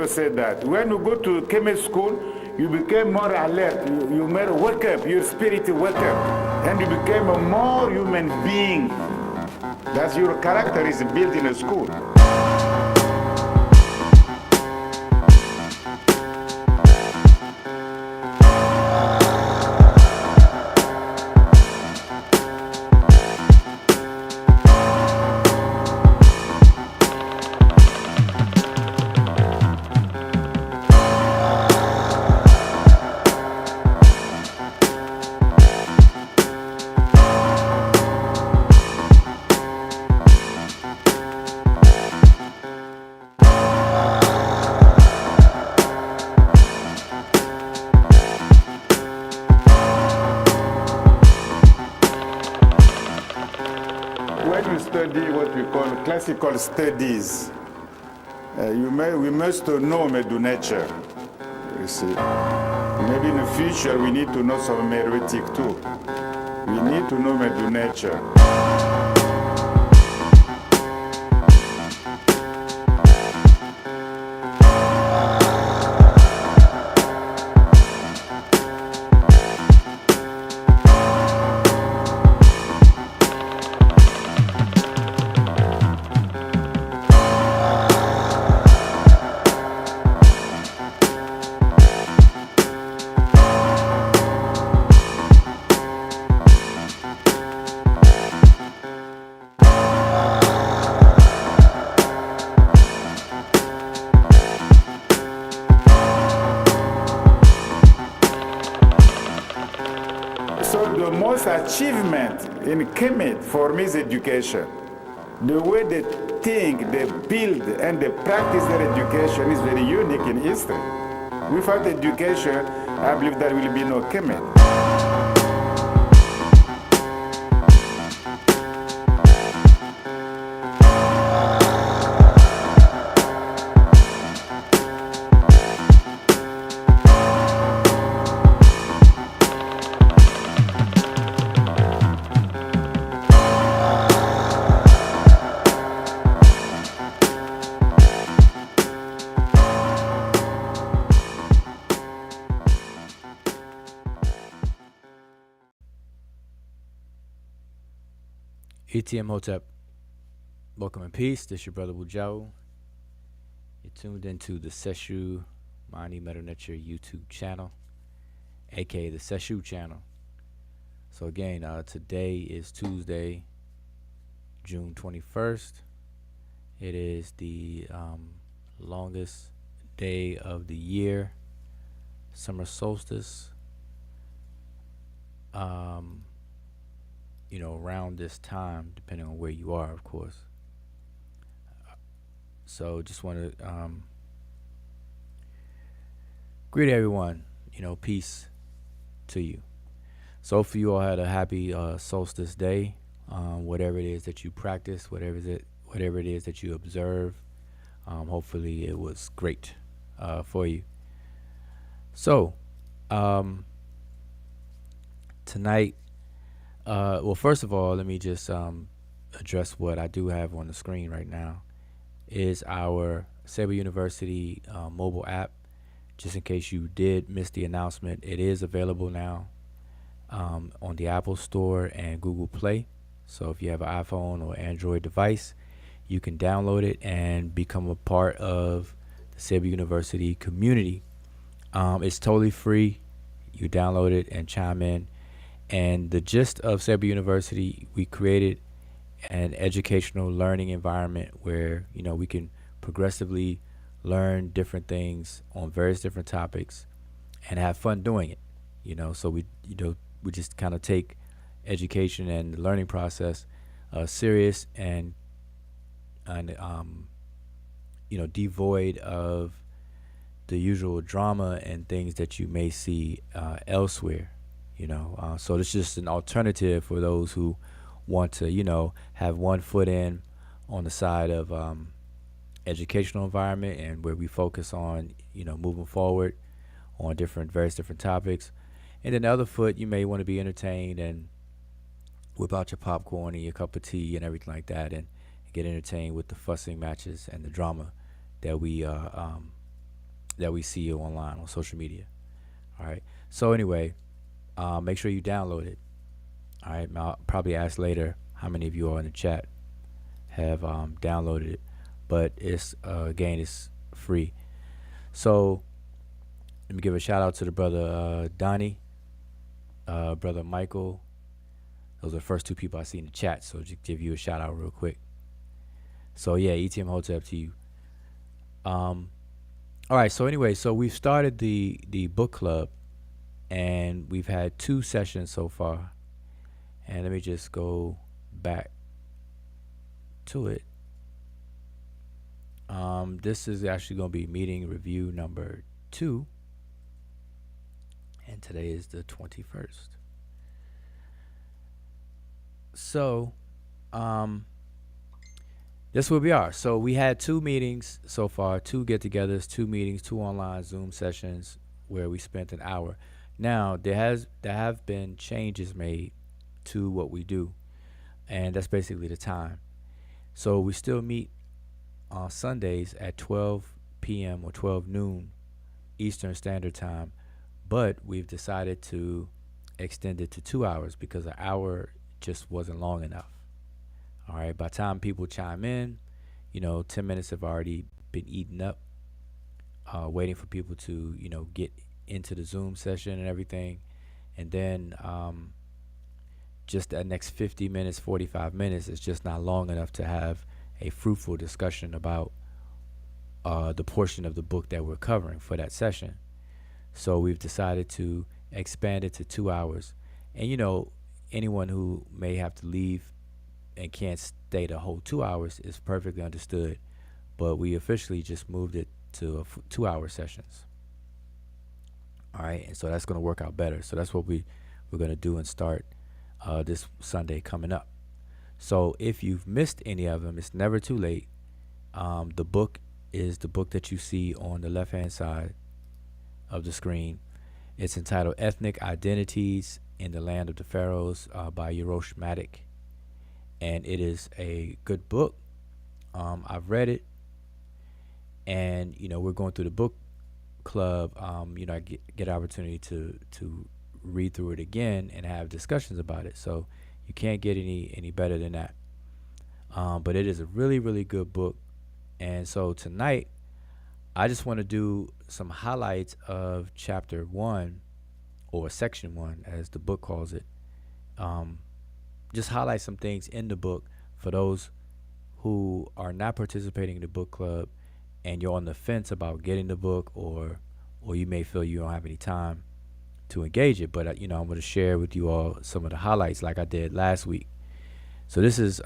said that when you go to Kemet school, you became more alert. You made wake up, your spirit wake up, and you became a more human being. That's your character is built in a school. When you study what we call classical studies, we must know Medew Netcher. You see, maybe in the future we need to know some heretic too. We need to know Medew Netcher. So the most achievement in Kemet for me is education. The way they think, they build, and they practice their education is very unique in history. Without education, I believe there will be no Kemet. ETM Hotep, welcome and peace. This is your brother Wujau. You're tuned into the Sesh Mani Medew Netcher YouTube channel, aka the Sesh channel. So again, today is Tuesday, June 21st. It is the longest day of the year, summer solstice. Around this time, depending on where you are, of course. So just want to greet everyone, peace to you. So hopefully you all had a happy solstice day, whatever it is that you practice, whatever it is that you observe. Hopefully it was great for you. So tonight, well, first of all, let me just address what I do have on the screen right now is our Saber University mobile app. Just in case you did miss the announcement, it is available now on the Apple Store and Google Play. So if you have an iPhone or Android device, you can download it and become a part of the Saber University community. It's totally free. You download it and chime in. And the gist of Saber University, we created an educational learning environment where, we can progressively learn different things on various different topics and have fun doing it. So we just kind of take education and the learning process serious and devoid of the usual drama and things that you may see elsewhere. So it's just an alternative for those who want to, have one foot in on the side of educational environment and where we focus on, moving forward on various different topics. And then the other foot, you may want to be entertained and whip out your popcorn and your cup of tea and everything like that and get entertained with the fussing matches and the drama that we that we see online on social media. All right. So anyway, make sure you download it. All right. I'll probably ask later how many of you all in the chat have downloaded it, but it's again it's free. So let me give a shout out to the brother Donnie, brother Michael. Those are the first two people I see in the chat. So just give you a shout out real quick. So yeah, ETM Hotep to you. Um, all right. So anyway, so we've started the book club, and we've had 2 sessions so far. And let me just go back to it. This is actually going to be meeting review number 2, and today is the 21st. So, this is where we are. So we had 2 meetings so far, 2 get-togethers, 2 meetings, 2 online Zoom sessions where we spent an hour. Now there have been changes made to what we do, and that's basically the time. So we still meet on Sundays at 12 p.m. or 12 noon Eastern Standard Time, but we've decided to extend it to 2 hours because an hour just wasn't long enough. All right, by the time people chime in, 10 minutes have already been eaten up, waiting for people to, get into the Zoom session and everything. And then just that next 50 minutes, 45 minutes is just not long enough to have a fruitful discussion about the portion of the book that we're covering for that session. So we've decided to expand it to 2 hours. And, anyone who may have to leave and can't stay the whole 2 hours is perfectly understood. But we officially just moved it to 2 hour sessions. All right. And so that's going to work out better. So that's what we're going to do and start this Sunday coming up. So if you've missed any of them, it's never too late. The book is the book that you see on the left-hand side of the screen. It's entitled Ethnic Identities in the Land of the Pharaohs by Matic. And it is a good book. I've read it. And, we're going through the book club. I get opportunity to read through it again and have discussions about it. So you can't get any better than that. But it is a really, really good book. And so tonight, I just want to do some highlights of chapter 1, or section 1, as the book calls it. Just highlight some things in the book for those who are not participating in the book club and you're on the fence about getting the book, or you may feel you don't have any time to engage it. But I'm going to share with you all some of the highlights like I did last week. So this is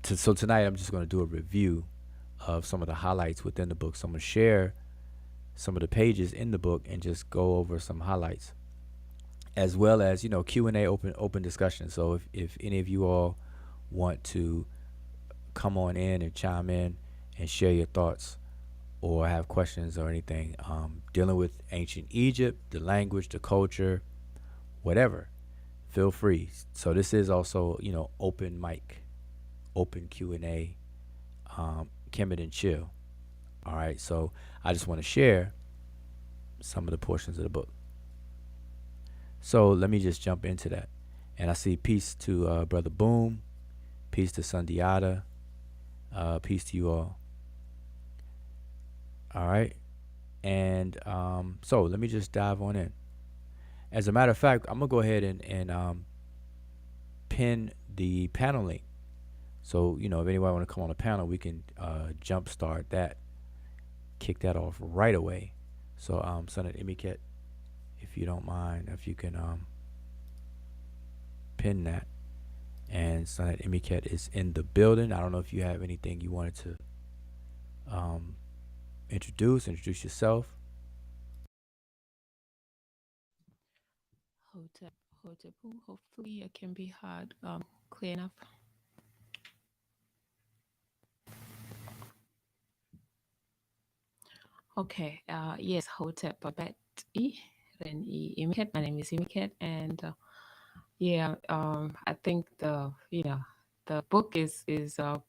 so tonight I'm just going to do a review of some of the highlights within the book. So I'm going to share some of the pages in the book and just go over some highlights, as well as Q&A, open discussion. So if any of you all want to come on in and chime in and share your thoughts or have questions or anything dealing with ancient Egypt, the language, the culture, whatever, feel free. So this is also open mic, open Q&A, Kemet and chill. All right, so I just want to share some of the portions of the book. So let me just jump into that. And I see peace to Brother Boom, peace to Sundiata, peace to you all. All right, and so let me just dive on in. As a matter of fact, I'm going to go ahead and pin the panel link. So, if anybody want to come on the panel, we can jumpstart that, kick that off right away. So, Son at Imiket, if you don't mind, if you can pin that. And Son at Imiket is in the building. I don't know if you have anything you wanted to introduce yourself. Hotep, Hotepu. Hopefully it can be heard clear enough. Okay, yes, Hotep Babet then Imiket. My name is Imiket, and I think the book is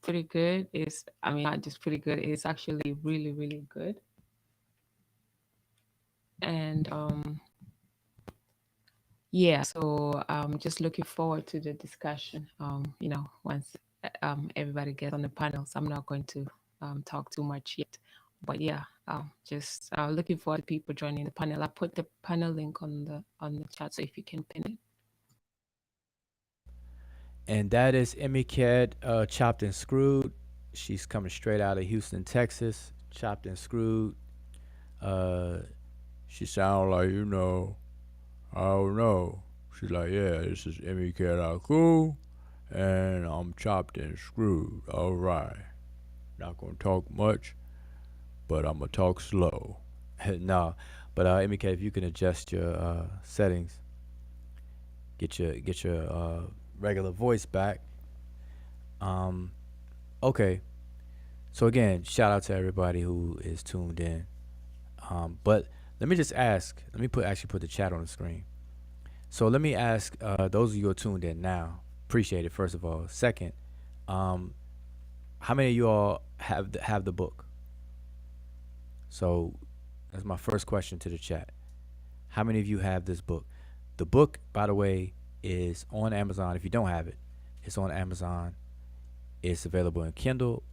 pretty good. It's not just pretty good. It's actually really, really good. And yeah, so just looking forward to the discussion. Once everybody gets on the panel, so I'm not going to talk too much yet. But yeah, just looking forward to people joining the panel. I put the panel link on the chat, so if you can pin it. And that is Emiket, Chopped and Screwed. She's coming straight out of Houston, Texas. Chopped and Screwed. Uh, she sound like, I don't know. She's like, yeah, this is Emiket Cool, and I'm chopped and screwed. All right. Not gonna talk much, but I'm gonna talk slow. No, but Emiket, if you can adjust your settings, get your regular voice back. Um, okay. So again, shout out to everybody who is tuned in. But let me just ask. Let me actually put the chat on the screen. So let me ask those of you who are tuned in now. Appreciate it. First of all. Second, um, how many of you all have the book? So that's my first question to the chat. How many of you have this book? The book, by the way, is on Amazon. If you don't have it, it's on Amazon. It's available in Kindle,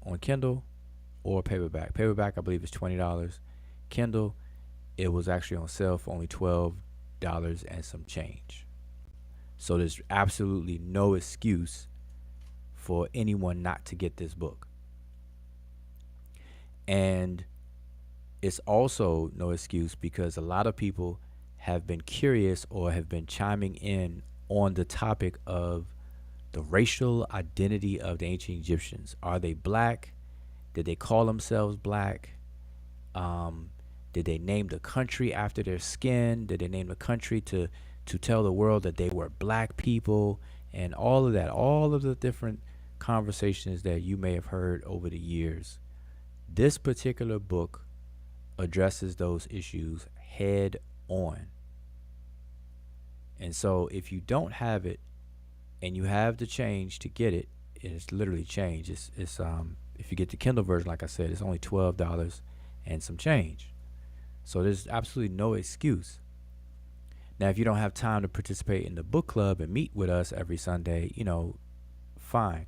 or paperback. Paperback, I believe, is $20. Kindle, it was actually on sale for only $12 and some change. So there's absolutely no excuse for anyone not to get this book. And it's also no excuse because a lot of people have been curious or have been chiming in on the topic of the racial identity of the ancient Egyptians. Are they black? Did they call themselves black? Did they name the country after their skin? Did they name the country to tell the world that they were black people? And all of that, all of the different conversations that you may have heard over the years. This particular book addresses those issues head on. And so if you don't have it and you have the change to get it, it's literally change. It's if you get the Kindle version, like I said, it's only $12 and some change. So there's absolutely no excuse. Now, if you don't have time to participate in the book club and meet with us every Sunday, fine.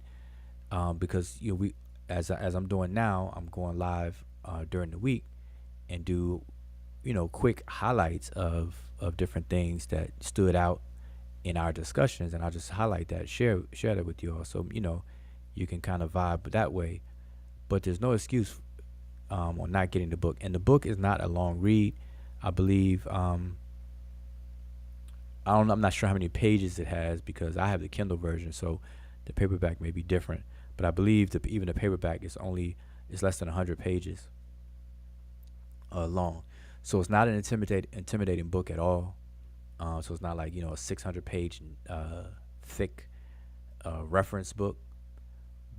Because we, as I'm doing now, I'm going live during the week and do, quick highlights of different things that stood out in our discussions, and I'll just highlight that, share that with you all, so you can kind of vibe that way. But there's no excuse on not getting the book, and the book is not a long read. I believe I'm not sure how many pages it has because I have the Kindle version, so the paperback may be different. But I believe that even the paperback is less than 100 pages long, so it's not an intimidating book at all. So it's not like a 600-page thick reference book,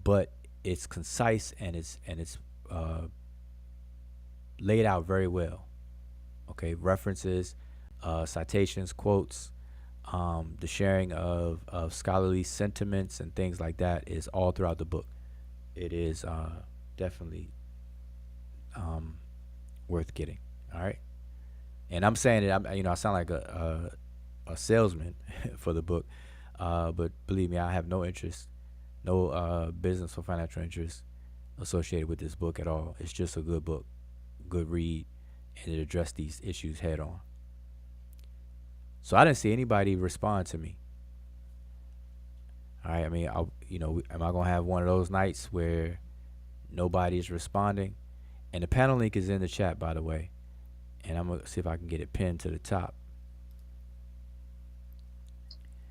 but it's concise and it's laid out very well. Okay, references, citations, quotes, the sharing of scholarly sentiments and things like that is all throughout the book. It is definitely worth getting. All right, and I'm saying it. I sound like a salesman for the book, but believe me, I have no interest, no business or financial interest associated with this book at all. It's just a good book, good read, and it addressed these issues head on. So I didn't see anybody respond to me. All right, I mean, am I gonna have one of those nights where nobody's responding? And the panel link is in the chat, by the way, and I'm gonna see if I can get it pinned to the top.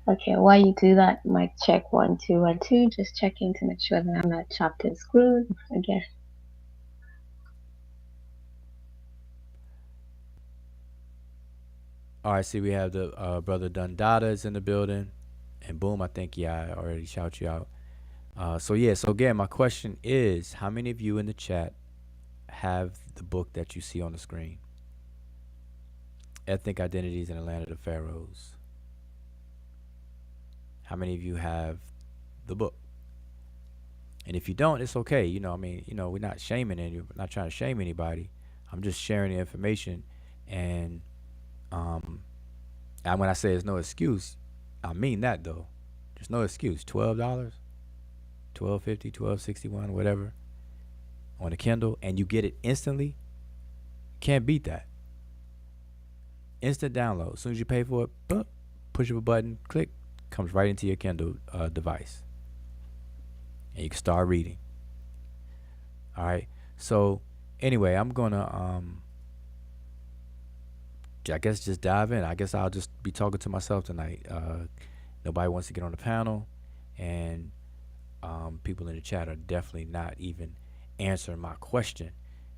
Okay, while you do that, mic check 1 2 1 2. Just checking to make sure that I'm not chopped and screwed again. All right, see, we have the brother Dundada is in the building, and boom, I think I already shout you out. So again, my question is, how many of you in the chat have the book that you see on the screen? Ethnic Identities in the Land of the Pharaohs. How many of you have the book? And if you don't, it's okay. We're not shaming any, not trying to shame anybody. I'm just sharing the information, and Um, and when I say there's no excuse, I mean that though. There's no excuse. $12, 12.50, 12.61, whatever, on a Kindle, and you get it instantly. Can't beat that. Instant download. As soon as you pay for it, boop, push of a button, click, comes right into your Kindle device, and you can start reading. All right. So anyway, I'm gonna I guess just dive in. I guess I'll just be talking to myself tonight. Nobody wants to get on the panel, and people in the chat are definitely not even answering my question.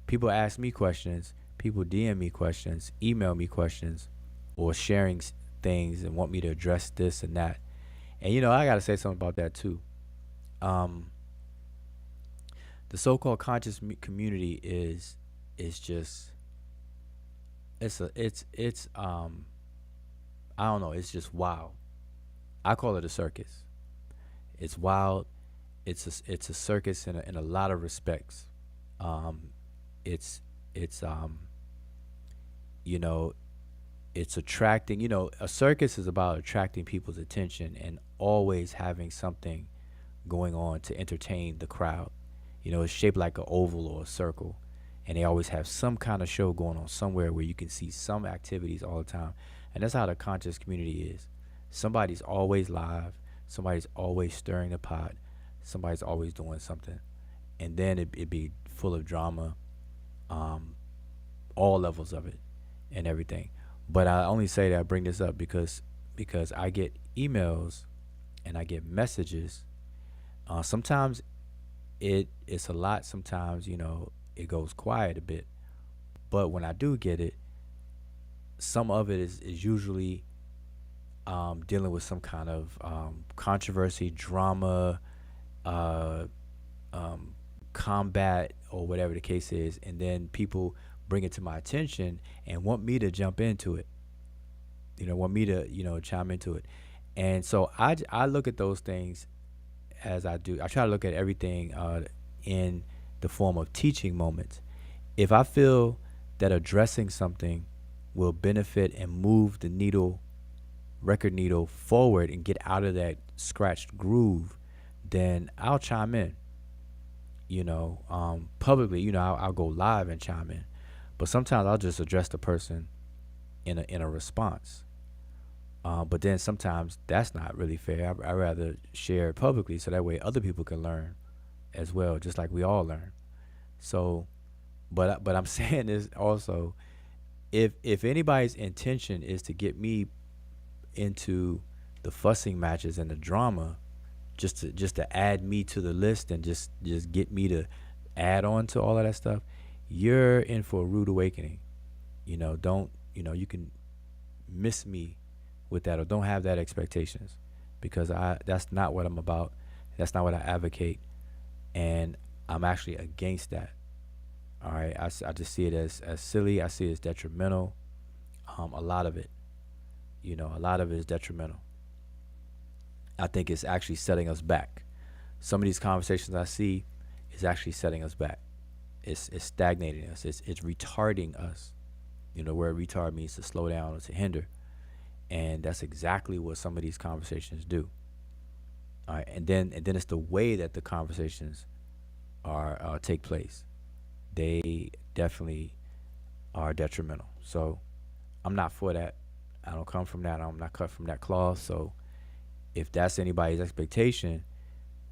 People ask me questions, people DM me questions, email me questions, or sharing things and want me to address this and that. And I gotta say something about that too. The so-called conscious community is just it's I don't know, it's just wild. I call it a circus. It's wild. It's a circus in a lot of respects. It's you know it's attracting. A circus is about attracting people's attention and always having something going on to entertain the crowd. It's shaped like an oval or a circle, and they always have some kind of show going on somewhere where you can see some activities all the time. And that's how the conscious community is. Somebody's always live, somebody's always stirring the pot, somebody's always doing something. And then it'd be full of drama, all levels of it and everything. But I only say that I bring this up because I get emails and I get messages. Sometimes it's a lot. Sometimes it goes quiet a bit. But when I do get it, some of it is usually dealing with some kind of controversy, drama, uh, combat, or whatever the case is, and then people bring it to my attention and want me to jump into it. Want me to chime into it, and so I look at those things as I do. I try to look at everything in the form of teaching moments. If I feel that addressing something will benefit and move the record needle forward and get out of that scratched groove, then I'll chime in. Publicly. I'll go live and chime in, but sometimes I'll just address the person in a response. But then sometimes that's not really fair. I rather share it publicly so that way other people can learn as well, just like we all learn. So, but I'm saying this also, if anybody's intention is to get me into the fussing matches and the drama, just to add me to the list and just get me to add on to all of that stuff, you're in for a rude awakening. Don't you can miss me with that, or don't have that expectations, because that's not what I'm about. That's not what I advocate, and I'm actually against that. All right, I just see it as silly. I see it as detrimental. A lot of it, a lot of it is detrimental. I think it's actually setting us back. Some of these conversations I see is actually setting us back. It's stagnating us. It's retarding us. Where retard means to slow down or to hinder. And that's exactly what some of these conversations do. All right, and then it's the way that the conversations are take place. They definitely are detrimental. So I'm not for that. I don't come from that. I'm not cut from that cloth. So if that's anybody's expectation,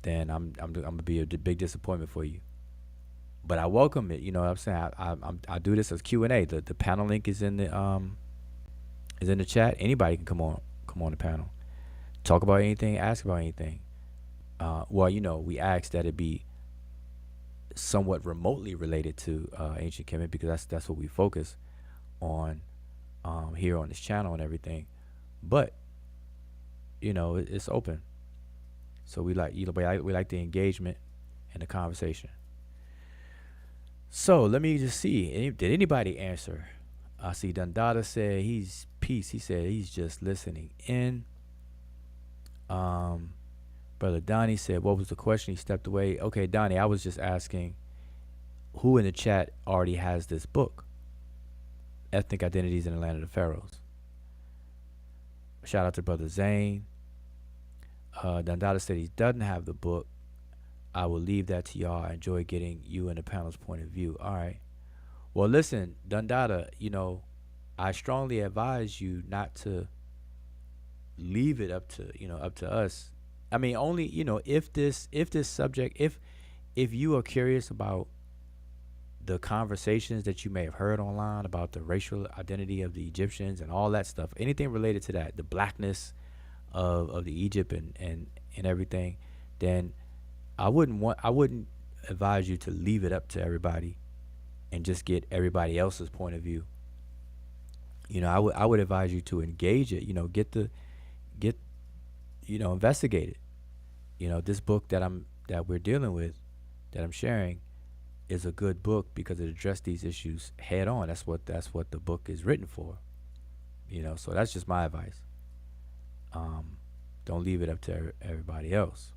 then I'm gonna be a big disappointment for you. But I welcome it. You know what I'm saying? I do this as Q&A. The panel link is in the chat. Anybody can come on the panel, talk about anything, ask about anything. Well, we ask that it be somewhat remotely related to ancient Kemet, because that's what we focus on here on this channel and everything. But it's open, so we like we like the engagement and the conversation. So let me just see. Did anybody answer? I see Dundada said he's peace. He said he's just listening in. Brother Donnie said, what was the question? He stepped away. Okay, Donnie, I was just asking who in the chat already has this book, Ethnic Identities in the Land of the Pharaohs. Shout out to Brother Zane. Dandada said he doesn't have the book. I will leave that to y'all. I enjoy getting you and the panel's point of view. All right. Well, listen, Dandada, I strongly advise you not to leave it up to us. I mean, only, if this subject, if you are curious about the conversations that you may have heard online about the racial identity of the Egyptians and all that stuff, anything related to that, the blackness of the Egypt and everything, then I wouldn't advise you to leave it up to everybody and just get everybody else's point of view. I would advise you to engage it, get investigate it. This book that we're dealing with, that I'm sharing, is a good book because it addressed these issues head on. That's what the book is written for. So that's just my advice. Don't leave it up to everybody else.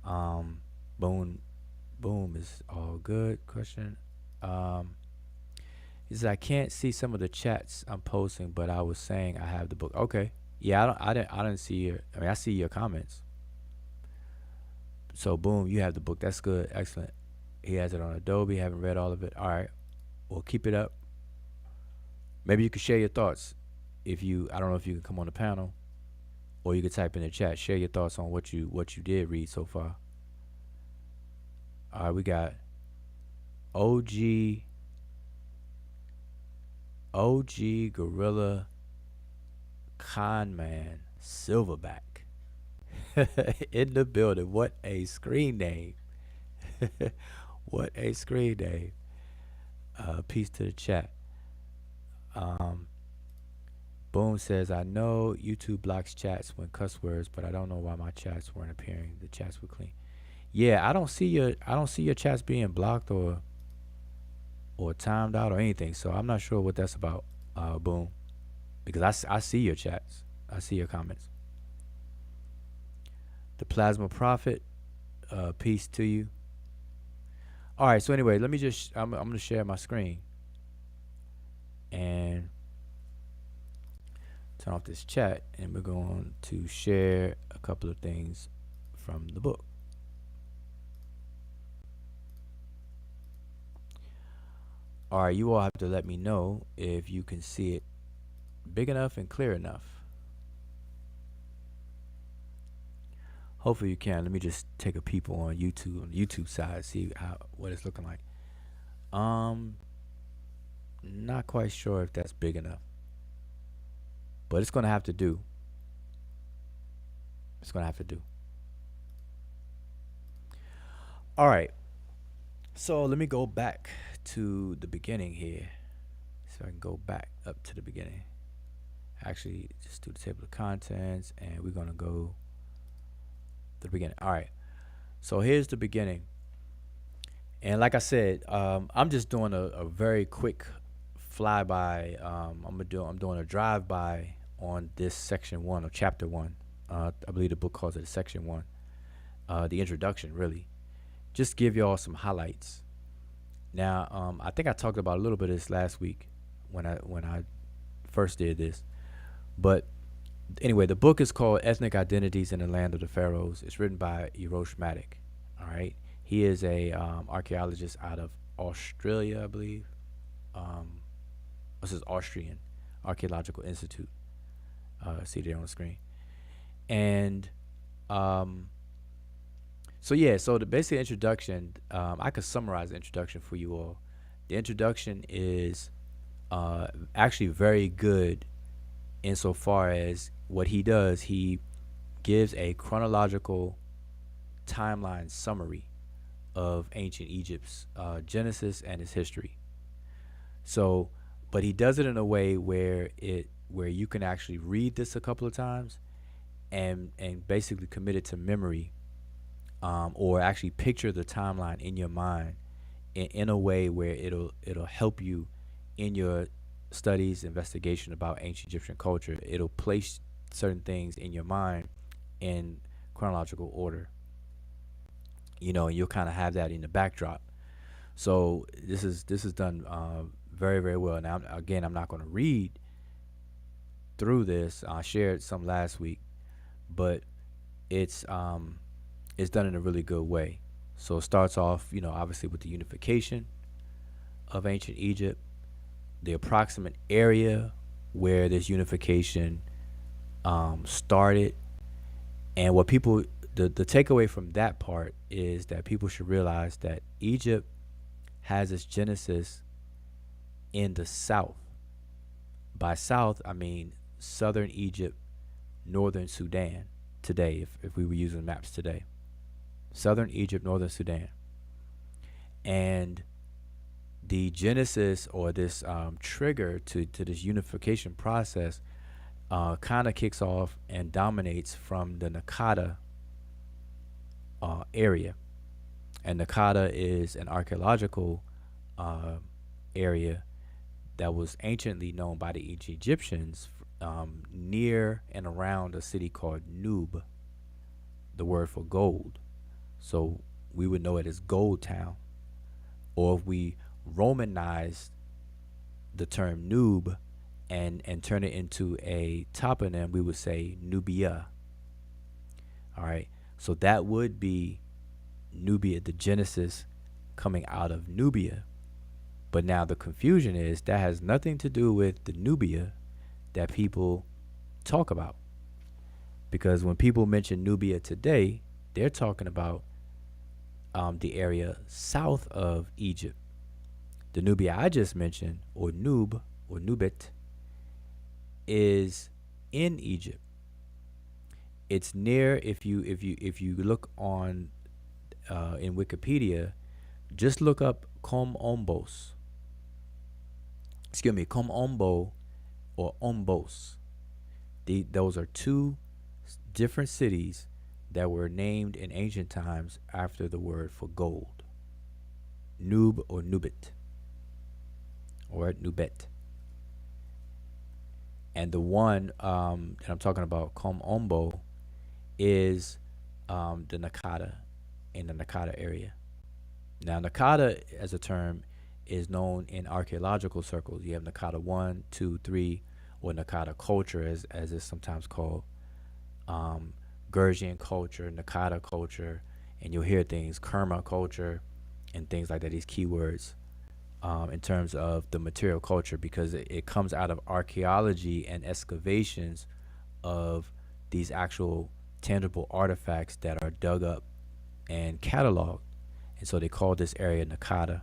Boom is all good. Question. He says, I can't see some of the chats I'm posting, but I was saying I have the book. Okay. Yeah, I didn't see I see your comments. So boom, you have the book. That's good. Excellent. He has it on Adobe. Haven't read all of it. All right. Well, keep it up. Maybe you could share your thoughts. I don't know if you can come on the panel, or you could type in the chat. Share your thoughts on what you did read so far. All right, we got OG Gorilla Conman Silverback in the building. What a screen name. What a screen name. Peace to the chat. Boom says, I know YouTube blocks chats when cuss words, but I don't know why my chats weren't appearing. The chats were clean. Yeah, I don't see your chats being blocked or timed out or anything. So I'm not sure what that's about. Boom, because I see your chats. I see your comments. The Plasma Prophet, peace to you. All right. So anyway, let me I'm gonna share my screen and turn off this chat, and we're going to share a couple of things from the book. All right, you all have to let me know if you can see it big enough and clear enough. Hopefully you can. Let me just take a peep on the YouTube side, see what it's looking like. Not quite sure if that's big enough, but it's gonna have to do. It's gonna have to do. All right. So let me go back to the beginning here, so I can go back up to the beginning. Actually, just do the table of contents, and we're gonna go to the beginning. All right. So here's the beginning, and like I said, I'm just doing a very quick flyby. I'm doing a drive-by on this section 1 or chapter 1. I believe the book calls it section 1. The introduction, really. Just give y'all some highlights. Now, I think I talked about a little bit of this last week when I first did this. But anyway, the book is called Ethnic Identities in the Land of the Pharaohs. It's written by Erosh Maddock. All right. He is a archaeologist out of Australia, I believe. This is Austrian Archaeological Institute. See there on the screen. And so the basic introduction, I could summarize the introduction for you all. The introduction is actually very good insofar as what he does. He gives a chronological timeline summary of ancient Egypt's genesis and its history. So, but he does it in a way where you can actually read this a couple of times and basically commit it to memory. Or actually picture the timeline in your mind in a way where it'll help you in your studies, investigation about ancient Egyptian culture. It'll place certain things in your mind in chronological order, and you'll kind of have that in the backdrop. So this is done very, very well. Now, again, I'm not going to read through this. I shared some last week, but it's it's done in a really good way. So it starts off, obviously with the unification of ancient Egypt, the approximate area where this unification started, and what people the takeaway from that part is that people should realize that Egypt has its genesis in the south. By south, I mean southern Egypt, northern Sudan today, if we were using maps today. Southern Egypt, northern Sudan. And the genesis or this trigger to this unification process kind of kicks off and dominates from the Nakada area. And Nakada is an archaeological area that was anciently known by the Egyptians near and around a city called Nub, the word for gold. So we would know it as Gold Town. Or if we Romanized the term Nub and turn it into a toponym, we would say Nubia. All right. So that would be Nubia, the Genesis coming out of Nubia. But now the confusion is that has nothing to do with the Nubia that people talk about. Because when people mention Nubia today, they're talking about the area south of Egypt. The Nubia I just mentioned, or Nub, or Nubit, is in Egypt. It's near. If you look on in Wikipedia, just look up Com Ombos. Excuse me, Com Ombo or Ombos. Those are two different cities that were named in ancient times after the word for gold. Nub or Nubit. Or Nubet. And the one that I'm talking about, Com Ombo, is the Nakada, in the Nakada area. Now, Nakada as a term is known in archaeological circles. You have Nakada 1, 2, 3, or Nakada culture, as it's sometimes called. Gurgian culture, Nakada culture, and you'll hear things, Kerma culture, and things like that, these keywords. In terms of the material culture, because it comes out of archaeology and excavations of these actual tangible artifacts that are dug up and cataloged. And so they call this area Nakada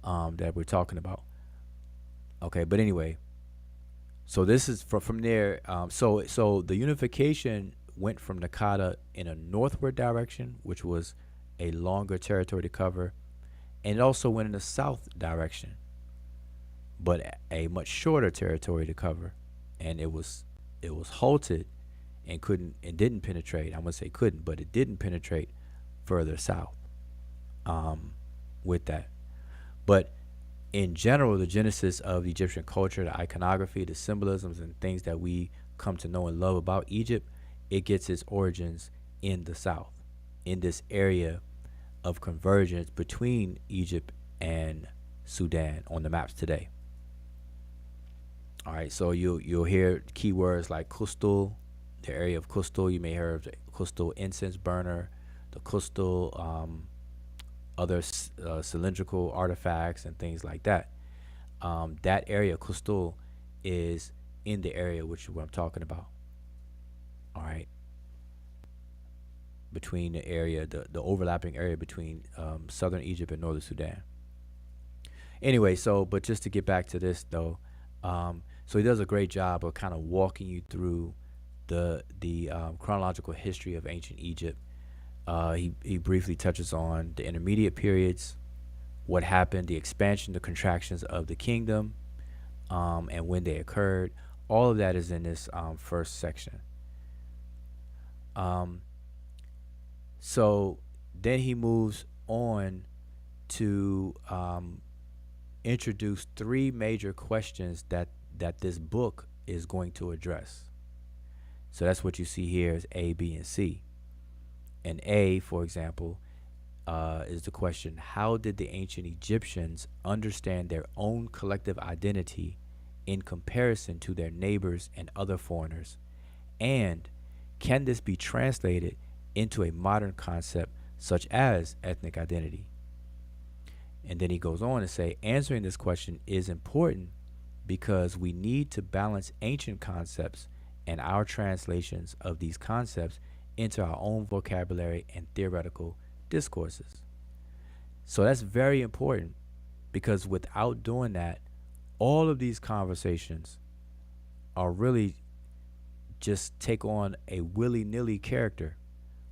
that we're talking about. Okay, but anyway, so this is from there. So the unification went from Nakada in a northward direction, which was a longer territory to cover, and it also went in the south direction, but a much shorter territory to cover, and it was halted and didn't penetrate. I wouldn't say couldn't, but it didn't penetrate further south with that. But in general, the genesis of Egyptian culture, the iconography, the symbolisms, and things that we come to know and love about Egypt, it gets its origins in the south, in this area of convergence between Egypt and Sudan on the maps today. All right, so you'll hear keywords like Kustul, the area of Kustul. You may hear of the Kustul incense burner, the Kustul other cylindrical artifacts and things like that. That area, Kustul, is in the area which is what I'm talking about. All right. Between the area, the overlapping area between southern Egypt and northern Sudan. Anyway, but just to get back to this though, so he does a great job of kind of walking you through the chronological history of ancient Egypt. He briefly touches on the intermediate periods, what happened, the expansion, the contractions of the kingdom, and when they occurred. All of that is in this first section. So then he moves on to introduce three major questions that this book is going to address. So that's what you see here is A, B, and C. And A, for example, is the question, how did the ancient Egyptians understand their own collective identity in comparison to their neighbors and other foreigners? And can this be translated into a modern concept such as ethnic identity? And then he goes on to say, answering this question is important because we need to balance ancient concepts and our translations of these concepts into our own vocabulary and theoretical discourses. So that's very important because without doing that, all of these conversations are really just take on a willy-nilly character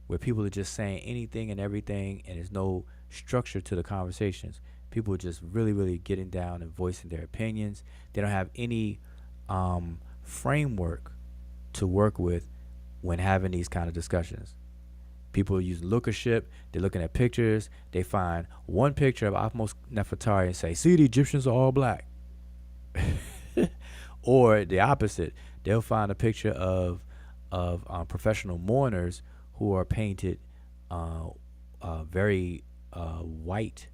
where people are just saying anything and everything and there's no structure to the conversations. People are just really, really getting down and voicing their opinions. They don't have any framework to work with when having these kind of discussions. People are using lookership. They're looking at pictures. They find one picture of Ahmose Nefertari and say, see, the Egyptians are all black. Or the opposite. They'll find a picture of professional mourners who are painted very white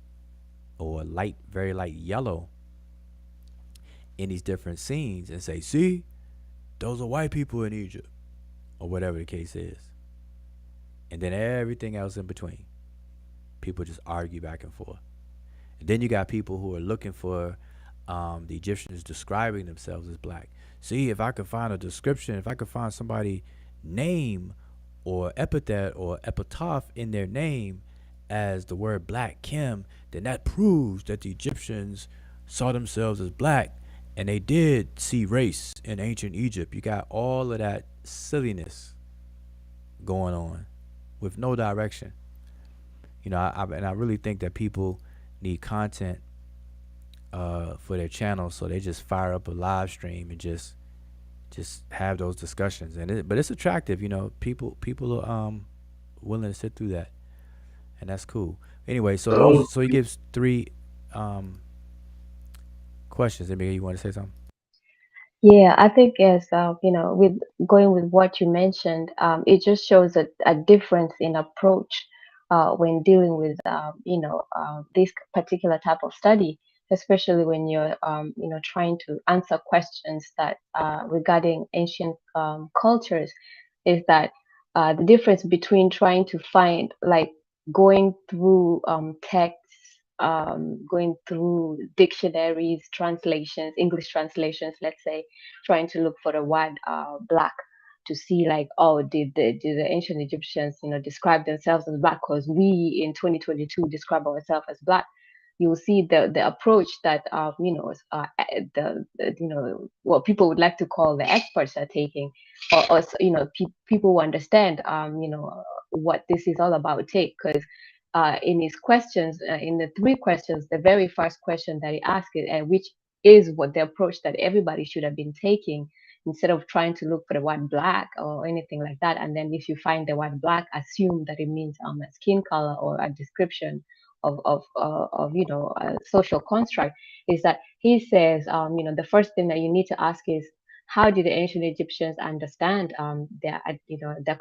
or very light yellow in these different scenes and say, see, those are white people in Egypt, or whatever the case is. And then everything else in between. People just argue back and forth. And then you got people who are looking for the Egyptians describing themselves as black. See, if I could find a description, if I could find somebody name or epithet or epitaph in their name as the word black Kim, then that proves that the Egyptians saw themselves as black and they did see race in ancient Egypt. You got all of that silliness going on with no direction. You know, I really think that people need content for their channel, so they just fire up a live stream and just have those discussions. But it's attractive, you know. People are willing to sit through that, and that's cool. Anyway, so he gives 3 questions. Maybe you want to say something? Yeah, I think as with going with what you mentioned, it just shows a difference in approach when dealing with this particular type of study, especially when you're trying to answer questions that regarding ancient cultures, is that the difference between trying to find, like, going through texts, going through dictionaries, translations, English translations, let's say, trying to look for the word black to see, like, oh, did the ancient Egyptians, describe themselves as black? Because we in 2022 describe ourselves as black. You will see the approach that what people would like to call the experts are taking, or people who understand what this is all about take. Because in his questions, in the 3 questions, the very first question that he asked, which is what the approach that everybody should have been taking, instead of trying to look for the word black or anything like that. And then if you find the word black, assume that it means a skin color or a description of a social construct. Is that he says, the first thing that you need to ask is, how did the ancient Egyptians understand their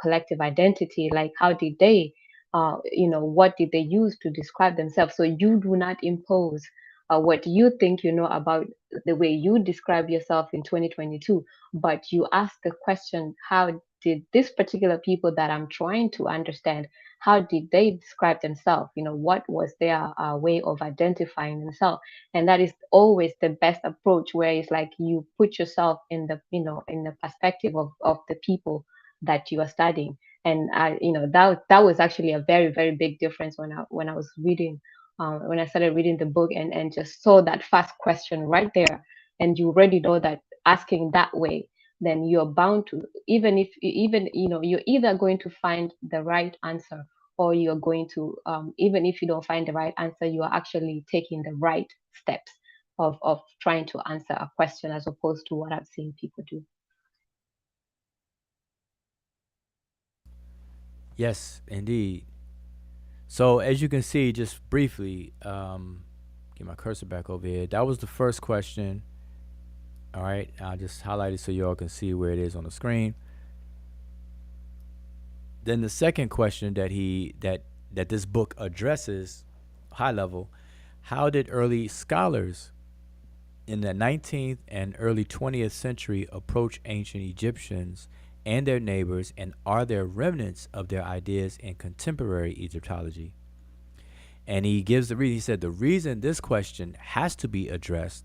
collective identity? Like, how did they what did they use to describe themselves? So you do not impose what you think you know about the way you describe yourself in 2022, but you ask the question, how did this particular people that I'm trying to understand, how did they describe themselves? What was their way of identifying themselves? And that is always the best approach, where it's like you put yourself in the in the perspective of the people that you are studying. And that was actually a very, very big difference when I was reading, when I started reading the book, and just saw that first question right there. And you already know that asking that way, then you're bound to, even you're either going to find the right answer, or you're going to, even if you don't find the right answer, you are actually taking the right steps of trying to answer a question, as opposed to what I've seen people do. Yes, indeed. So as you can see, just briefly, get my cursor back over here. That was the first question. All right, I'll just highlight it so you all can see where it is on the screen. Then the second question that this book addresses, high level, how did early scholars in the 19th and early 20th century approach ancient Egyptians and their neighbors, and are there remnants of their ideas in contemporary Egyptology? And he gives the reason. He said the reason this question has to be addressed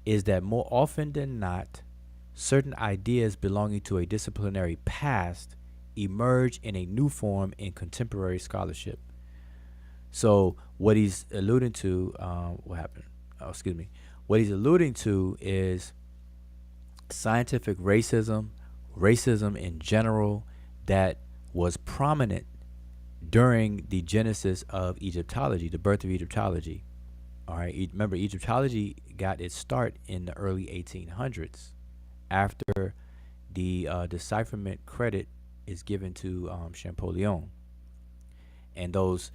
is that more often than not, certain ideas belonging to a disciplinary past emerge in a new form in contemporary scholarship. So what he's alluding to, what happened? Oh, excuse me. What he's alluding to is scientific racism, racism in general, that was prominent during the genesis of Egyptology, the birth of Egyptology. All right, remember, Egyptology got its start in the early 1800s after the decipherment credit is given to Champollion. And those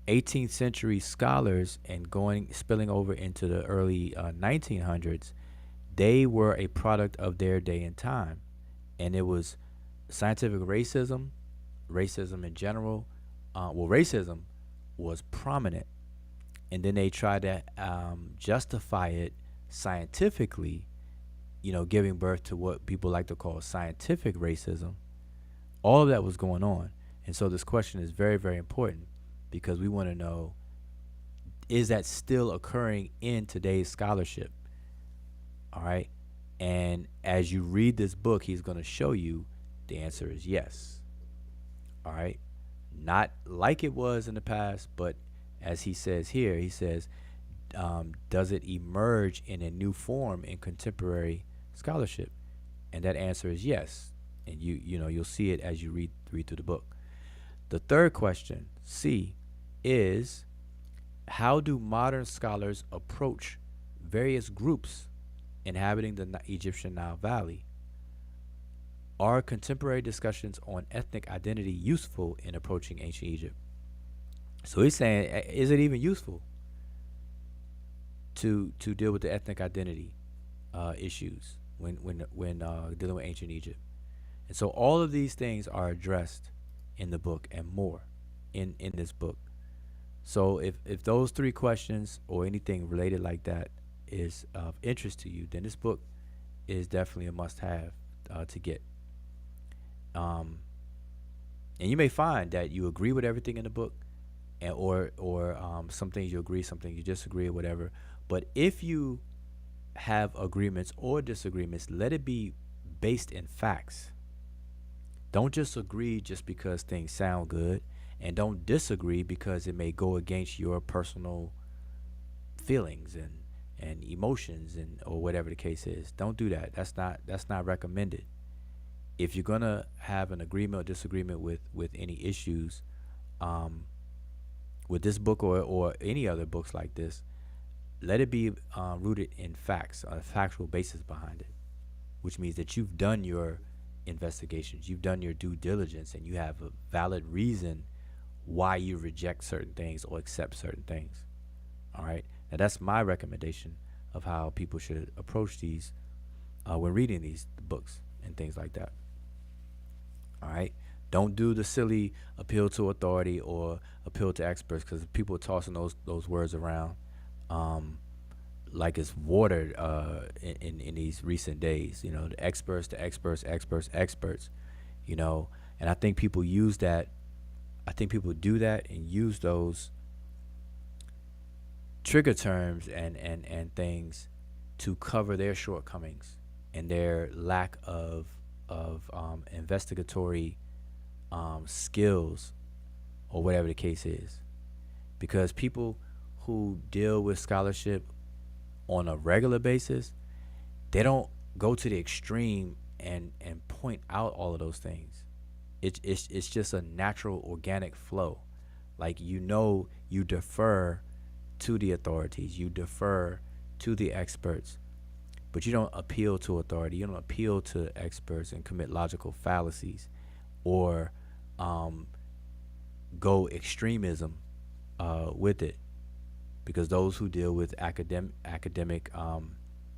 18th century scholars, and spilling over into the early 1900s, they were a product of their day and time. And it was scientific racism, racism in general. Racism was prominent. And then they tried to justify it scientifically, giving birth to what people like to call scientific racism. All of that was going on. And so this question is very, very important, because we want to know, is that still occurring in today's scholarship? All right. And as you read this book, he's going to show you the answer is yes. All right. Not like it was in the past, but as he says here, he says, does it emerge in a new form in contemporary scholarship? And that answer is yes. And you'll see it as you read through the book. The third question, C, is how do modern scholars approach various groups inhabiting the Egyptian Nile Valley? Are contemporary discussions on ethnic identity useful in approaching ancient Egypt? So he's saying, is it even useful to deal with the ethnic identity issues when dealing with ancient Egypt? And so all of these things are addressed in the book, and more in this book. So if those three questions or anything related like that is of interest to you, then this book is definitely a must-have to get. And you may find that you agree with everything in the book, and or some things you agree, some things you disagree, or whatever. But if you have agreements or disagreements, let it be based in facts. Don't just agree just because things sound good, and don't disagree because it may go against your personal feelings and emotions or whatever the case is. Don't do that. That's not recommended. If you're gonna have an agreement or disagreement with any issues, with this book or any other books like this, let it be rooted in facts, a factual basis behind it, which means that you've done your investigations, you've done your due diligence, and you have a valid reason why you reject certain things or accept certain things. All right. Now that's my recommendation of how people should approach these when reading these books and things like that. All right. Don't do the silly appeal to authority or appeal to experts, because people are tossing those words around like it's water in these recent days. The experts, and I think people use that. I think people do that and use those trigger terms and things to cover their shortcomings and their lack of investigatory skills, or whatever the case is. Because people who deal with scholarship on a regular basis, they don't go to the extreme and point out all of those things. It's just a natural organic flow. Like, you defer to the authorities, you defer to the experts, but you don't appeal to authority, you don't appeal to experts and commit logical fallacies or go extremism with it. Because those who deal with academic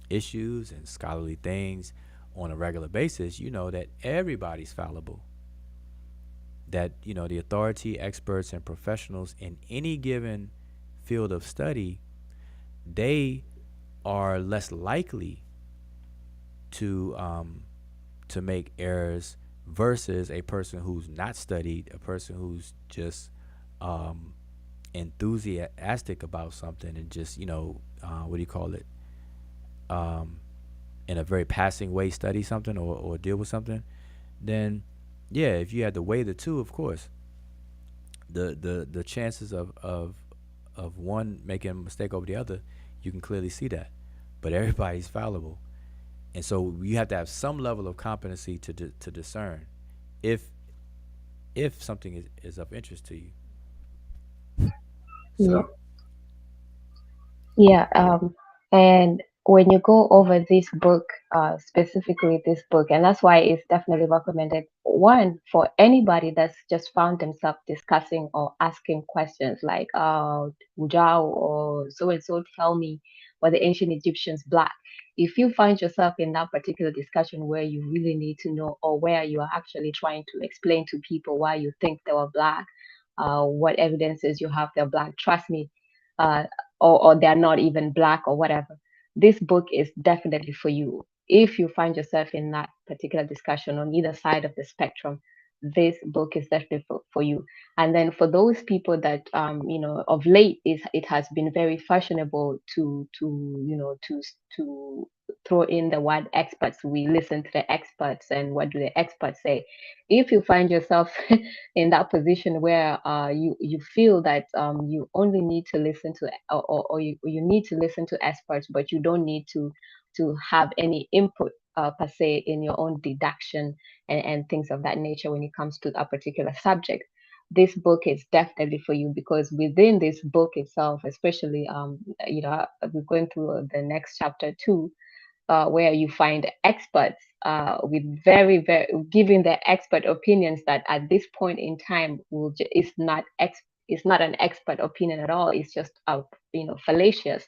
issues and scholarly things on a regular basis, that everybody's fallible. That, the authority, experts, and professionals in any given field of study, they are less likely to make errors versus a person who's not studied, a person who's just um, enthusiastic about something and just what do you call it, um, in a very passing way study something or deal with something. Then yeah, if you had to weigh the two, of course, the chances of one making a mistake over the other, you can clearly see that. But everybody's fallible, and so you have to have some level of competency to discern if something is of interest to you. Yeah. So Yeah, and when you go over this book, specifically this book, and that's why it's definitely recommended, one, for anybody that's just found themselves discussing or asking questions like, Ujao or so and so tell me, were the ancient Egyptians black? If you find yourself in that particular discussion where you really need to know, or where you are actually trying to explain to people why you think they were black, what evidences you have they're black, trust me, uh, or they're not even black or whatever, this book is definitely for you. If you find yourself in that particular discussion on either side of the spectrum, this book is definitely for you. And then for those people that of late is it has been very fashionable to throw in the word experts. We listen to the experts and what do the experts say. If you find yourself in that position where you feel that you only need to listen to or you need to listen to experts, but you don't need to have any input per se in your own deduction and things of that nature when it comes to a particular subject, this book is definitely for you, because within this book itself, especially we're going through the next chapter too, where you find experts with very giving their expert opinions that at this point in time it's not an expert opinion at all. It's just fallacious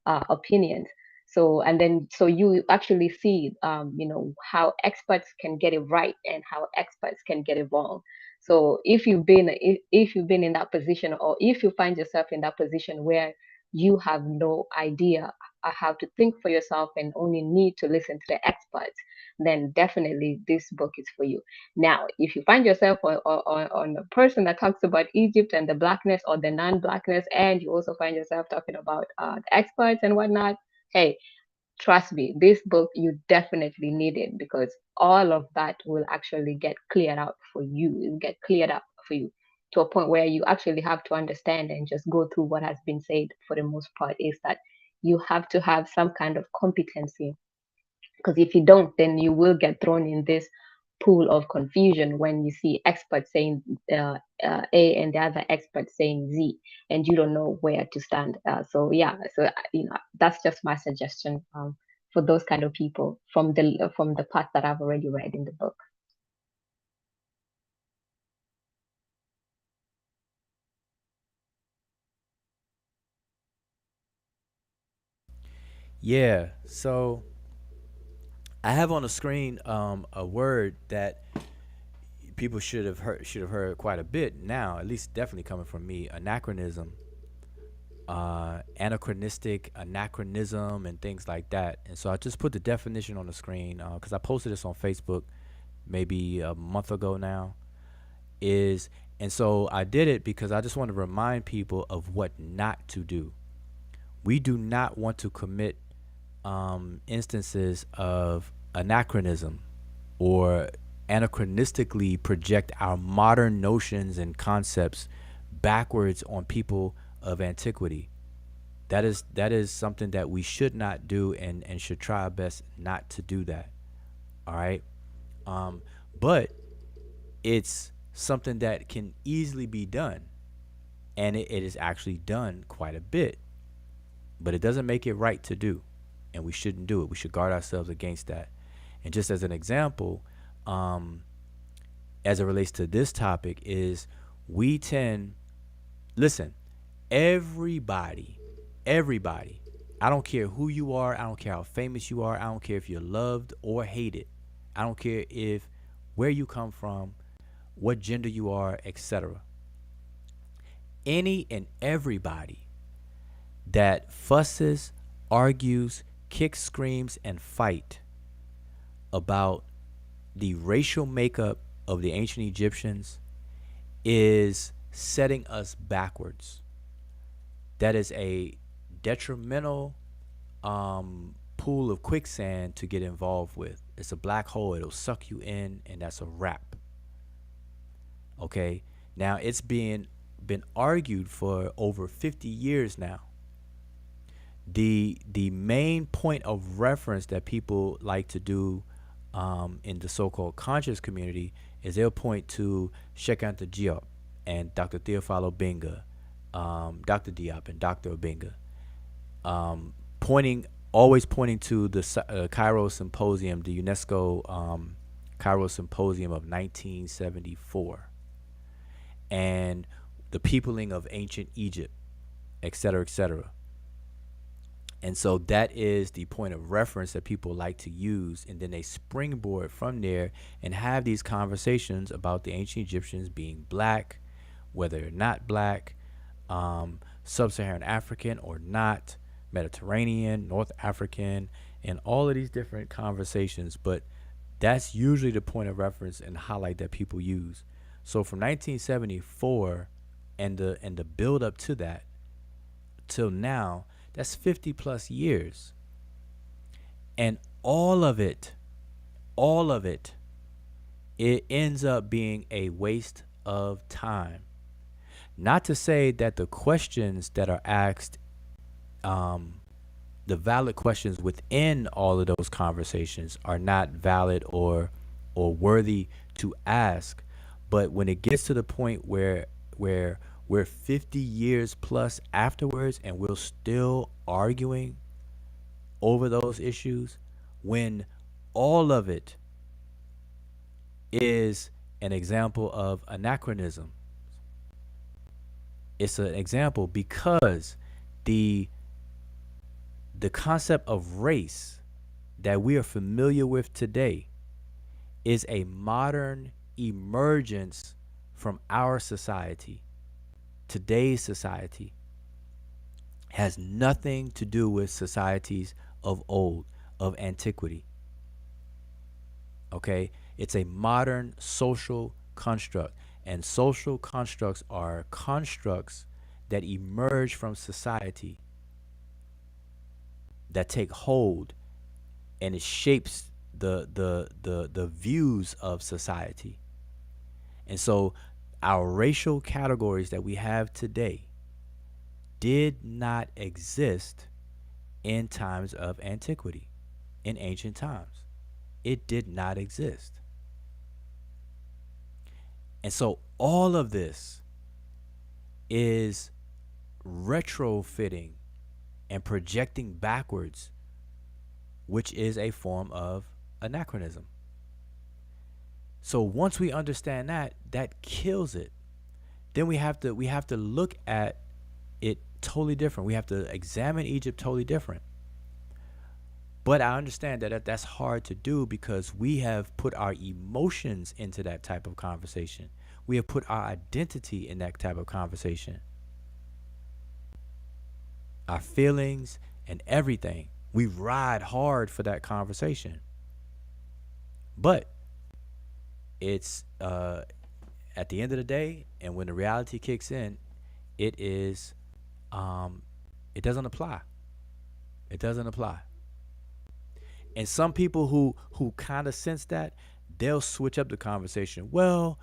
opinions. So and then so you actually see how experts can get it right and how experts can get it wrong. So if you've been in that position, or if you find yourself in that position where you have no idea how to think for yourself and only need to listen to the experts, then definitely this book is for you. Now, if you find yourself on a person that talks about Egypt and the blackness or the non-blackness, and you also find yourself talking about the experts and whatnot, hey, trust me, this book you definitely need it, because all of that will actually get cleared out for you. It will get cleared up for you to a point where you actually have to understand and just go through what has been said. For the most part, is that you have to have some kind of competency, because if you don't, then you will get thrown in this pool of confusion when you see experts saying A and the other expert saying Z, and you don't know where to stand. So yeah, so that's just my suggestion for those kind of people from the part that I've already read in the book. yeah, so I have on the screen a word that people should have heard quite a bit now, at least definitely coming from me. Anachronism, anachronistic, anachronism, and things like that. And so I just put the definition on the screen because I posted this on Facebook maybe a month ago now. Is and so I did it because I just want to remind people of what not to do. We do not want to commit instances of anachronism or anachronistically project our modern notions and concepts backwards on people of antiquity. That is something that we should not do, and should try our best not to do that. All right. But it's something that can easily be done, and it is actually done quite a bit, but it doesn't make it right to do, and we shouldn't do it. We should guard ourselves against that. And just as an example, as it relates to this topic, is we tend, listen, everybody, I don't care who you are, I don't care how famous you are, I don't care if you're loved or hated, I don't care if where you come from, what gender you are, etc. Any and everybody that fusses argues, kicks, screams, and fight about the racial makeup of the ancient Egyptians is setting us backwards. That is a detrimental pool of quicksand to get involved with. It's a black hole. It'll suck you in, and that's a wrap. Okay? Now, it's been argued for over 50 years now. The main point of reference that people like to do in the so-called conscious community is they'll point to Sheikh Anta Diop and Dr. Theophilo Benga, Dr. Diop and Dr. Benga, always pointing to the Cairo Symposium, the UNESCO Cairo Symposium of 1974, and the peopling of ancient Egypt, et cetera, et cetera. And so that is the point of reference that people like to use, and then they springboard from there and have these conversations about the ancient Egyptians being black, whether they're not black, sub-Saharan African or not, Mediterranean, North African, and all of these different conversations. But that's usually the point of reference and highlight that people use. So from 1974 and the build up to that till now, that's 50 plus years. And all of it, it ends up being a waste of time. Not to say that the questions that are asked, the valid questions within all of those conversations are not valid or worthy to ask. But when it gets to the point where we're 50 years plus afterwards and we're still arguing over those issues, when all of it is an example of anachronism. It's an example because the concept of race that we are familiar with today is a modern emergence from our society. Today's society has nothing to do with societies of old, of antiquity. Okay? It's a modern social construct, and social constructs are constructs that emerge from society, that take hold, and it shapes the views of society. And so our racial categories that we have today did not exist in times of antiquity, in ancient times. It did not exist. And so all of this is retrofitting and projecting backwards, which is a form of anachronism. So once we understand that kills it. Then we have to look at it totally different. We have to examine Egypt totally different. But I understand that that's hard to do because we have put our emotions into that type of conversation. We have put our identity in that type of conversation. Our feelings and everything. We ride hard for that conversation. But it's at the end of the day, and when the reality kicks in, it is it doesn't apply. It doesn't apply. And some people who kind of sense that, they'll switch up the conversation. Well,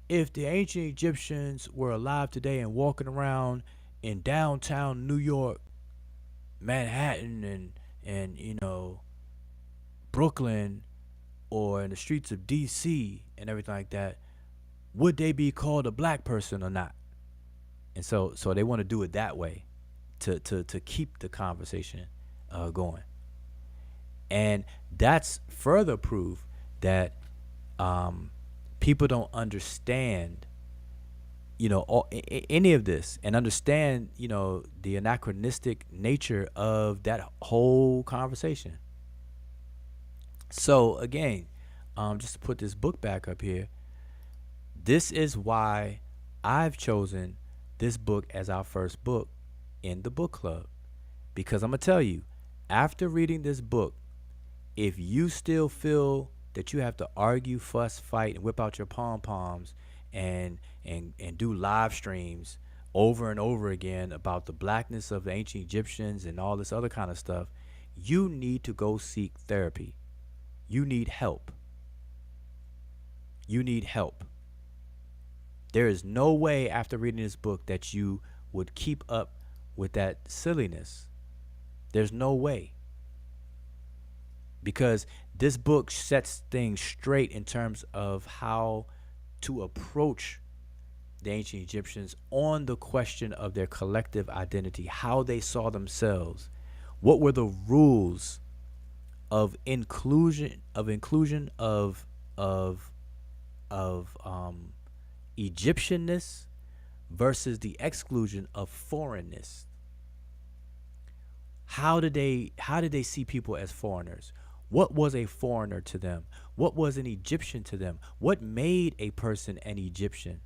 if the ancient Egyptians were alive today and walking around in downtown New York, Manhattan, and Brooklyn, or in the streets of DC and everything like that, would they be called a black person or not? And so they want to do it that way to keep the conversation going. And that's further proof that people don't understand, any of this, and understand, the anachronistic nature of that whole conversation. So again, just to put this book back up here, this is why I've chosen this book as our first book in the book club, because I'm gonna tell you, After reading this book, if you still feel that you have to argue, fuss, fight, and whip out your pom poms and do live streams over and over again about the blackness of the ancient Egyptians and all this other kind of stuff, you need to go seek therapy. You need help. You need help. There is no way after reading this book that you would keep up with that silliness. There's no way. Because this book sets things straight in terms of how to approach the ancient Egyptians on the question of their collective identity, how they saw themselves, what were the rules of inclusion of Egyptianness versus the exclusion of foreignness. How did they see people as foreigners? What was a foreigner to them? What was an Egyptian to them? What made a person an Egyptian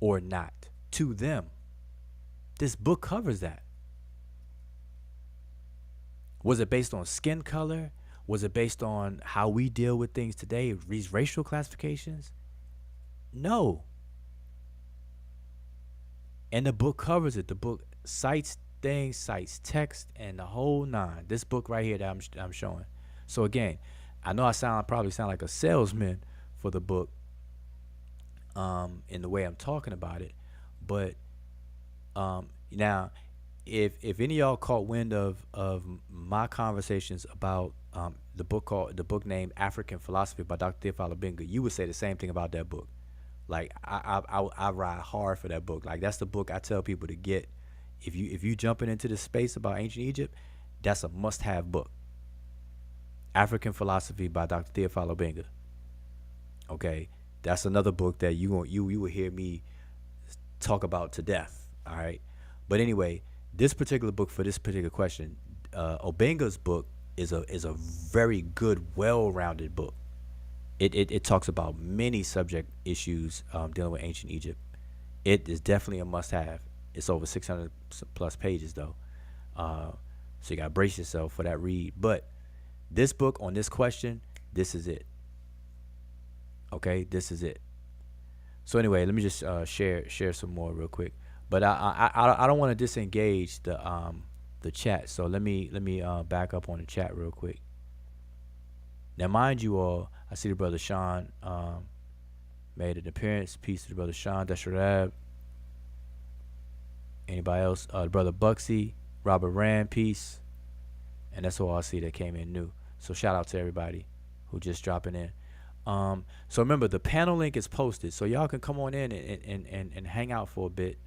or not to them? This book covers that. Was it based on skin color? Was it based on how we deal with things today, these racial classifications? No. And the book covers it. The book cites things, cites text, and the whole nine. This book right here that I'm showing. So again, I know I probably sound like a salesman for the book in the way I'm talking about it. But now, if any of y'all caught wind of my conversations about the book named African Philosophy by Dr. Theophilo Benga, you would say the same thing about that book. Like I ride hard for that book. Like that's the book I tell people to get. If you jumping into the space about ancient Egypt, that's a must-have book. African Philosophy by Dr. Theophilo Benga. Okay, that's another book that you will hear me talk about to death. All right, but anyway, this particular book for this particular question, Obenga's book is a very good, well-rounded book. It talks about many subject issues dealing with ancient Egypt. It is definitely a must-have. It's over 600 plus pages though, so you gotta brace yourself for that read. But this book on this question, this is it. Okay, this is it. So anyway, let me just share some more real quick. But I don't want to disengage the chat. So let me back up on the chat real quick. Now, mind you all, I see the brother Sean made an appearance. Peace to the brother Sean Desharab. Anybody else? The brother Bucksy, Robert Rand, peace. And that's all I see that came in new. So shout out to everybody who just dropping in. So remember, the panel link is posted, so y'all can come on in and hang out for a bit.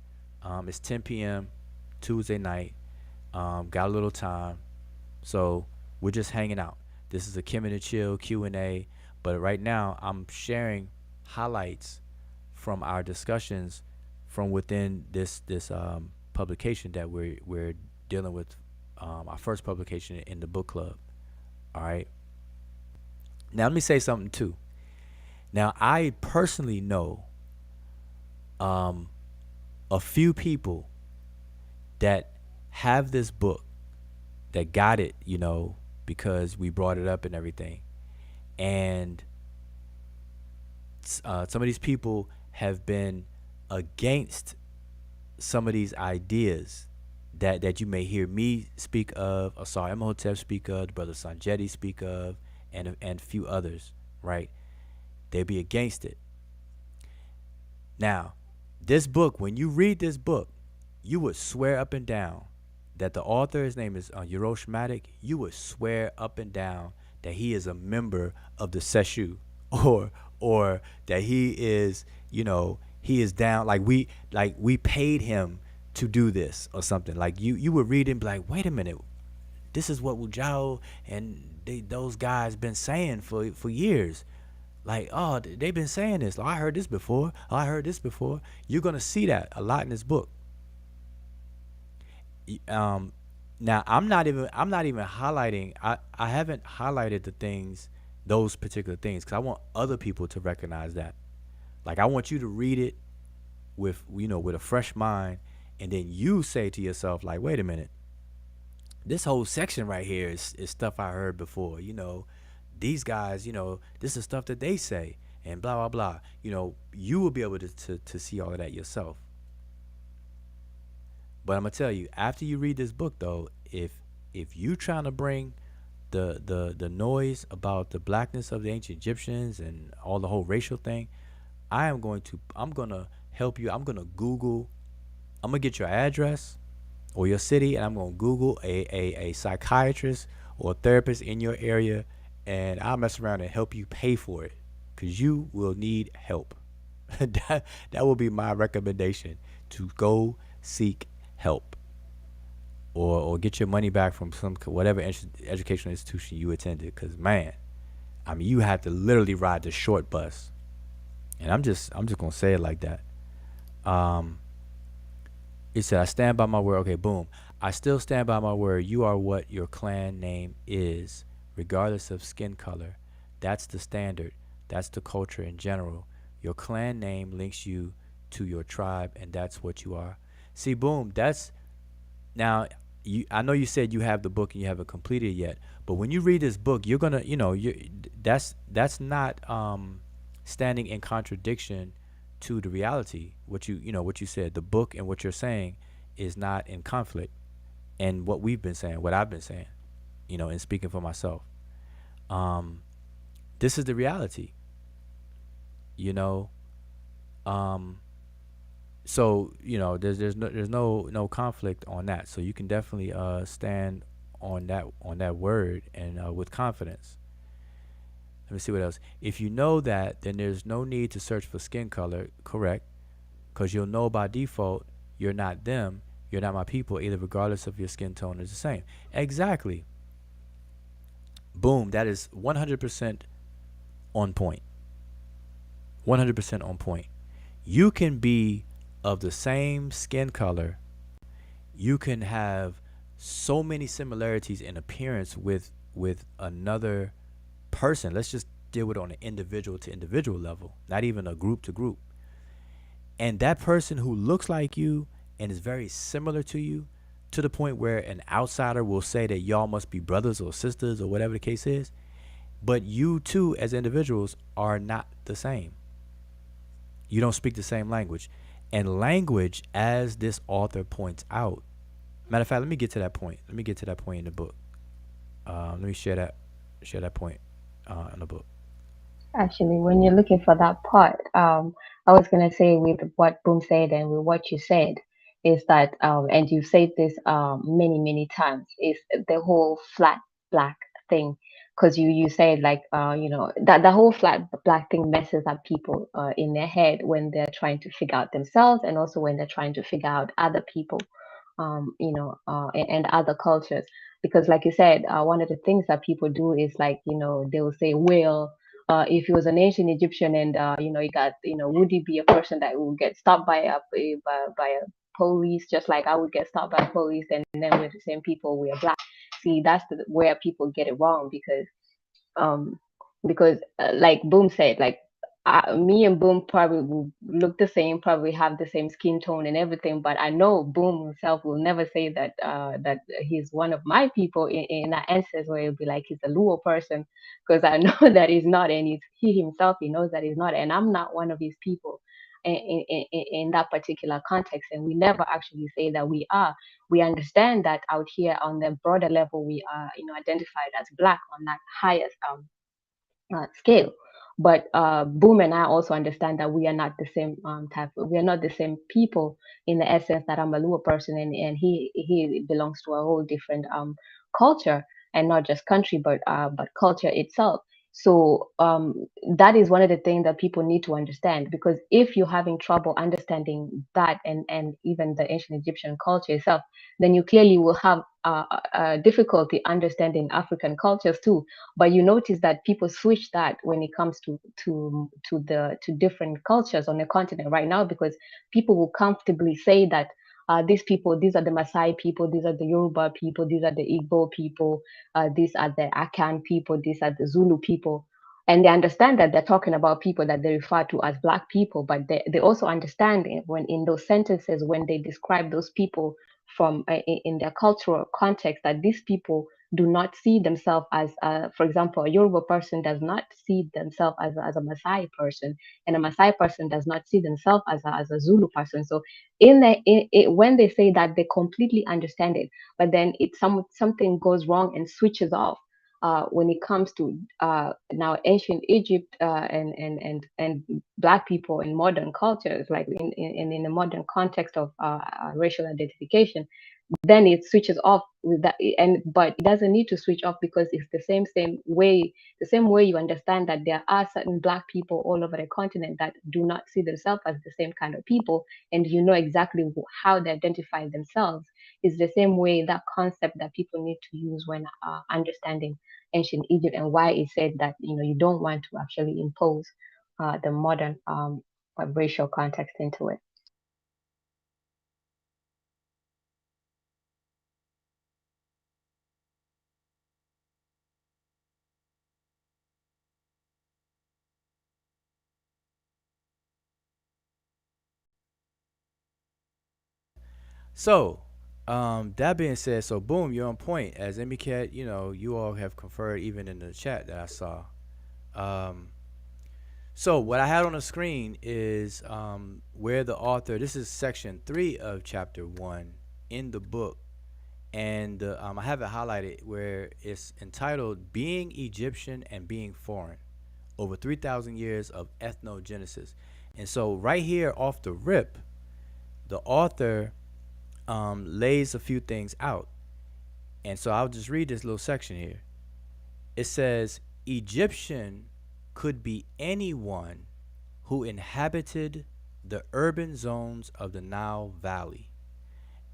It's 10 p.m. Tuesday night. Got a little time, so we're just hanging out. This is a Kemet and Chill Q&A, but right now I'm sharing highlights from our discussions from within this publication that we're dealing with, our first publication in the book club. All right. Now let me say something too. Now I personally know a few people that have this book, that got it, because we brought it up and everything. And some of these people have been against some of these ideas that you may hear me speak of, Asar Imhotep speak of, the brother Sanjeti speak of, and a few others, right? They'd be against it. Now, this book, when you read this book, you would swear up and down that the author, his name is Yerosh Madik, you would swear up and down that he is a member of the Seshu, or that he is, he is down, like we paid him to do this or something. Like you would read it and be like, wait a minute, this is what Wujao and those guys been saying for years. Like, oh, they've been saying this. Oh, I heard this before. Oh, I heard this before. You're gonna see that a lot in this book. Now I'm not even highlighting. I haven't highlighted those particular things, because I want other people to recognize that. Like, I want you to read it with a fresh mind, and then you say to yourself, like, wait a minute, this whole section right here is stuff I heard before. These guys, this is stuff that they say, and blah blah blah. You will be able to see all of that yourself. But I'm gonna tell you, after you read this book, though, if you trying to bring the noise about the blackness of the ancient Egyptians and all the whole racial thing, I'm gonna help you. I'm gonna Google. I'm gonna get your address or your city, and I'm gonna Google a psychiatrist or a therapist in your area, and I'll mess around and help you pay for it, cause you will need help. That will be my recommendation, to go seek help, or get your money back from some whatever educational institution you attended. Cause man, I mean, you have to literally ride the short bus, and I'm just gonna say it like that. Um, It said, I stand by my word. Okay, boom. I still stand by my word. You are what your clan name is, regardless of skin color. That's the standard. That's the culture in general. Your clan name links you to your tribe, and that's what you are. See, boom. That's now. I know you said you have the book and you haven't completed it yet, but when you read this book, you're gonna, that's not standing in contradiction to the reality. What you said, the book and what you're saying is not in conflict, and what we've been saying, what I've been saying, and speaking for myself. um this is the reality. you know um so there's no conflict on that, so you can definitely stand on that word, and with confidence. Let me see what else. If you know that, then there's no need to search for skin color. Correct. Because you'll know by default you're not them, you're not my people, either, regardless of your skin tone is the same. Exactly. Boom. That is 100% on point. 100% on point. You can be of the same skin color. You can have so many similarities in appearance with another person. Let's just deal with it on an individual to individual level, not even a group to group. And that person who looks like you and is very similar to you, to the point where an outsider will say that y'all must be brothers or sisters or whatever the case is, but you two as individuals are not the same. You don't speak the same language. And language, as this author points out, matter of fact, let me get to that point. Let me get to that point in the book. Let me share that point in the book. Actually, when you're looking for that part, I was gonna say with what Boom said and with what you said, is that and you've said this many many times, is the whole flat black thing, because you said like that the whole flat black thing messes up people in their head when they're trying to figure out themselves, and also when they're trying to figure out other people, and other cultures. Because like you said, one of the things that people do is like, they will say, well, if he was an ancient Egyptian and he got, would he be a person that would get stopped by a police, just like I would get stopped by police, and then we're the same people, we are black. See, that's where people get it wrong, um like Boom said, like me and Boom probably will look the same, probably have the same skin tone and everything, but I know Boom himself will never say that he's one of my people in that instance, where he'll be like he's a Luo person, because I know that he's not, and he himself, he knows that he's not, and I'm not one of his people in that particular context. And we never actually say that we are. We understand that out here on the broader level we are, identified as black on that highest scale. But Boom and I also understand that we are not the same type. We are not the same people, in the essence that I'm a Lua person, and he belongs to a whole different culture, and not just country, but culture itself. So that is one of the things that people need to understand, because if you're having trouble understanding that, and even the ancient Egyptian culture itself, then you clearly will have difficulty understanding African cultures too. But you notice that people switch that when it comes to different cultures on the continent right now, because people will comfortably say that these people, these are the Maasai people, these are the Yoruba people, these are the Igbo people, these are the Akan people, these are the Zulu people. And they understand that they're talking about people that they refer to as black people, but they also understand when in those sentences, when they describe those people from in their cultural context, that these people do not see themselves as, for example, a Yoruba person does not see themselves as a Maasai person, and a Maasai person does not see themselves as a Zulu person. So when they say that, they completely understand it, but then something goes wrong and switches off when it comes to now ancient Egypt and Black people in modern cultures, like in the modern context of racial identification. Then it switches off with that, but it doesn't need to switch off, because it's the same way you understand that there are certain Black people all over the continent that do not see themselves as the same kind of people, and you know exactly how they identify themselves. Is the same way that concept that people need to use when understanding ancient Egypt, and why it said that you don't want to actually impose the modern racial context into it. So, that being said, so boom, you're on point. As Emicat, you all have conferred even in the chat that I saw. Um, so what I had on the screen is where the author. This is section 3 of chapter 1 in the book, and I have it highlighted where it's entitled "Being Egyptian and Being Foreign: Over 3,000 Years of Ethnogenesis." And so right here off the rip, the author lays a few things out. And so I'll just read this little section here. It says, Egyptian could be anyone who inhabited the urban zones of the Nile Valley.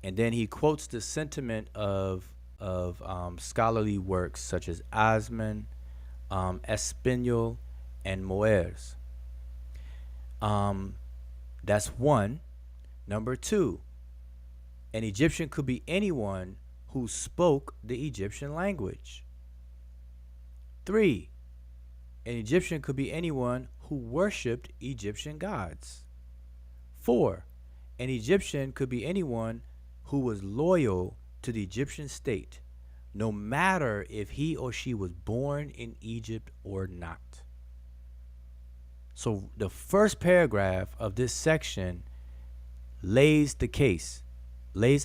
And then he quotes the sentiment of scholarly works such as Asman, Espinal, and Moers. That's one. Number two, an Egyptian could be anyone who spoke the Egyptian language. 3. An Egyptian could be anyone who worshipped Egyptian gods. 4. An Egyptian could be anyone who was loyal to the Egyptian state, no matter if he or she was born in Egypt or not. So the first paragraph of this section lays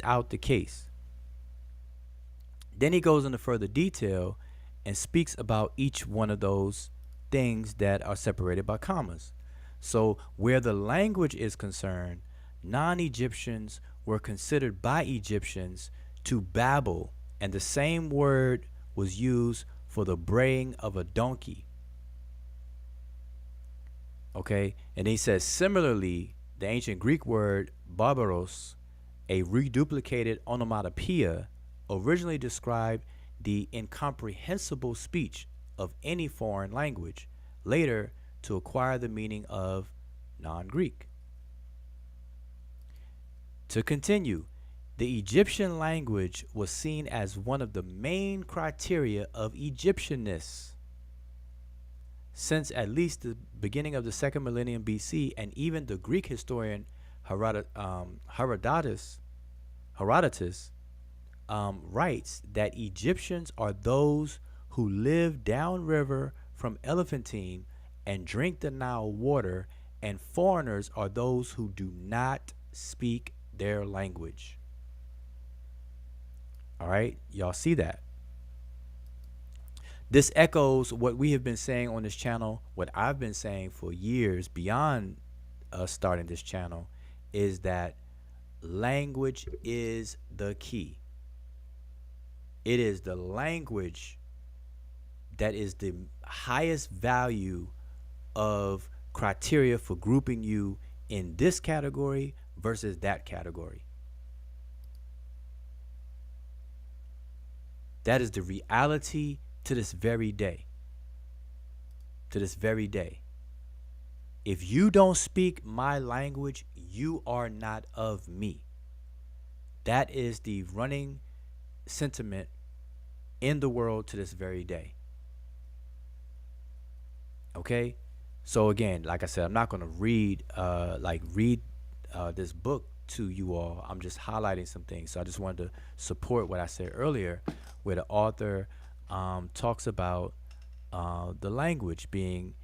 out the case. Then he goes into further detail and speaks about each one of those things that are separated by commas. So where the language is concerned, non-Egyptians were considered by Egyptians to babble, and the same word was used for the braying of a donkey. Okay, and he says similarly, the ancient Greek word barbaros, a reduplicated onomatopoeia, originally described the incomprehensible speech of any foreign language, later to acquire the meaning of non-Greek. To continue, the Egyptian language was seen as one of the main criteria of Egyptianness since at least the beginning of the 2nd millennium BC, and even the Greek historian Herodotus writes that Egyptians are those who live downriver from Elephantine and drink the Nile water, and foreigners are those who do not speak their language. All right, y'all see that? This echoes what we have been saying on this channel, what I've been saying for years beyond us starting this channel, is that language is the key. It is the language that is the highest value of criteria for grouping you in this category versus that category. That is the reality to this very day. To this very day. If you don't speak my language, you are not of me. That is the running sentiment in the world to this very day. Okay? So again, like I said, I'm not going to read this book to you all. I'm just highlighting some things. So I just wanted to support what I said earlier, where the author talks about the language being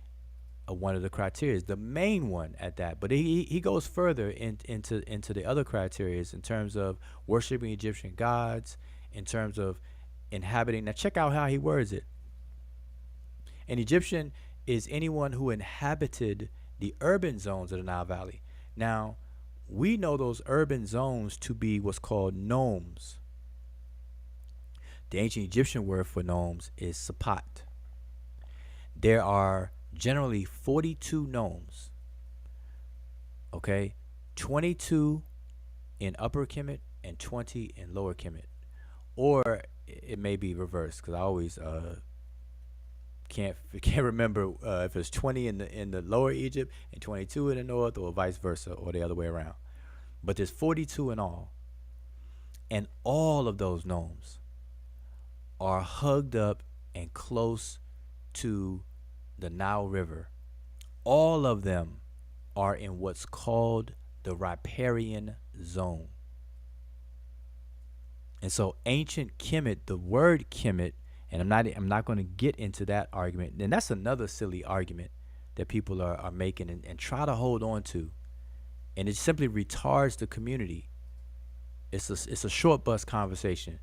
one of the criteria, the main one at that. But he goes further into the other criteria in terms of worshiping Egyptian gods, in terms of inhabiting. Now check out how he words it. An Egyptian is anyone who inhabited the urban zones of the Nile Valley. Now, we know those urban zones to be what's called nomes. The ancient Egyptian word for nomes is sapat. There are generally 42 nomes. Okay? 22 in Upper Kemet and 20 in Lower Kemet. Or it may be reversed, because I always can't remember if it's 20 in the Lower Egypt and 22 in the North, or vice versa, or the other way around. But there's 42 in all, and all of those nomes are hugged up and close to the Nile River. All of them are in what's called the riparian zone. And so ancient Kemet, the word Kemet, and I'm not going to get into that argument. And that's another silly argument that people are making and try to hold on to. And it simply retards the community. It's a short bus conversation.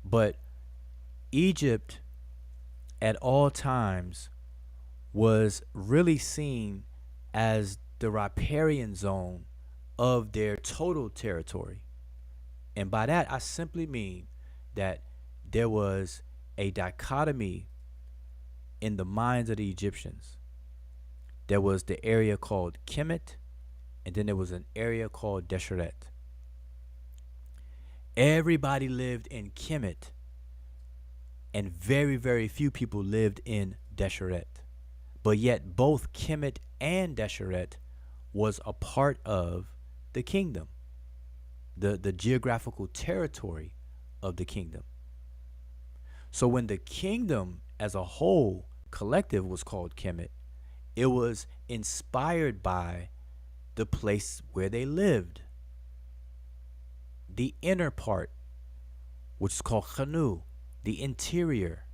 But Egypt at all times was really seen as the riparian zone of their total territory. And by that, I simply mean that there was a dichotomy in the minds of the Egyptians. There was the area called Kemet, and then there was an area called Desheret. Everybody lived in Kemet, and very, very few people lived in Desheret. But yet both Kemet and Desheret was a part of the kingdom, the geographical territory of the kingdom. So when the kingdom as a whole, collective, was called Kemet, it was inspired by the place where they lived. The inner part, which is called Khanu, the interior,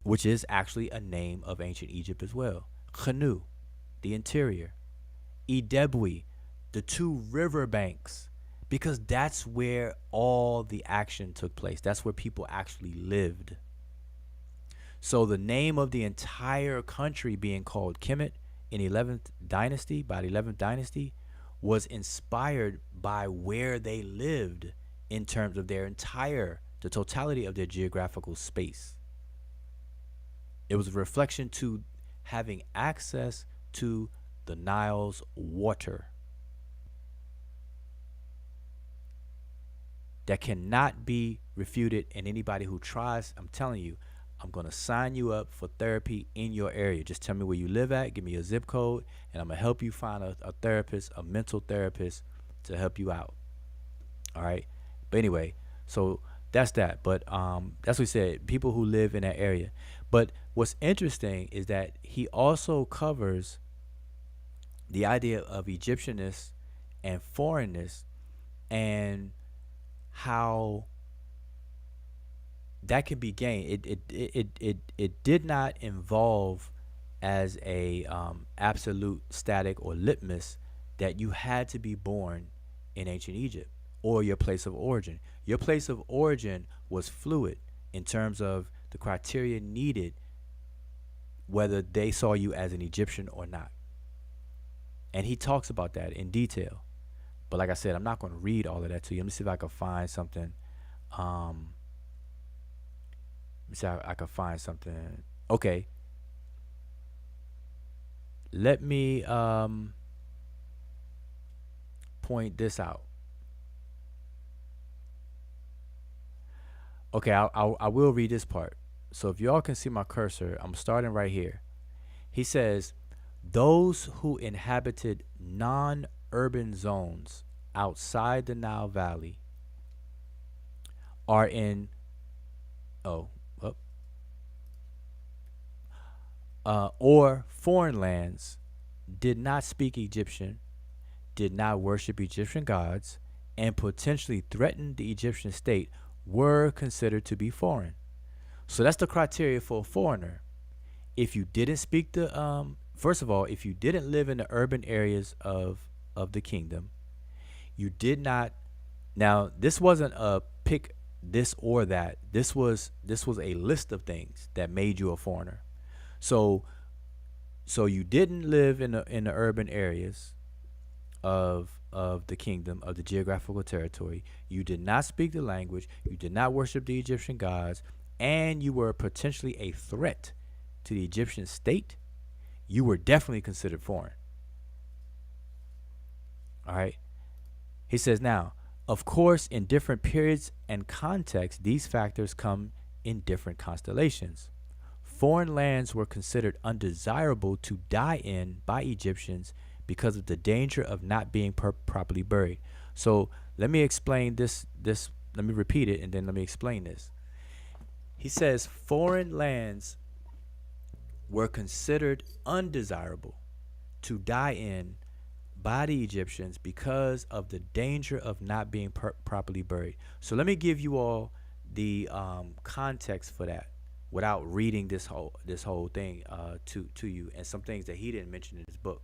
which is actually a name of ancient Egypt as well. Khanu, the interior. Idebwi, the two river banks, because that's where all the action took place. That's where people actually lived. So the name of the entire country being called Kemet in 11th dynasty, by the 11th dynasty, was inspired by where they lived in terms of their the totality of their geographical space. It was a reflection to having access to the Nile's water that cannot be refuted. And anybody who tries, I'm telling you, I'm going to sign you up for therapy in your area. Just tell me where you live at, give me your zip code, and I'm going to help you find a therapist, a mental therapist, to help you out. All right? But anyway, so that's that. But that's what he said, people who live in that area. But what's interesting is that he also covers the idea of Egyptianness and foreignness, and how that can be gained. It did not involve as a absolute static or litmus that you had to be born in ancient Egypt or your place of origin. Your place of origin was fluid in terms of the criteria needed, whether they saw you as an Egyptian or not. And he talks about that in detail. But like I said, I'm not going to read all of that to you. Let me see if I can find something. Let me see if I can find something. Okay. Let me point this out. Okay, I will read this part. So if y'all can see my cursor, I'm starting right here. He says, those who inhabited non-urban zones outside the Nile Valley are in, or foreign lands, did not speak Egyptian, did not worship Egyptian gods, and potentially threatened the Egyptian state were considered to be foreign. So that's the criteria for a foreigner. If you didn't speak the first of all, if you didn't live in the urban areas of the kingdom, you did not. Now, this wasn't a pick this or that. This was a list of things that made you a foreigner. So you didn't live in the urban areas of the kingdom, of the geographical territory. You did not speak the language. You did not worship the Egyptian gods, and you were potentially a threat to the Egyptian state. You were definitely considered foreign. All right. He says, now, of course, in different periods and contexts, these factors come in different constellations. Foreign lands were considered undesirable to die in by Egyptians because of the danger of not being properly buried. So let me explain this. Let me repeat it, and then let me explain this. He says foreign lands were considered undesirable to die in by the Egyptians because of the danger of not being properly buried. So let me give you all the context for that without reading this whole thing to you, and some things that he didn't mention in his book.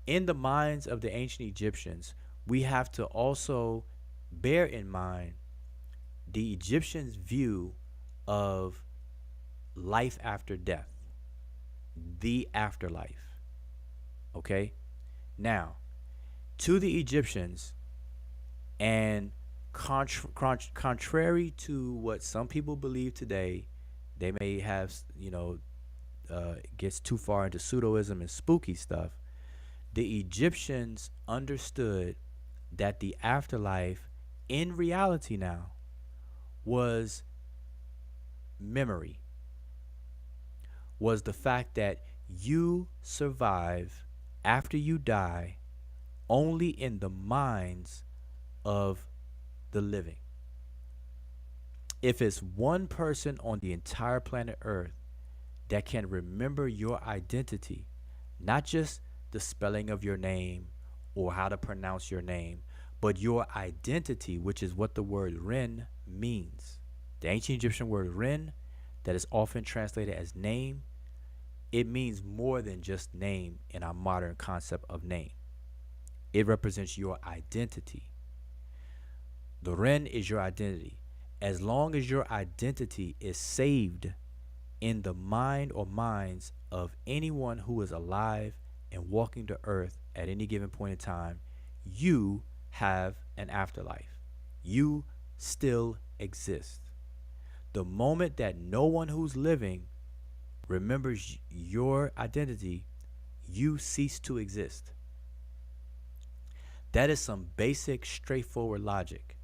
In the minds of the ancient Egyptians, we have to also bear in mind the Egyptians' view of life after death, the afterlife. Okay? Now, to the Egyptians, and contrary to what some people believe today, they may have, gets too far into pseudoism and spooky stuff. The Egyptians understood that the afterlife, in reality now, was memory, was the fact that you survive after you die only in the minds of the living. If it's one person on the entire planet Earth that can remember your identity, not just the spelling of your name or how to pronounce your name, but your identity, which is what the word Ren means. The ancient Egyptian word Ren, that is often translated as name, it means more than just name in our modern concept of name. It represents your identity. The Ren is your identity. As long as your identity is saved in the mind or minds of anyone who is alive and walking the earth at any given point in time, you have an afterlife. You still exist. The moment that no one who's living remembers your identity, you cease to exist. That is some basic, straightforward logic.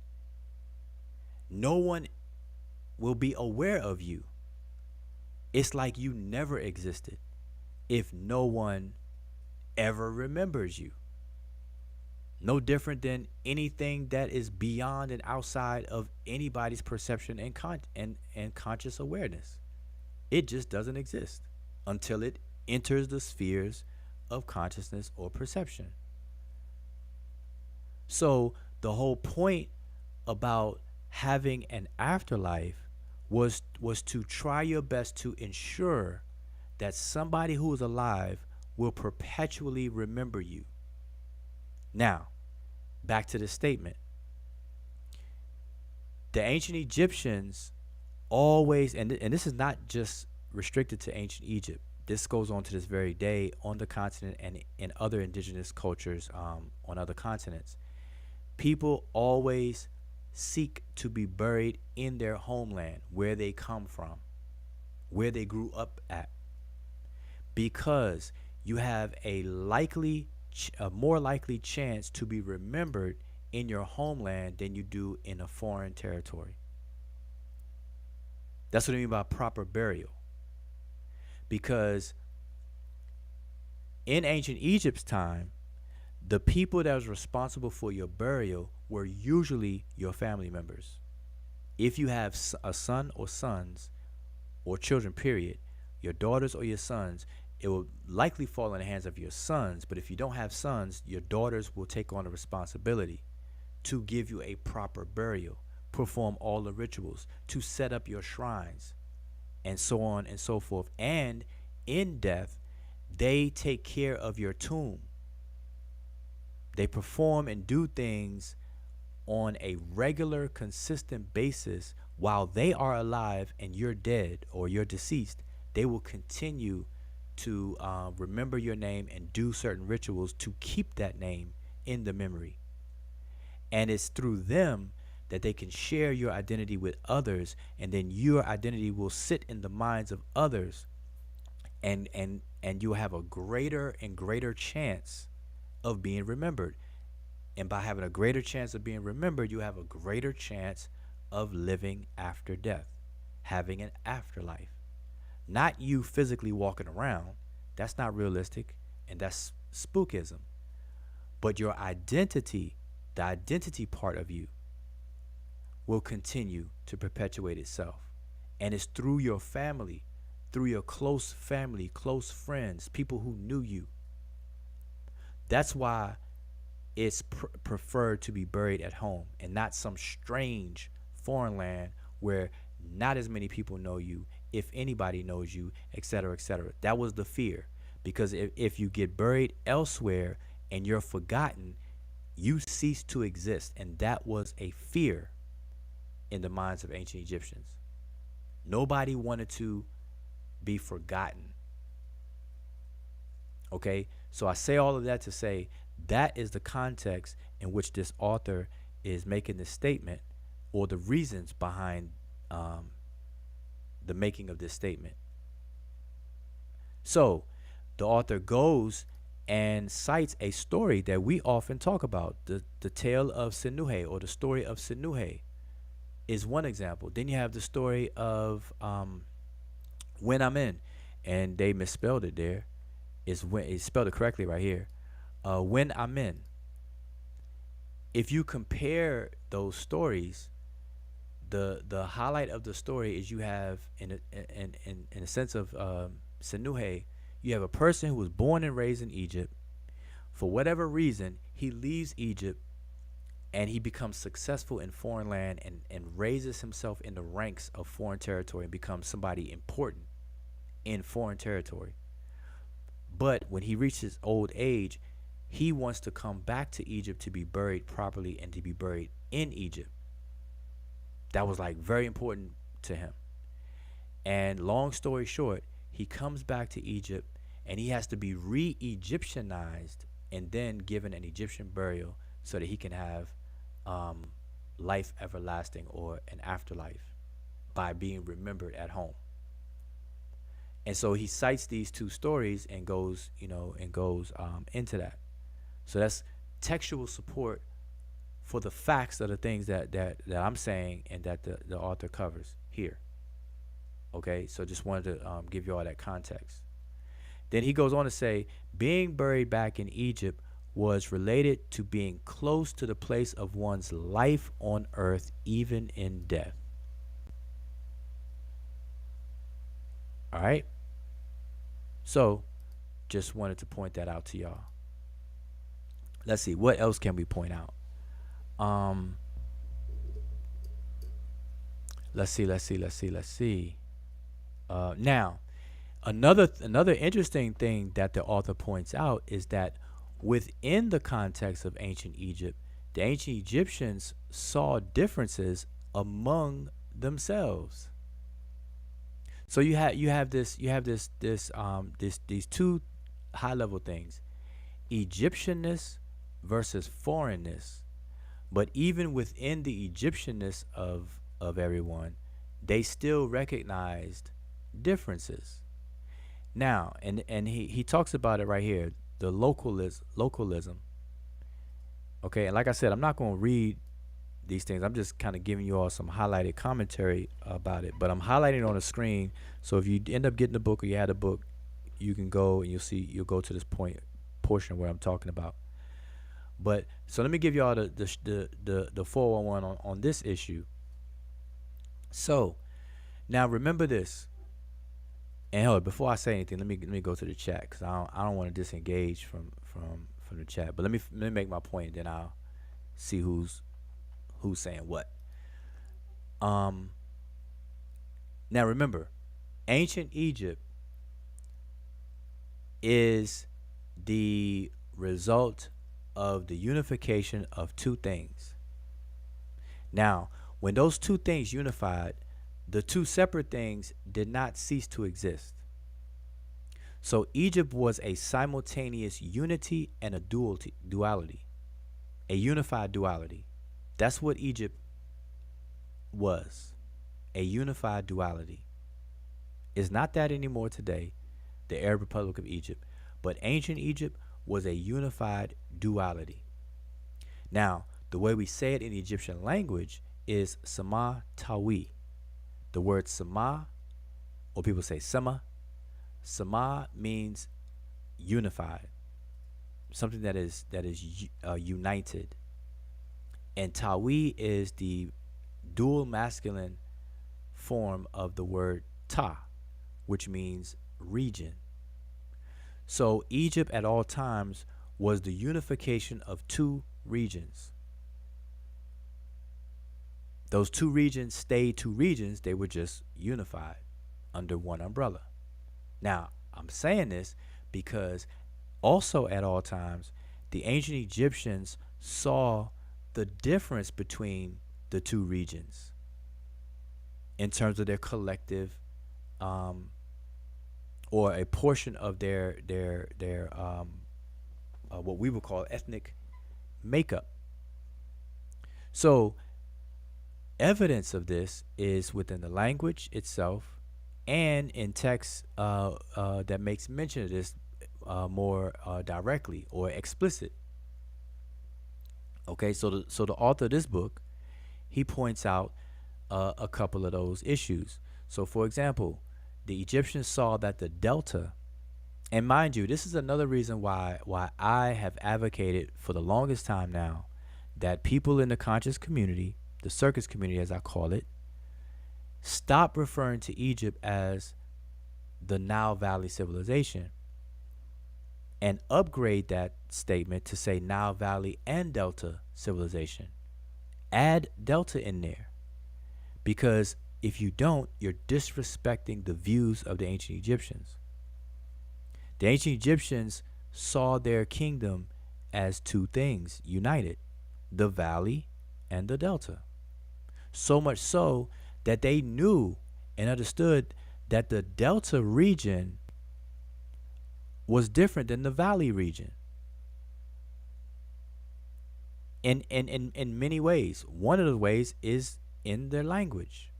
No one will be aware of you. It's like you never existed if no one ever remembers you. No different than anything that is beyond and outside of anybody's perception and conscious awareness. It just doesn't exist until it enters the spheres of consciousness or perception. So the whole point about having an afterlife was to try your best to ensure that somebody who is alive will perpetually remember you. Now, back to the statement. The ancient Egyptians always, and this is not just restricted to ancient Egypt. This goes on to this very day on the continent and in other indigenous cultures on other continents. People always seek to be buried in their homeland, where they come from, where they grew up at, because you have a more likely chance to be remembered in your homeland than you do in a foreign territory. That's what I mean by proper burial. Because in ancient Egypt's time, the people that was responsible for your burial were usually your family members. If you have a son or sons, or children, period, your daughters or your sons, it will likely fall in the hands of your sons. But if you don't have sons, your daughters will take on the responsibility to give you a proper burial, perform all the rituals, to set up your shrines, and so on and so forth. And in death, they take care of your tomb. They perform and do things on a regular, consistent basis while they are alive and you're dead or you're deceased. They will continue to remember your name and do certain rituals to keep that name in the memory. And it's through them that they can share your identity with others, and then your identity will sit in the minds of others, and you'll have a greater and greater chance of being remembered. And by having a greater chance of being remembered, you have a greater chance of living after death, having an afterlife. Not you physically walking around. That's not realistic, and that's spookism. But your identity, the identity part of you, will continue to perpetuate itself. And it's through your family, through your close family, close friends, people who knew you. That's why it's preferred to be buried at home and not some strange foreign land where not as many people know you, if anybody knows you, etc., etc. That was the fear. Because if you get buried elsewhere and you're forgotten, you cease to exist. And that was a fear in the minds of ancient Egyptians. Nobody wanted to be forgotten. Okay, so I say all of that to say that is the context in which this author is making this statement, or the reasons behind the making of this statement. So the author goes and cites a story that we often talk about, the tale of Sinuhe, or the story of Sinuhe is one example. Then you have the story of When I'm In, and they misspelled it there. It's spelled it correctly right here. When I'm In. If you compare those stories, the highlight of the story is you have in a sense of Sinuhe, you have a person who was born and raised in Egypt. For whatever reason, he leaves Egypt and he becomes successful in foreign land and raises himself in the ranks of foreign territory and becomes somebody important in foreign territory. But when he reaches old age, he wants to come back to Egypt to be buried properly and to be buried in Egypt. That was like very important to him. And long story short, he comes back to Egypt and he has to be re-Egyptianized and then given an Egyptian burial so that he can have life everlasting, or an afterlife, by being remembered at home. And so he cites these two stories and goes into that. So that's textual support for the facts of the things that I'm saying and that the author covers here. Okay, so just wanted to give you all that context. Then he goes on to say, being buried back in Egypt was related to being close to the place of one's life on earth, even in death. All right. So just wanted to point that out to y'all. Let's see, what else can we point out? Let's see. Now, another interesting thing that the author points out is that within the context of ancient Egypt, the ancient Egyptians saw differences among themselves. So you have these two high level things: Egyptianness versus foreignness. But even within the Egyptianness of everyone, they still recognized differences. Now, and he talks about it right here, the localism. Okay, and like I said, I'm not going to read these things. I'm just kind of giving you all some highlighted commentary about it, but I'm highlighting it on the screen. So if you end up getting the book, or you had a book, you can go and you'll go to this portion where I'm talking about. But so let me give you all the 411 on this issue. So now remember this, And hold on, before I say anything, let me go to the chat because I don't want to disengage from the chat. But let me make my point, then I'll see who's saying what. Um, Now remember, ancient Egypt is the result of the unification of two things. Now, when those two things unified, the two separate things did not cease to exist. So Egypt was a simultaneous unity and a duality, a unified duality. That's what Egypt was, a unified duality. It's not that anymore today, the Arab Republic of Egypt, but ancient Egypt was a unified duality. Now, the way we say it in the Egyptian language is Sama Tawi. The word Sama, or people say Sama, Sama means unified, something that is united. And Tawi is the dual masculine form of the word Ta, which means region. So Egypt at all times was the unification of two regions. Those two regions stayed two regions, they were just unified under one umbrella. Now, I'm saying this because also at all times, the ancient Egyptians saw the difference between the two regions in terms of their collective or a portion of their what we would call ethnic makeup. So evidence of this is within the language itself and in texts that makes mention of this more directly or explicit. Okay, so the author of this book, he points out a couple of those issues. So for example, the Egyptians saw that the delta, and mind you, this is another reason why I have advocated for the longest time now that people in the conscious community, the circus community as I call it, stop referring to Egypt as the Nile Valley civilization and upgrade that statement to say Nile Valley and Delta civilization. Add Delta in there, because if you don't, you're disrespecting the views of the ancient Egyptians. The ancient Egyptians saw their kingdom as two things united, the valley and the delta. So much so that they knew and understood that the delta region was different than the valley region in many ways. One of the ways is in their language.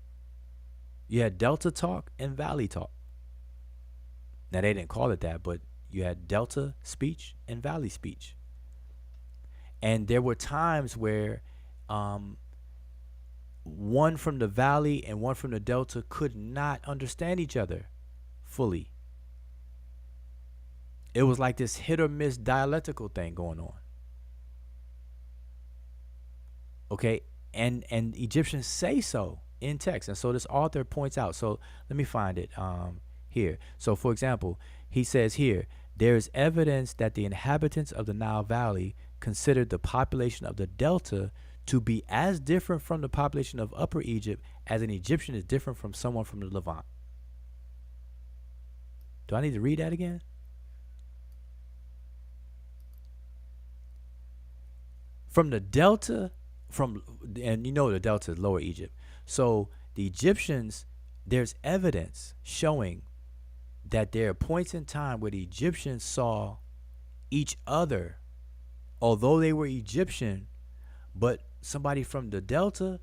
You had delta talk and valley talk. Now they didn't call it that, but you had delta speech and valley speech. And there were times where one from the valley and one from the delta could not understand each other fully. It was like this hit or miss dialectical thing going on. Okay, and Egyptians say so in text, and so this author points out. So let me find it here. So for example, he says here, there is evidence that the inhabitants of the Nile Valley considered the population of the Delta to be as different from the population of Upper Egypt as an Egyptian is different from someone from the Levant. Do I need to read that again? From the Delta, and you know the Delta is Lower Egypt. So the Egyptians, there's evidence showing that there are points in time where the Egyptians saw each other, although they were Egyptian, but somebody from the Delta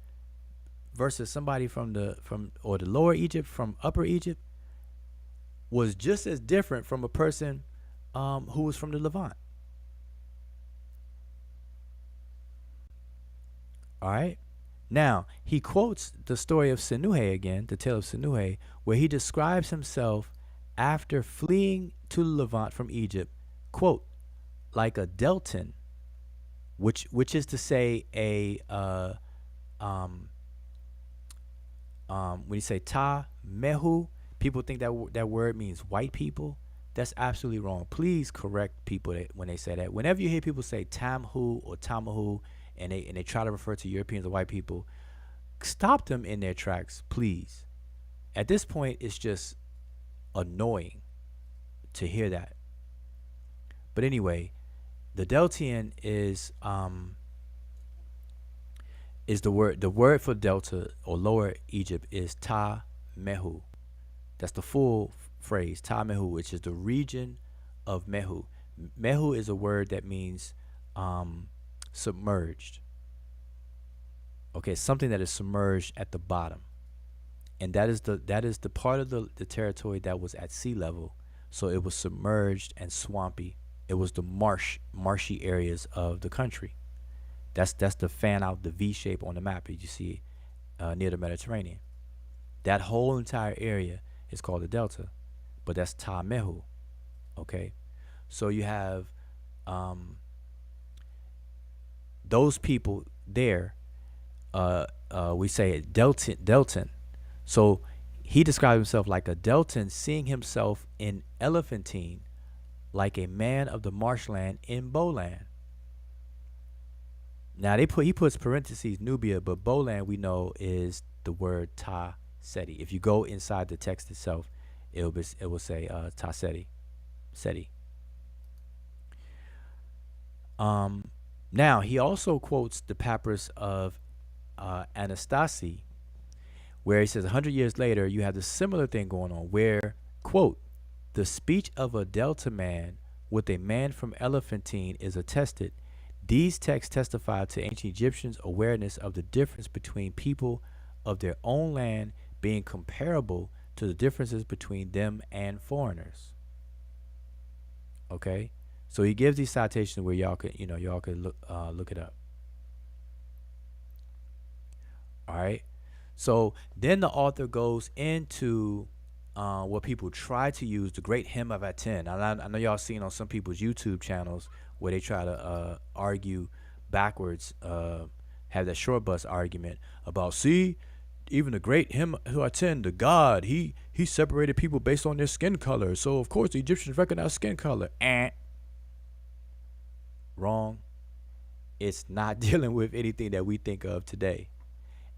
versus somebody from the Lower Egypt from Upper Egypt was just as different from a person who was from the Levant. All right. Now, he quotes the story of Senuhe again, the tale of Senuhe, where he describes himself after fleeing to the Levant from Egypt, quote, like a Deltan, which is to say when you say ta mehu, People think that that word means white people. That's absolutely wrong. Please correct people when they say that. Whenever you hear people say Tamhu or Tamahu, and they try to refer to Europeans or white people, stop them in their tracks, please. At this point, it's just annoying to hear that. But anyway, the Deltian is the word. The word for Delta or Lower Egypt is Ta Mehu. That's the full phrase, Ta Mehu, which is the region of Mehu. Mehu is a word that means submerged. Okay, something that is submerged at the bottom, and that is the part of the territory that was at sea level. So it was submerged and swampy. It was the marshy areas of the country. That's the fan out, the V shape on the map that you see near the Mediterranean. That whole entire area is called the Delta, but that's Ta Mehu. Okay, so you have those people there. We say Delton. So he described himself like a Delton, seeing himself in Elephantine, like a man of the marshland in Boland. Now he puts parentheses Nubia, but Boland we know is the word Ta Seti. If you go inside the text itself, it will say Ta Seti. Now he also quotes the papyrus of Anastasi, where he says 100 years later you have the similar thing going on, where quote, the speech of a Delta man with a man from Elephantine is attested. These texts testify to ancient Egyptians' awareness of the difference between people of their own land being comparable to the differences between them and foreigners. Okay, so he gives these citations where y'all could look it up. All right, so then the author goes into what people try to use, the Great Hymn of Aten. I know y'all seen on some people's YouTube channels where they try to argue backwards, have that short bus argument about, see, even the Great Hymn of Aten, the god, he separated people based on their skin color. So of course the Egyptians recognize skin color. Wrong. It's not dealing with anything that we think of today.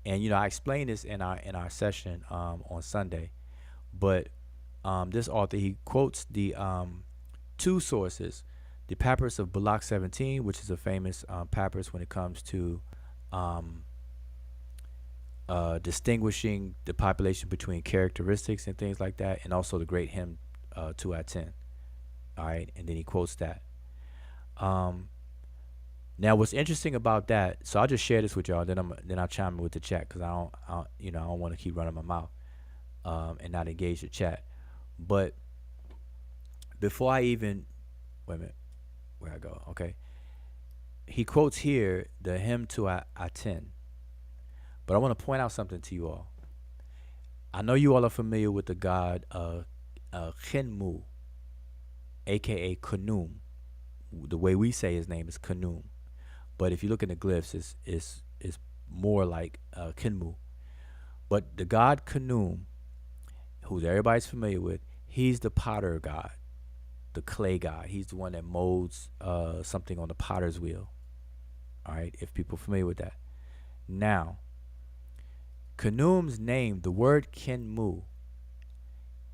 And I explained this in our session on Sunday. But this author, he quotes the two sources, the papyrus of Bulaq 17, which is a famous papyrus when it comes to distinguishing the population between characteristics and things like that, and also the Great Hymn to Aten. All right, and then he quotes that. Now, what's interesting about that? So I'll just share this with y'all. Then I'll chime in with the chat, because I don't want to keep running my mouth and not engage the chat. But before I even wait a minute, where I go? Okay, he quotes here the hymn to Aten. But I want to point out something to you all. I know you all are familiar with the god Khenmu, aka Khnum. The way we say his name is Khnum, but if you look in the glyphs, it's more like Khenmu. But the god Khnum, who everybody's familiar with, he's the potter god, the clay god. He's the one that molds something on the potter's wheel. All right, if people are familiar with that. Now, Khnum's name, the word Khenmu,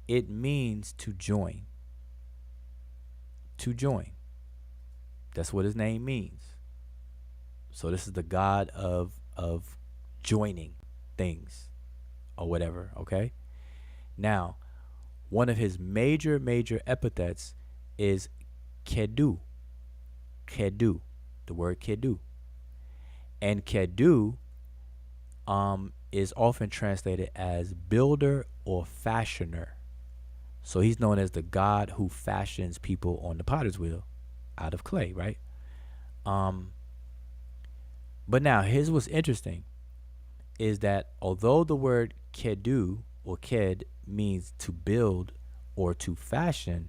it means to join. To join. That's what his name means. So this is the god of joining things or whatever, okay? Now, one of his major epithets is Kedu. Kedu, the word Kedu. And Kedu is often translated as builder or fashioner. So he's known as the god who fashions people on the potter's wheel out of clay, right? But now here's what's interesting is that although the word Kedu or Ked means to build or to fashion,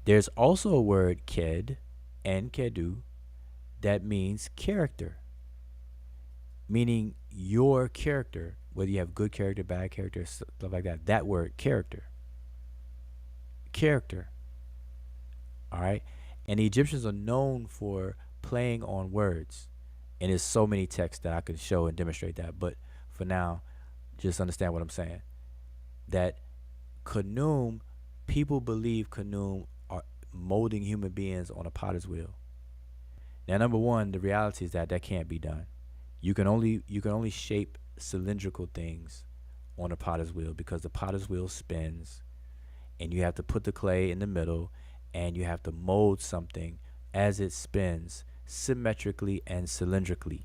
there's also a word Ked and Kedu that means character, meaning your character, whether you have good character, bad character, stuff like that. That word character. character. All right. And the Egyptians are known for playing on words. And there's so many texts that I could show and demonstrate that. But for now, just understand what I'm saying. That Khnum, people believe Khnum are molding human beings on a potter's wheel. Now, number one, the reality is that that can't be done. You can only shape cylindrical things on a potter's wheel because the potter's wheel spins, and you have to put the clay in the middle, and you have to mold something as it spins symmetrically and cylindrically.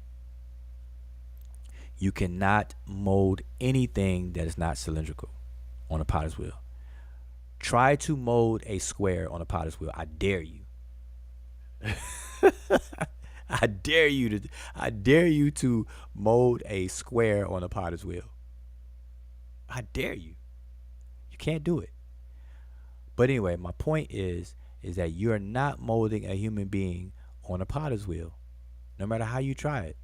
You cannot mold anything that is not cylindrical on a potter's wheel. Try to mold a square on a potter's wheel. I dare you. I dare you to mold a square on a potter's wheel. I dare you. You can't do it. But anyway, my point is that you're not molding a human being on a potter's wheel, no matter how you try it.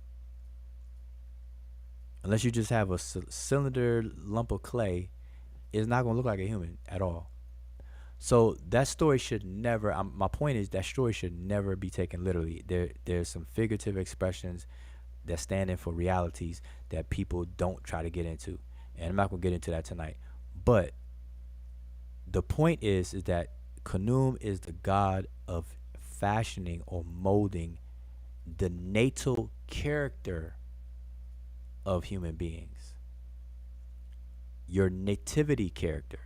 Unless you just have a cylinder lump of clay, it's not going to look like a human at all. So that story should never, my point is that story should never be taken literally. There's some figurative expressions that stand in for realities that people don't try to get into. And I'm not going to get into that tonight. But the point is that Khnum is the god of fashioning or molding the natal character of human beings. Your nativity character.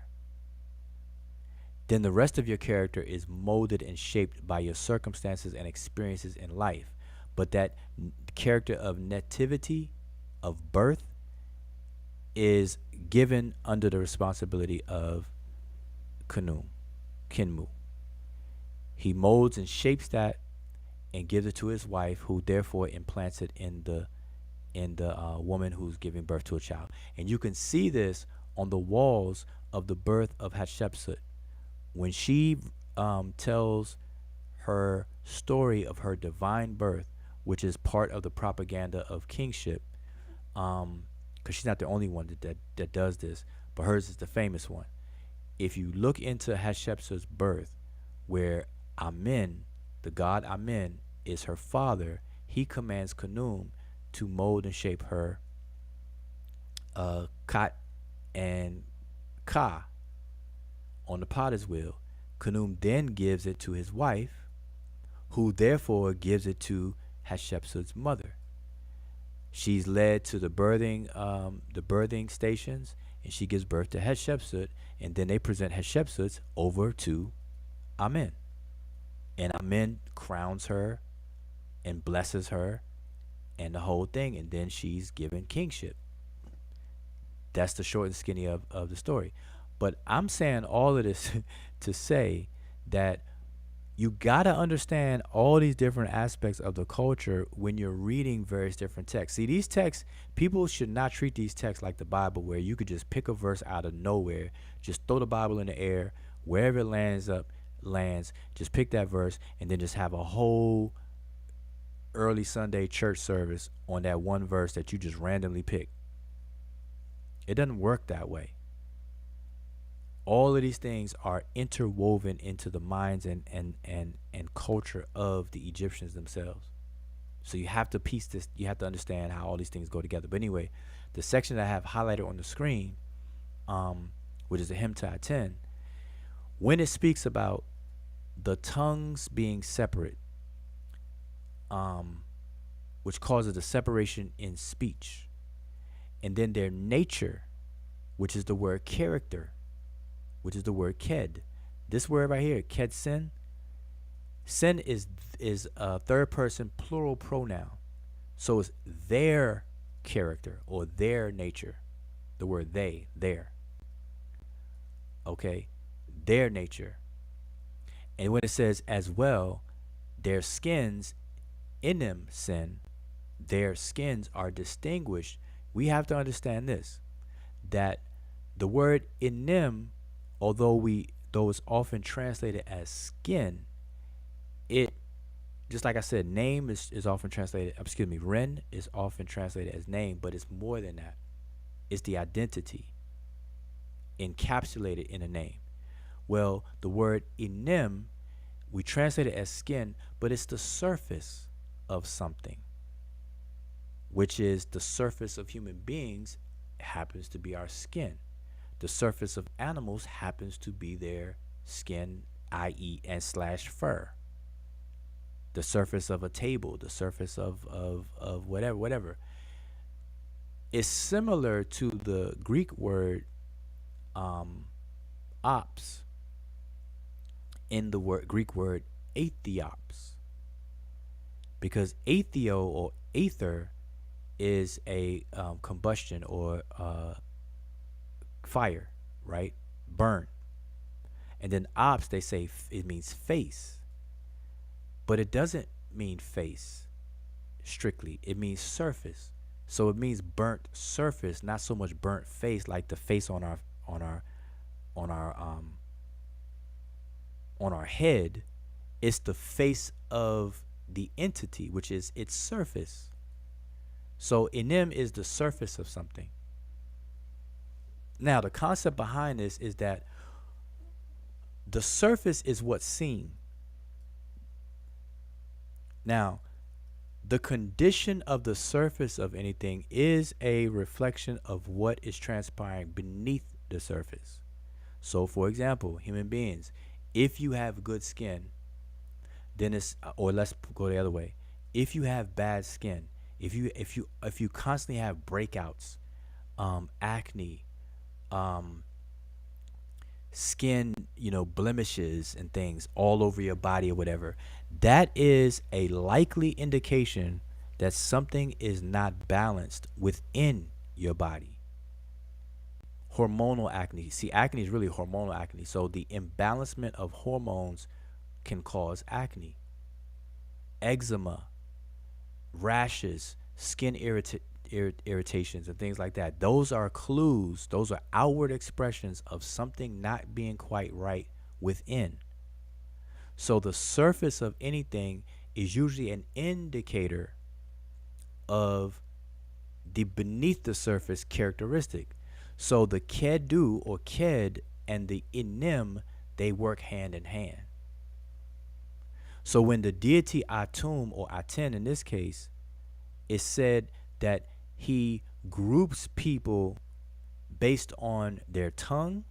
Then the rest of your character is molded and shaped by your circumstances and experiences in life. But that character of nativity, of birth, is given under the responsibility of Khnum, Kinmu. He molds and shapes that and gives it to his wife, who therefore implants it in the woman who's giving birth to a child. And you can see this on the walls of the birth of Hatshepsut. When she tells her story of her divine birth, which is part of the propaganda of kingship, because she's not the only one that does this, but hers is the famous one. If you look into Hatshepsut's birth, where Amen, the god Amen, is her father, he commands Khnum to mold and shape her Kat and Ka on the potter's wheel. Khnum then gives it to his wife, who therefore gives it to Hatshepsut's mother. She's led to the birthing stations, and she gives birth to Hatshepsut, and then they present Hatshepsut over to Amen. And Amen crowns her and blesses her and the whole thing, and then she's given kingship. That's the short and skinny of the story. But I'm saying all of this to say that you got to understand all these different aspects of the culture when you're reading various different texts. See, these texts, people should not treat these texts like the Bible, where you could just pick a verse out of nowhere, just throw the Bible in the air, wherever it lands, just pick that verse, and then just have a whole early Sunday church service on that one verse that you just randomly pick. It doesn't work that way. All of these things are interwoven into the minds and culture of the Egyptians themselves. So you have to piece this, you have to understand how all these things go together. But anyway, the section that I have highlighted on the screen, which is the hymn to Aten, when it speaks about the tongues being separate, which causes a separation in speech, and then their nature, which is the word character, which is the word ked. This word right here, ked sin. Sin is a third person plural pronoun. So it's their character or their nature. The word they, their. Okay? Their nature. And when it says as well, their skins, in them sin, their skins are distinguished, we have to understand this, that the word in them, although it's often translated as skin, it, just like I said, name is often translated, Ren is often translated as name, but it's more than that. It's the identity encapsulated in a name. Well, the word inim, we translate it as skin, but it's the surface of something, which is the surface of human beings happens to be our skin. The surface of animals happens to be their skin, i.e., and slash fur. The surface of a table, the surface of whatever. It's similar to the Greek word ops in the Greek word atheops, because atheo or aether is a combustion or fire, right? Burn. And then ops, they say it means face, but it doesn't mean face strictly. It means surface. So it means burnt surface, not so much burnt face like the face on our on our on our on our head. It's the face of the entity, which is its surface. So inim is the surface of something. Now the concept behind this is that the surface is what's seen. Now, the condition of the surface of anything is a reflection of what is transpiring beneath the surface. So, for example, human beings, if you have good skin, then it's, or let's go the other way. If you have bad skin, if you constantly have breakouts, acne, skin, blemishes and things all over your body or whatever, that is a likely indication that something is not balanced within your body. Hormonal acne. See, acne is really hormonal acne. So the imbalancement of hormones can cause acne. Eczema, rashes, skin irritations and things like that. Those are clues. Those are outward expressions of something not being quite right within. So the surface of anything is usually an indicator of the beneath the surface characteristic. So the kedu or ked and the inim, they work hand in hand. So when the deity Atum or Aten in this case is said that he groups people based on their tongue,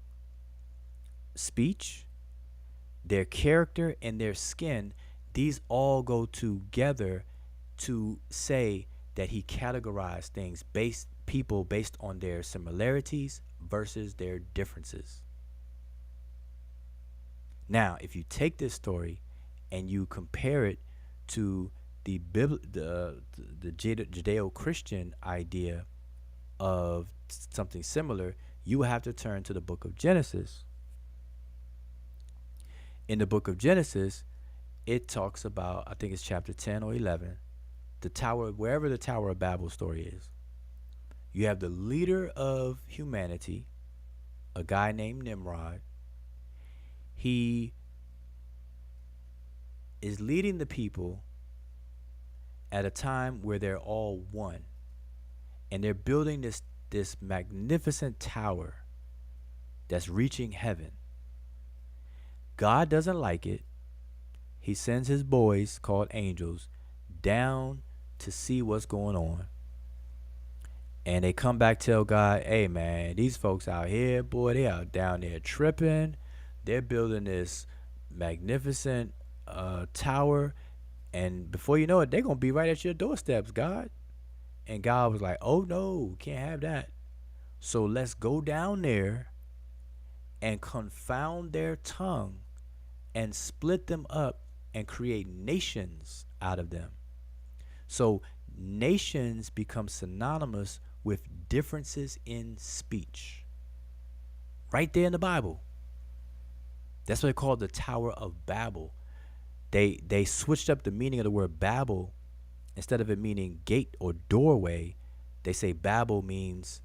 speech, their character, and their skin, these all go together to say that he categorized things people based on their similarities versus their differences. Now, if you take this story and you compare it to the Judeo-Christian idea of something similar, you have to turn to the book of Genesis. In the book of Genesis, it talks about, I think it's chapter 10 or 11, the tower, wherever the Tower of Babel story is. You have the leader of humanity, a guy named Nimrod. He is leading the people at a time where they're all one, and they're building this magnificent tower that's reaching heaven. God doesn't like it. He sends his boys, called angels, down to see what's going on. And they come back, tell God, hey man, these folks out here, boy, they out down there tripping. They're building this magnificent tower, and before you know it, they're gonna be right at your doorsteps, God. And God was like, oh no, can't have that. So let's go down there and confound their tongue and split them up and create nations out of them. So nations become synonymous with differences in speech. Right there in the Bible. That's what they call the Tower of Babel. They switched up the meaning of the word Babel. Instead of it meaning gate or doorway, they say Babel means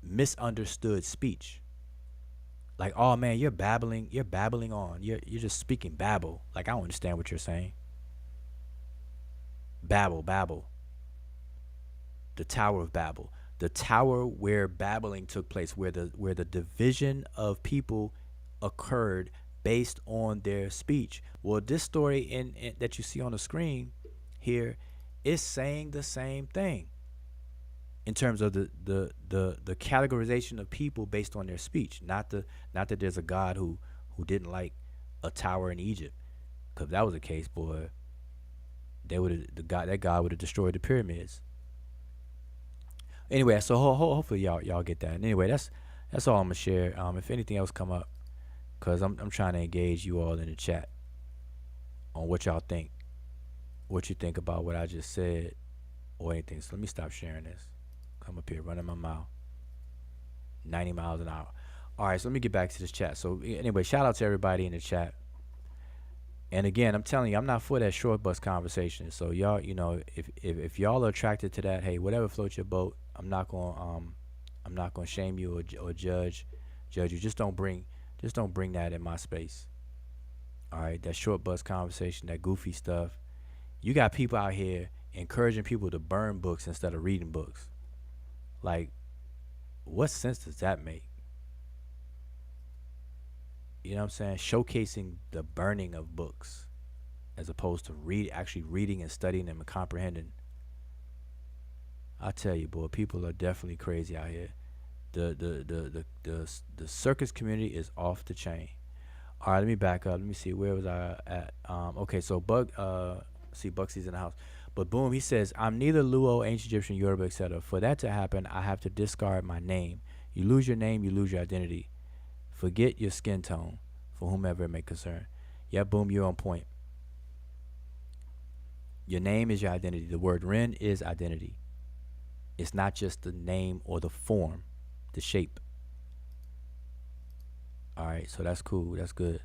misunderstood speech. Like, oh man, you're babbling on. You're just speaking babble. Like, I don't understand what you're saying. Babel. The Tower of Babel. the tower where babbling took place, where the division of people occurred based on their speech. Well, this story in that you see on the screen here is saying the same thing in terms of the categorization of people based on their speech. Not that there's a God who didn't like a tower in Egypt, because if that was the case, boy, that God would have destroyed the pyramids. Anyway, so hopefully y'all get that. And anyway, that's all I'm gonna share. If anything else come up, cause I'm trying to engage you all in the chat on what y'all think, what you think about what I just said, or anything. So let me stop sharing this. Come up here, running my mouth, 90 miles an hour. All right, so let me get back to this chat. So anyway, shout out to everybody in the chat. And again, I'm telling you, I'm not for that short bus conversation. So y'all, if y'all are attracted to that, hey, whatever floats your boat. I'm not gonna shame you or judge you. Just don't bring that in my space. All right, that short bus conversation, that goofy stuff. You got people out here encouraging people to burn books instead of reading books. Like, what sense does that make? You know what I'm saying? Showcasing the burning of books as opposed to actually reading and studying them and comprehending. I tell you, boy, people are definitely crazy out here. The circus community is off the chain. All right, let me back up. Let me see, where was I at? Okay, so Bucksy's in the house. But boom, he says, I'm neither Luo, ancient Egyptian, Yoruba, etc. For that to happen, I have to discard my name. You lose your name, you lose your identity. Forget your skin tone, for whomever it may concern. Yeah, boom, you're on point. Your name is your identity. The word Ren is identity. It's not just the name or the form, the shape. All right, so that's cool. That's good.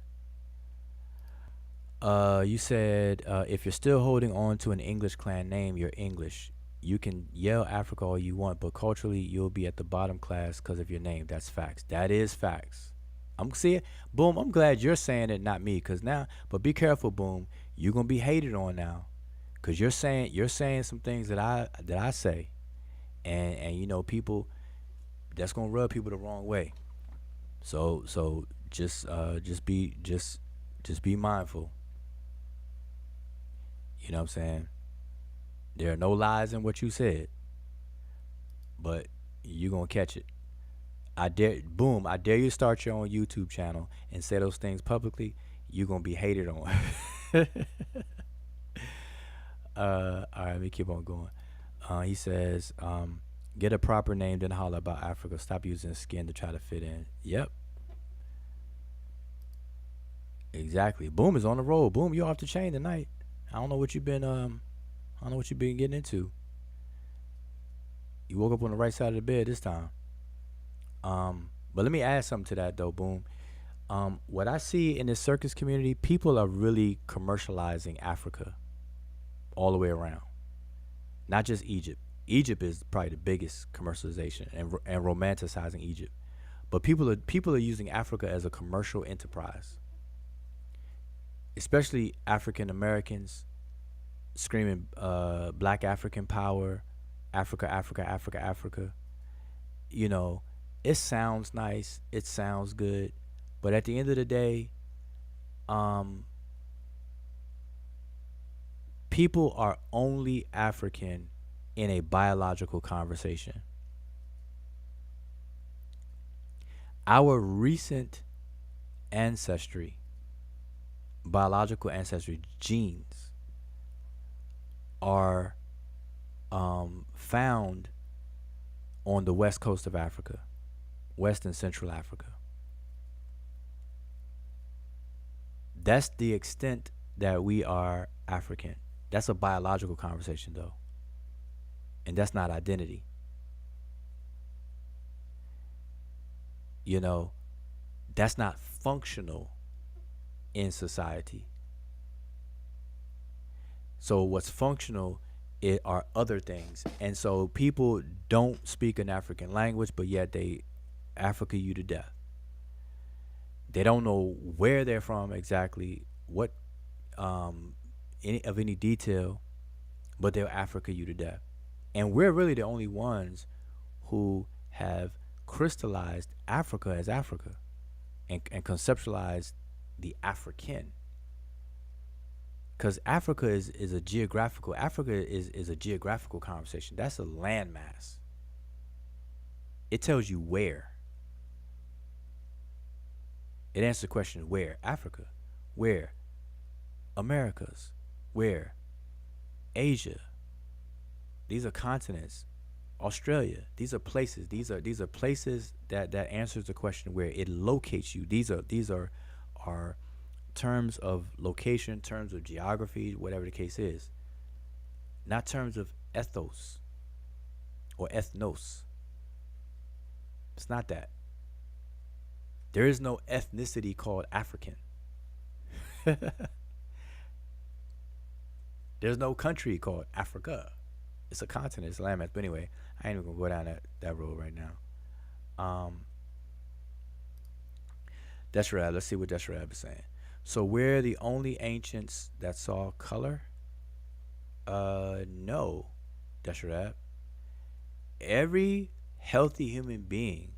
You said if you're still holding on to an English clan name, you're English. You can yell Africa all you want, but culturally you'll be at the bottom class because of your name. That's facts. That is facts. I'm seeing, boom. I'm glad you're saying it, not me, cause now. But be careful, boom. You're gonna be hated on now, cause you're saying some things that I say, and people, that's gonna rub people the wrong way. So just be mindful. You know what I'm saying? There are no lies in what you said, but you're gonna catch it. I dare you to start your own YouTube channel and say those things publicly. You're gonna be hated on. All right, let me keep on going. He says, get a proper name, then holler about Africa. Stop using skin to try to fit in. Yep. Exactly. Boom is on the road. Boom, you're off the chain tonight. I don't know what you've been getting into. You woke up on the right side of the bed this time. But let me add something to that though, boom. What I see in this circus community, people are really commercializing Africa all the way around. Not just Egypt. Egypt is probably the biggest commercialization and romanticizing Egypt. But people are using Africa as a commercial enterprise. Especially African Americans screaming Black African power, Africa, Africa, Africa, Africa. It sounds nice, it sounds good, but at the end of the day, people are only African in a biological conversation. Our recent ancestry, biological ancestry, genes, are found on the west coast of Africa, West and Central Africa. That's the extent that we are African. That's a biological conversation, though. And that's not identity. That's not functional in society. So what's functional are other things. And so people don't speak an African language, but yet they Africa you to death. They don't know where they're from exactly, what any detail, but they'll Africa you to death. And we're really the only ones who have crystallized Africa as Africa and conceptualized the African. Because Africa is a geographical, Africa is a geographical conversation. That's a landmass. It tells you where. It answers the question where? Africa. Where? Americas. Where? Asia. These are continents. Australia. These are places. These are places that answers the question where. It locates you. These are terms of location, terms of geography, whatever the case is. Not terms of ethos or ethnos. It's not that. There is no ethnicity called African. There's no country called Africa. It's a continent, it's a landmass. But anyway, I ain't even gonna go down that road right now. Deshrab, let's see what Deshrab is saying. So we're the only ancients that saw color? No, Deshrab. Every healthy human being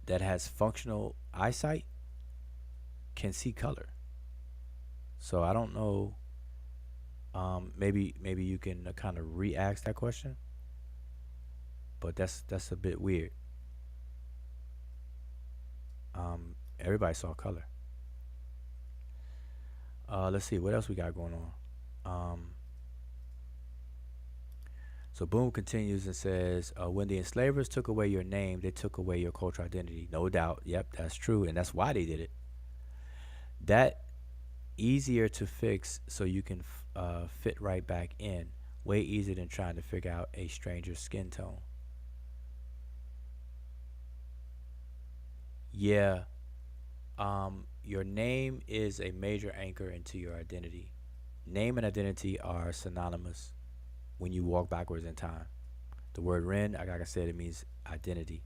that has functional eyesight can see color. So I don't know. Maybe you can kind of re-ask that question. But that's a bit weird. Everybody saw color. Let's see what else we got going on. So Boom continues and says, when the enslavers took away your name, they took away your cultural identity. No doubt. Yep, that's true. And that's why they did it. That easier to fix so you can fit right back in. Way easier than trying to figure out a stranger's skin tone. Yeah. Your name is a major anchor into your identity. Name and identity are synonymous when you walk backwards in time. The word Ren, like I said, it means identity.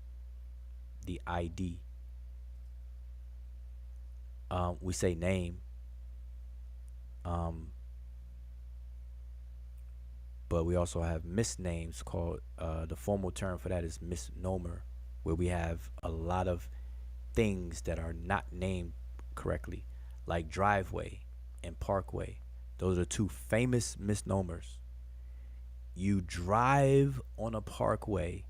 The ID. We say name. But we also have misnames called, the formal term for that is misnomer, where we have a lot of things that are not named correctly, like driveway and parkway. Those are two famous misnomers. You drive on a parkway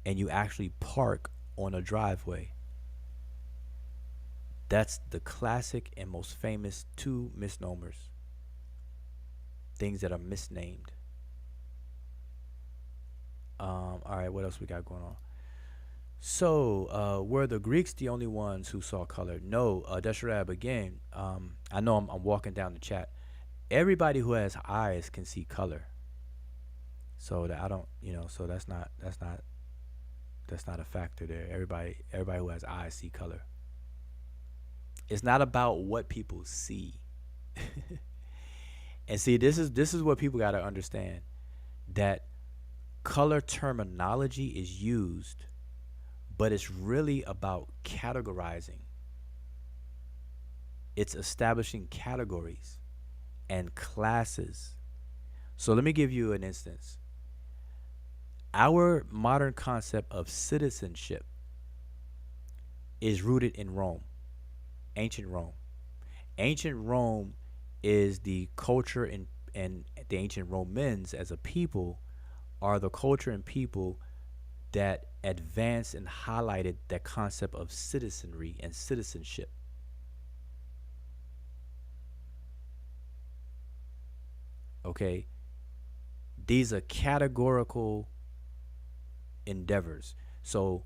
and you actually park on a driveway. That's the classic and most famous two misnomers. Things that are misnamed. All right, what else we got going on? So, were the Greeks the only ones who saw color? No, Desharab, again, I know I'm walking down the chat. Everybody who has eyes can see color. So that I don't, so that's not a factor there. Everybody who has eyes see color. It's not about what people see. And see, this is what people got to understand, that color terminology is used, but it's really about categorizing. It's establishing categories and classes. So let me give you an instance. Our modern concept of citizenship is rooted in Rome, ancient Rome. Ancient Rome is the culture, and the ancient Romans as a people are the culture and people that advanced and highlighted that concept of citizenry and citizenship. Okay, these are categorical endeavors. So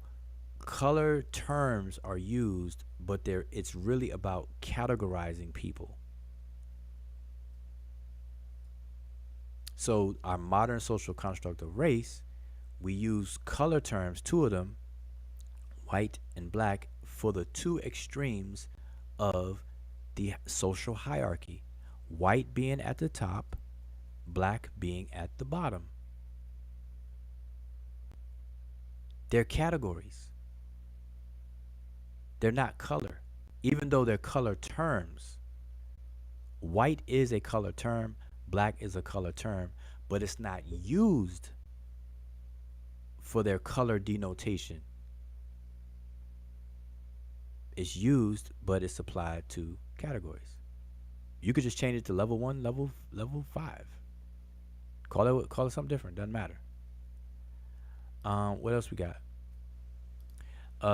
color terms are used, but it's really about categorizing people. So our modern social construct of race, we use color terms, two of them, white and black, for the two extremes of the social hierarchy. White being at the top, black being at the bottom. They're categories. They're not color, even though they're color terms. White is a color term, black is a color term, but it's not used for their color denotation. It's used, but it's applied to categories. You could just change it to level 1, level 5. Call it something different. Doesn't matter. What else we got?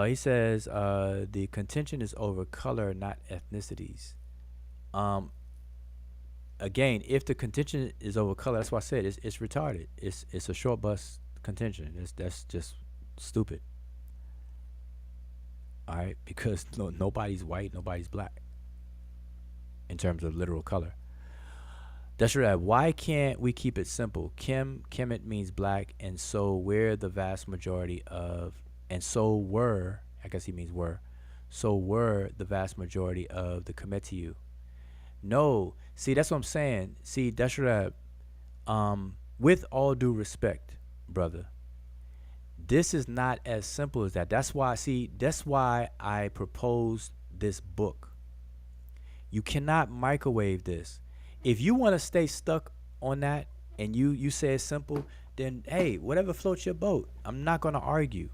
He says the contention is over color, not ethnicities. Um, Again, if the contention is over color, that's why I said it's retarded. It's a short bus contention. That's just stupid. All right, because nobody's white, nobody's black in terms of literal color. That's right. Why can't we keep it simple? Kemet means black, and so we're the vast majority of, and so were, I guess he means were, so were the vast majority of the Kemetiu. No, see, that's what I'm saying. See, that's right. With all due respect, brother, this is not as simple as that. That's why I proposed this book. You cannot microwave this. If you want to stay stuck on that and you say it's simple, then hey, whatever floats your boat. I'm not going to argue.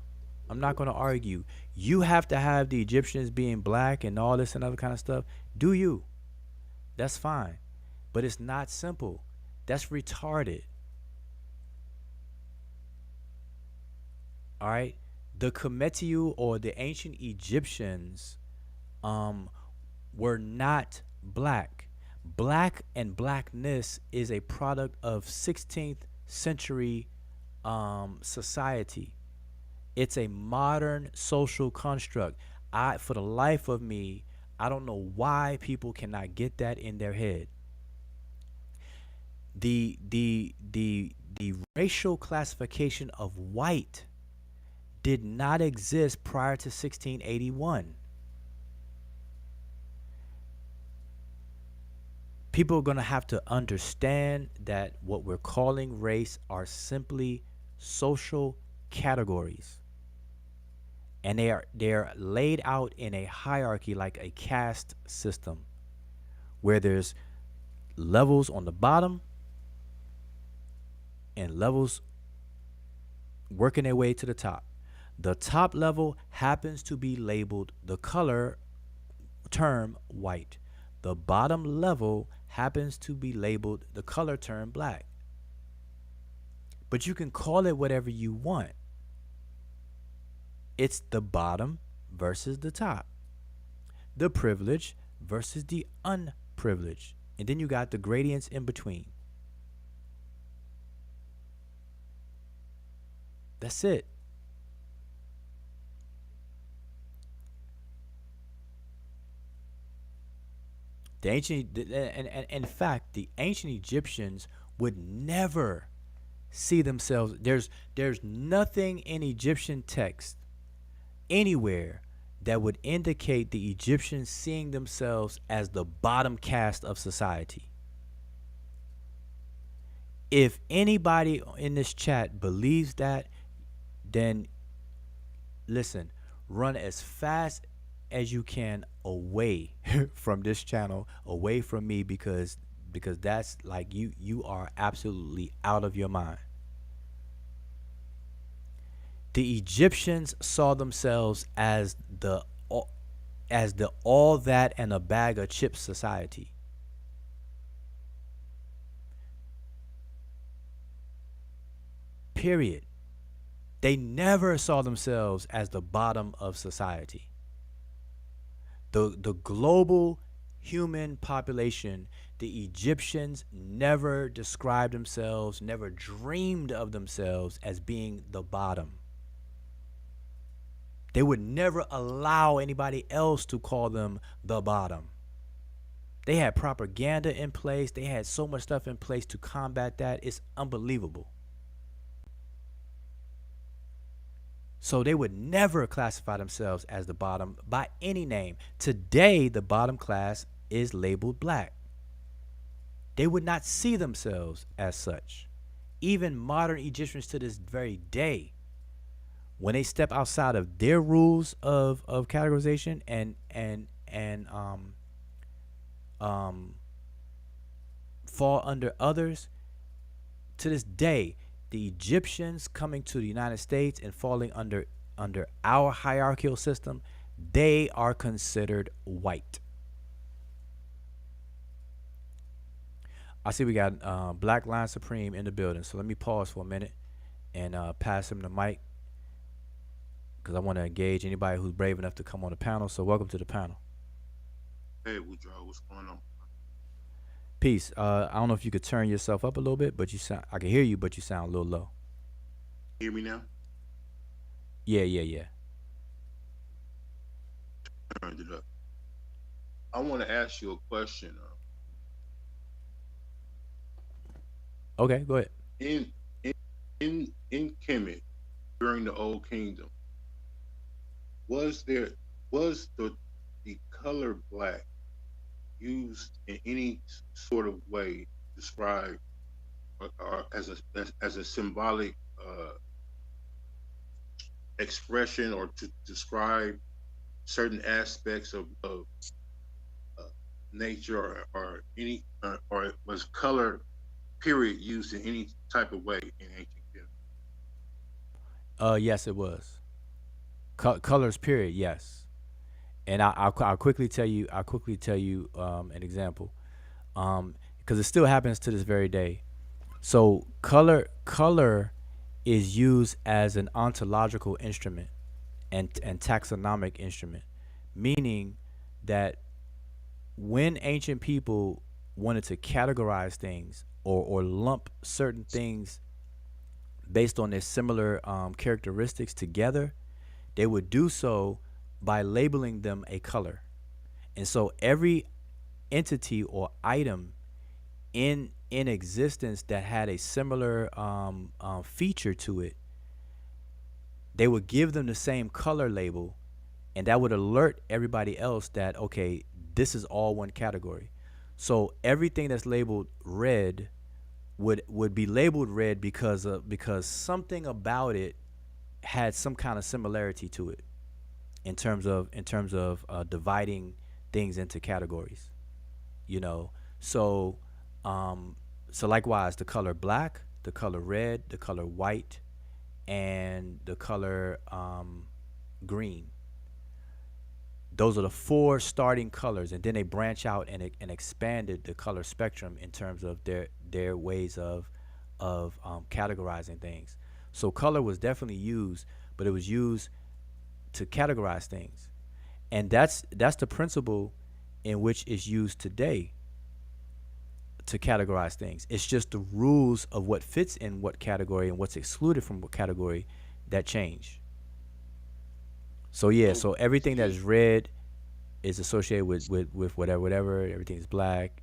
You have to have the Egyptians being black and all this and other kind of stuff. Do you? That's fine. But it's not simple. That's retarded. All right? The Kemetiu, or the ancient Egyptians, were not black. Black and blackness is a product of 16th century society. It's a modern social construct. For the life of me, I don't know why people cannot get that in their head. The racial classification of white did not exist prior to 1681. People are going to have to understand that what we're calling race are simply social categories. And they're laid out in a hierarchy like a caste system, where there's levels on the bottom and levels working their way to the top. The top level happens to be labeled the color term white. The bottom level happens to be labeled the color term black. But you can call it whatever you want. It's the bottom versus the top, the privileged versus the unprivileged, and then you got the gradients in between. That's it. The ancient, and in fact, the ancient Egyptians would never see themselves. There's nothing in Egyptian text anywhere that would indicate the Egyptians seeing themselves as the bottom caste of society. If anybody in this chat believes that, then listen, run as fast as you can away from this channel, away from me, because that's like you are absolutely out of your mind. The Egyptians saw themselves as the all that and a bag of chips society. Period. They never saw themselves as the bottom of society. The global human population, the Egyptians never described themselves, never dreamed of themselves as being the bottom. They would never allow anybody else to call them the bottom. They had propaganda in place. They had so much stuff in place to combat that. It's unbelievable. So they would never classify themselves as the bottom by any name. Today, the bottom class is labeled black. They would not see themselves as such. Even modern Egyptians to this very day, when they step outside of their rules of categorization and fall under others, to this day, the Egyptians coming to the United States and falling under our hierarchical system, they are considered white. I see we got Black Line Supreme in the building, so let me pause for a minute and pass him the mic because I want to engage anybody who's brave enough to come on the panel. So welcome to the panel. Hey, Woodrow, what's going on? Peace. I don't know if you could turn yourself up a little bit, but I can hear you, but you sound a little low. Hear me now? Yeah. Turned it up. I want to ask you a question. Okay, go ahead. In Kemet during the Old Kingdom, was the color black used in any sort of way to describe or as a symbolic expression or to describe certain aspects of nature or any or was color period used in any type of way in ancient Kemet? Yes, it was. Colors, period. Yes, and I'll quickly tell you. An example, because it still happens to this very day. So color is used as an ontological instrument and taxonomic instrument, meaning that when ancient people wanted to categorize things or lump certain things based on their similar characteristics together, they would do so by labeling them a color. And so every entity or item in existence that had a similar feature to it, they would give them the same color label, and that would alert everybody else that, okay, this is all one category. So everything that's labeled red would be labeled red because something about it had some kind of similarity to it in terms of dividing things into categories, so likewise the color black, the color red, the color white, and the color green. Those are the four starting colors, and then they branch out and expanded the color spectrum in terms of their ways of categorizing things. So color was definitely used, but it was used to categorize things, and that's the principle in which it's used today to categorize things. It's just the rules of what fits in what category and what's excluded from what category that change. So yeah, so everything that is red is associated with whatever. Everything is black,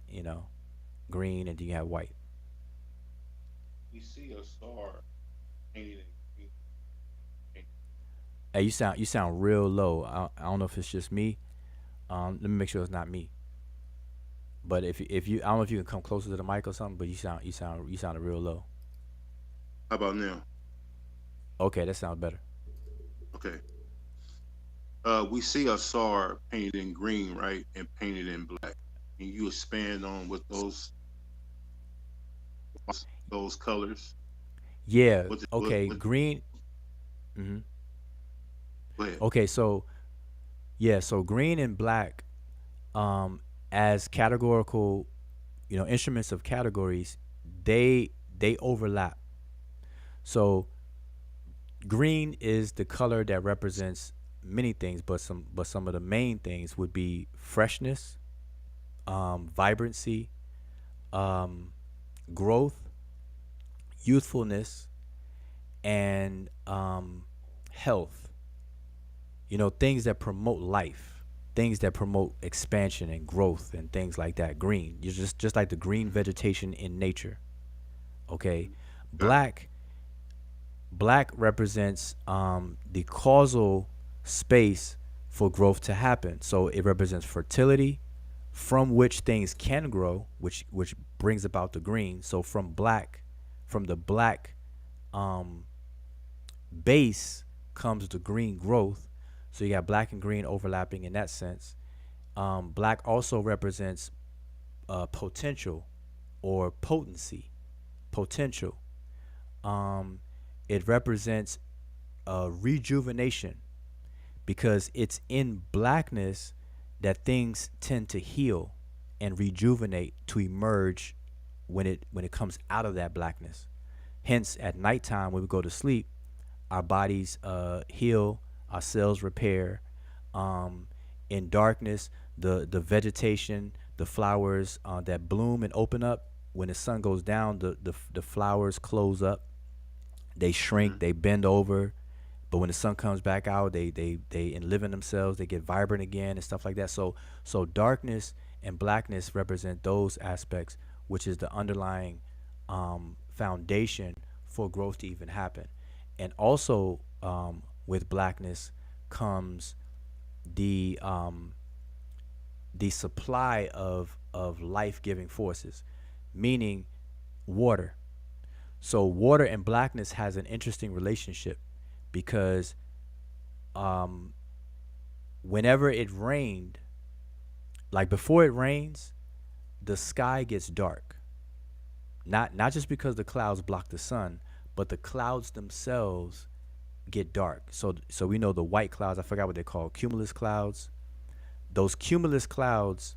green, and then you have white. We see a star painted in green. Hey, you sound real low. I don't know if it's just me. Let me make sure it's not me. But if you, I don't know if you can come closer to the mic or something. But you sounded real low. How about now? Okay, that sounds better. Okay. We see a star painted in green, right, and painted in black. Can you expand on what those colors? Yeah. Okay. Green. Mm-hmm. Go ahead. Okay. So green and black, as categorical, instruments of categories, they overlap. So green is the color that represents many things, but some of the main things would be freshness, vibrancy, growth, youthfulness, and health. Things that promote life, things that promote expansion and growth and things like that. Green, you just like the green vegetation in nature. Okay, black represents the causal space for growth to happen. So it represents fertility, from which things can grow, which brings about the green. So from the black base comes the green growth. So you got black and green overlapping in that sense. Black also represents potential or potency, potential. um, it represents rejuvenation, because it's in blackness that things tend to heal and rejuvenate to emerge when it comes out of that blackness. Hence, at nighttime when we go to sleep, our bodies heal, our cells repair. Um, in darkness, the vegetation, the flowers that bloom and open up. When the sun goes down, the flowers close up, they shrink, Hmm. they bend over. But when the sun comes back out, they enliven themselves, they get vibrant again and stuff like that. So darkness and blackness represent those aspects, which is the underlying foundation for growth to even happen. And also, with blackness comes the um, the supply of life giving forces, meaning water. So water and blackness has an interesting relationship, because um, whenever it rained, like before it rains, the sky gets dark. Not just because the clouds block the sun, but the clouds themselves get dark. So we know the white clouds. I forgot what they're called. Cumulus clouds. Those cumulus clouds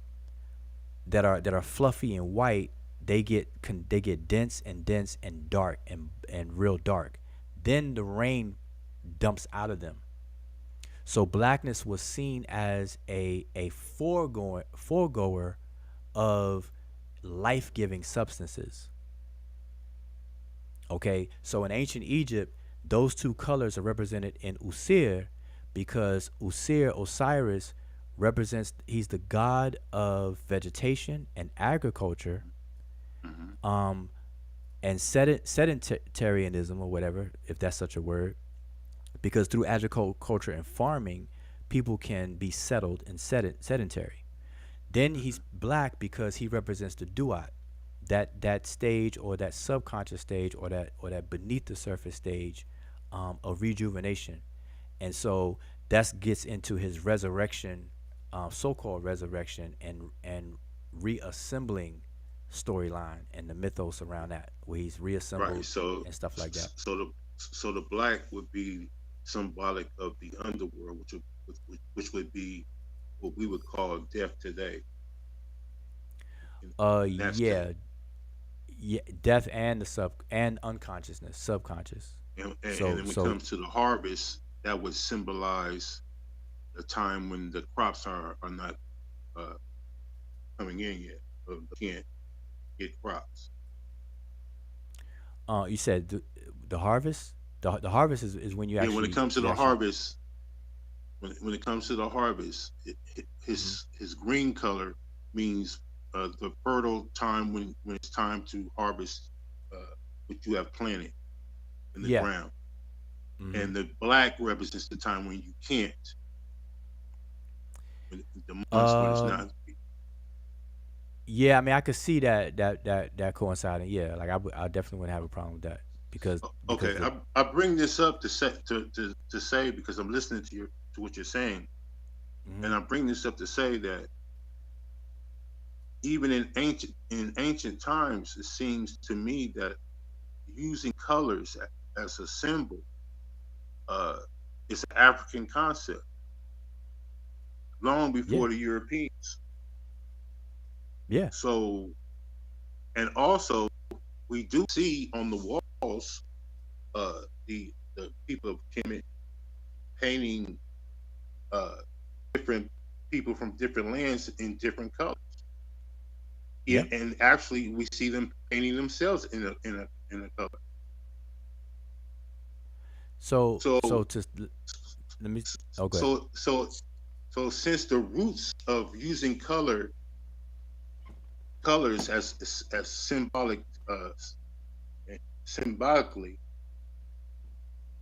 that are fluffy and white, they get dense and dark and real dark. Then the rain dumps out of them. So blackness was seen as a foregoer of life giving substances. Okay, so in ancient Egypt, those two colors are represented in Usir, because Usir, Osiris, represents, he's the god of vegetation and agriculture, Hmm. um, and sedentarianism, or whatever, if that's such a word, because through agriculture and farming, people can be settled and sedentary. Then he's Hmm. black because he represents the duat, that stage, or that subconscious stage, or that beneath the surface stage of rejuvenation. And so that gets into his resurrection, so-called resurrection, and reassembling storyline and the mythos around that, where he's Right. reassembled So, and stuff like that. so the black would be symbolic of the underworld, which would be what we would call death today. In that state. Yeah, yeah, death and the sub and unconsciousness, subconscious. And So then when it so comes to the harvest, that would symbolize the time when the crops are not uh, coming in yet, or can't get crops. you said the harvest. The harvest is when you Yeah, when it actually comes to you the actually. harvest, when it comes to the harvest, Mhm. his green color means the fertile time when it's time to harvest what you have planted in the Yeah. ground, Hmm. and the black represents the time when you can't, when the months when it's Um. not. Yeah. I mean, I could see that coinciding. Yeah. Like I definitely wouldn't have a problem with that, because Okay, the. I bring this up to say because I'm listening to what you're saying, and Hmm. I bring this up to say that even in ancient times, it seems to me that using colors as a symbol uh, is an African concept long Yeah. before the Europeans. Yeah. So, and also we do see on the walls the people of Kemet painting uh, different people from different lands in different colors. Yeah, Yeah. and actually we see them painting themselves in a color. So So to let me. Oh, good. so so so since the roots of using colors as symbolic symbolically,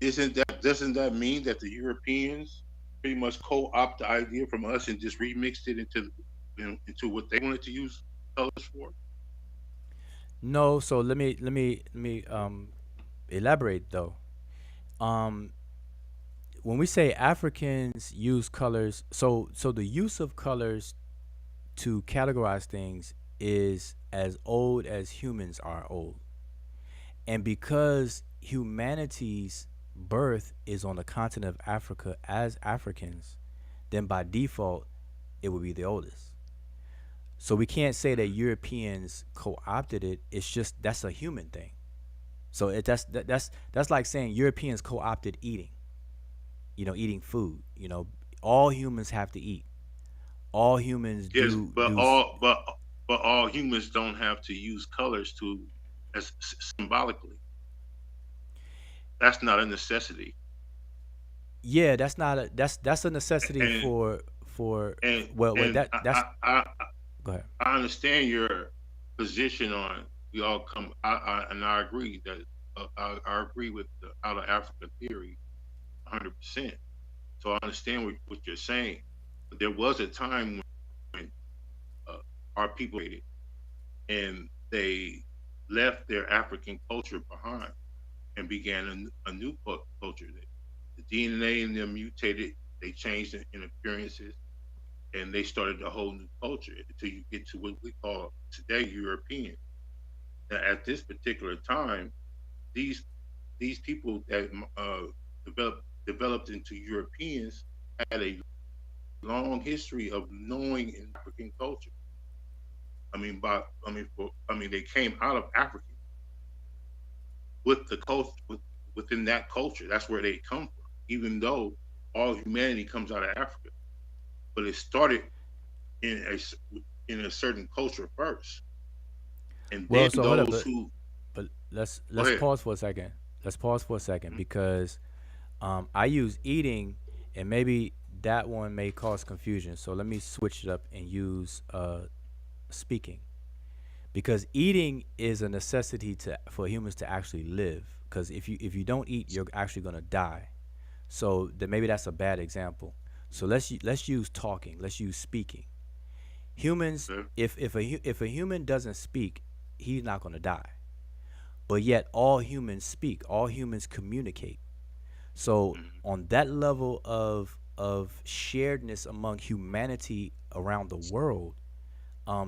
isn't that doesn't that mean that the Europeans pretty much co-opt the idea from us and just remixed it into what they wanted to use colors for? No. So let me elaborate though. Um, when we say Africans use colors, so the use of colors to categorize things is as old as humans are old. And because humanity's birth is on the continent of Africa as Africans, then by default it would be the oldest. So we can't say that Europeans co-opted it. It's just that's a human thing. So that's like saying Europeans co-opted eating. Eating food. All humans have to eat. All humans Yes, do but do. all humans don't have to use colors to as symbolically. That's not a necessity. Yeah, that's not a that's a necessity And for and well and that's go ahead. I understand your position on we all come. And I agree that I agree with the out of Africa theory 100%. So I understand what you're saying. But there was a time when our people created and they left their African culture behind and began a new culture. The DNA in them mutated, they changed in appearances, and they started a whole new culture until you get to what we call today European. Now, at this particular time, these people that developed into Europeans had a long history of knowing in African culture. They came out of Africa with the culture within that culture. That's where they come from. Even though all humanity comes out of Africa, but it started in a certain culture first, and then Well, so hold up, those who but let's go let's ahead. pause for a second. Let's pause for a second Mhm. because I use eating, and maybe that one may cause confusion. So let me switch it up and use speaking, because eating is a necessity to for humans to actually live. Because if you don't eat, you're actually gonna die. So then maybe that's a bad example. So let's use talking. Let's use speaking. Humans, Okay. if a human doesn't speak, he's not gonna die. But yet all humans speak. All humans communicate. So Mhm. on that level of sharedness among humanity around the world,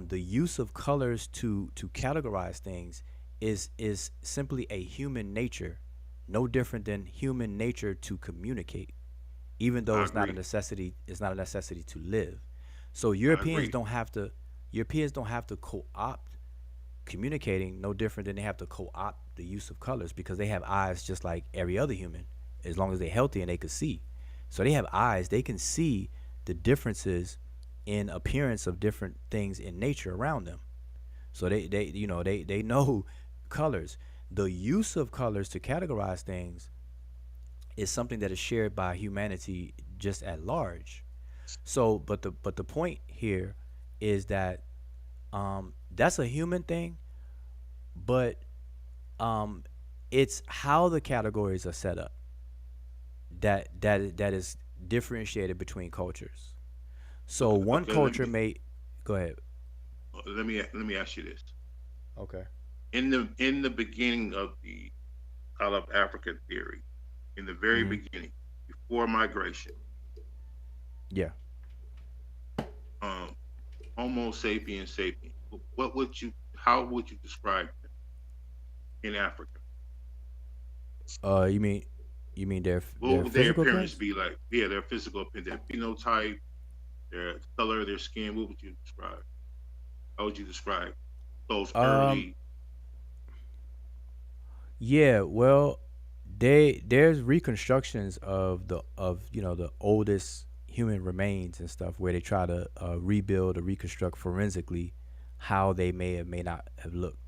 the use of colors to categorize things is simply a human nature, no different than human nature to communicate, even though I it's not a agree. necessity. It's not a necessity to live. So I agree. Europeans don't have to co-opt communicating, no different than they have to co-opt the use of colors, because they have eyes just like every other human, as long as they're healthy and they can see. So they have eyes, they can see the differences in appearance of different things in nature around them. So they know colors. The use of colors to categorize things is something that is shared by humanity just at large. So, but the point here is that that's a human thing, but um, it's how the categories are set up that is differentiated between cultures. So Okay, one okay. culture may go ahead. Let me ask you this: Okay. in the beginning of the out of Africa theory, in the very Hmm. beginning, before migration, Yeah. um, Homo sapiens sapiens, what would you? How would you describe them in Africa? You mean their What their would their physical appearance appearance? be like? Yeah, their physical appearance, their phenotype, their color, their skin. What would you describe? How would you describe those Um. early? Yeah. Well, there's reconstructions of the oldest human remains and stuff where they try to rebuild or reconstruct forensically how they may or may not have looked.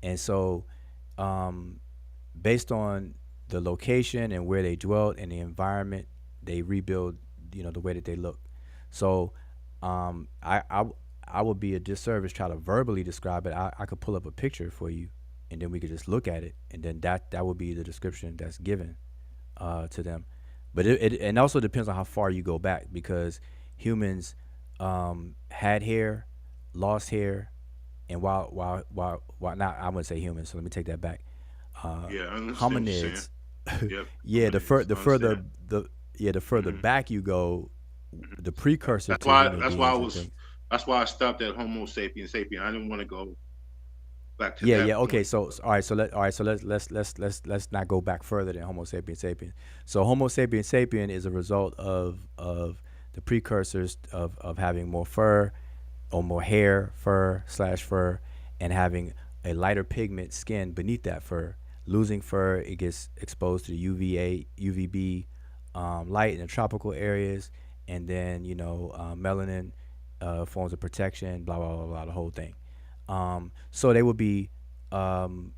And so, um, based on the location and where they dwelt and the environment, they rebuild, the way that they look. So, I would be a disservice try to verbally describe it. I could pull up a picture for you, and then we could just look at it, and then that would be the description that's given to them. But it and also depends on how far you go back, because humans had hair, lost hair, and while not, I wouldn't say humans. So let me take that back. Yeah, I understand what you're saying. Hominids. Yep, Yeah, hominids. the I further understand. the further Hmm. back you go, Hmm. the precursor That's to why. human That's why I beings and was. things. That's why I stopped at Homo sapiens sapien. I didn't want to go back to Yeah, that yeah. Okay, point. so let's not go back further than Homo sapiens sapien. So Homo sapiens sapien is a result of the precursors of having more fur or more hair, fur slash fur, and having a lighter pigment skin beneath that fur. Losing fur, it gets exposed to the UVB light in the tropical areas, and then melanin forms of protection. Blah blah blah blah. The whole thing. So they would be um,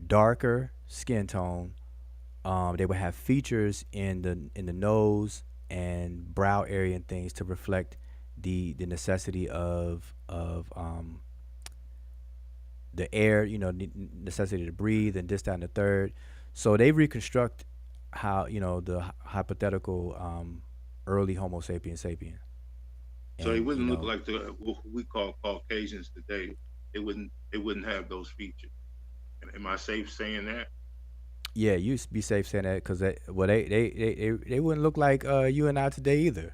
darker skin tone. They would have features in the nose and brow area and things to reflect the necessity of the air, necessity to breathe and this, that, and the third. So they reconstruct how the hypothetical early Homo sapiens sapien, So they and wouldn't look like the what we call Caucasians today. They wouldn't have those features. Am I safe saying that? yeah, you be safe saying that because they wouldn't look like you and I today either.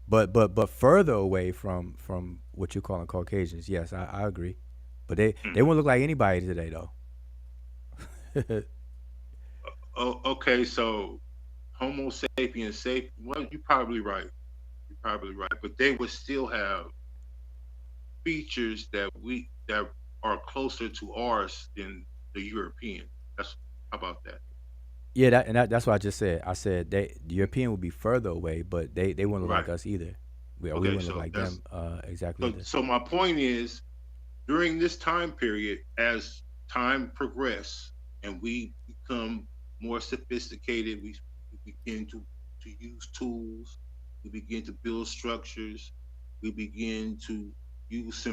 But further away from what you're calling Caucasians, yes, I agree. But they Hmm. wouldn't look like anybody today though. Oh, okay. So Homo sapiens sapiens. Well, you're probably right. You're probably right. But they would still have features that are closer to ours than the European. That's How about that? Yeah, that's what I just said. I said the European would be further away, but they wouldn't look like Right. us either. We Okay. wouldn't look So like that's them exactly so. either. So my point is, during this time period, as time progresses and we become more sophisticated, we begin to use tools, we begin to build structures, we begin to use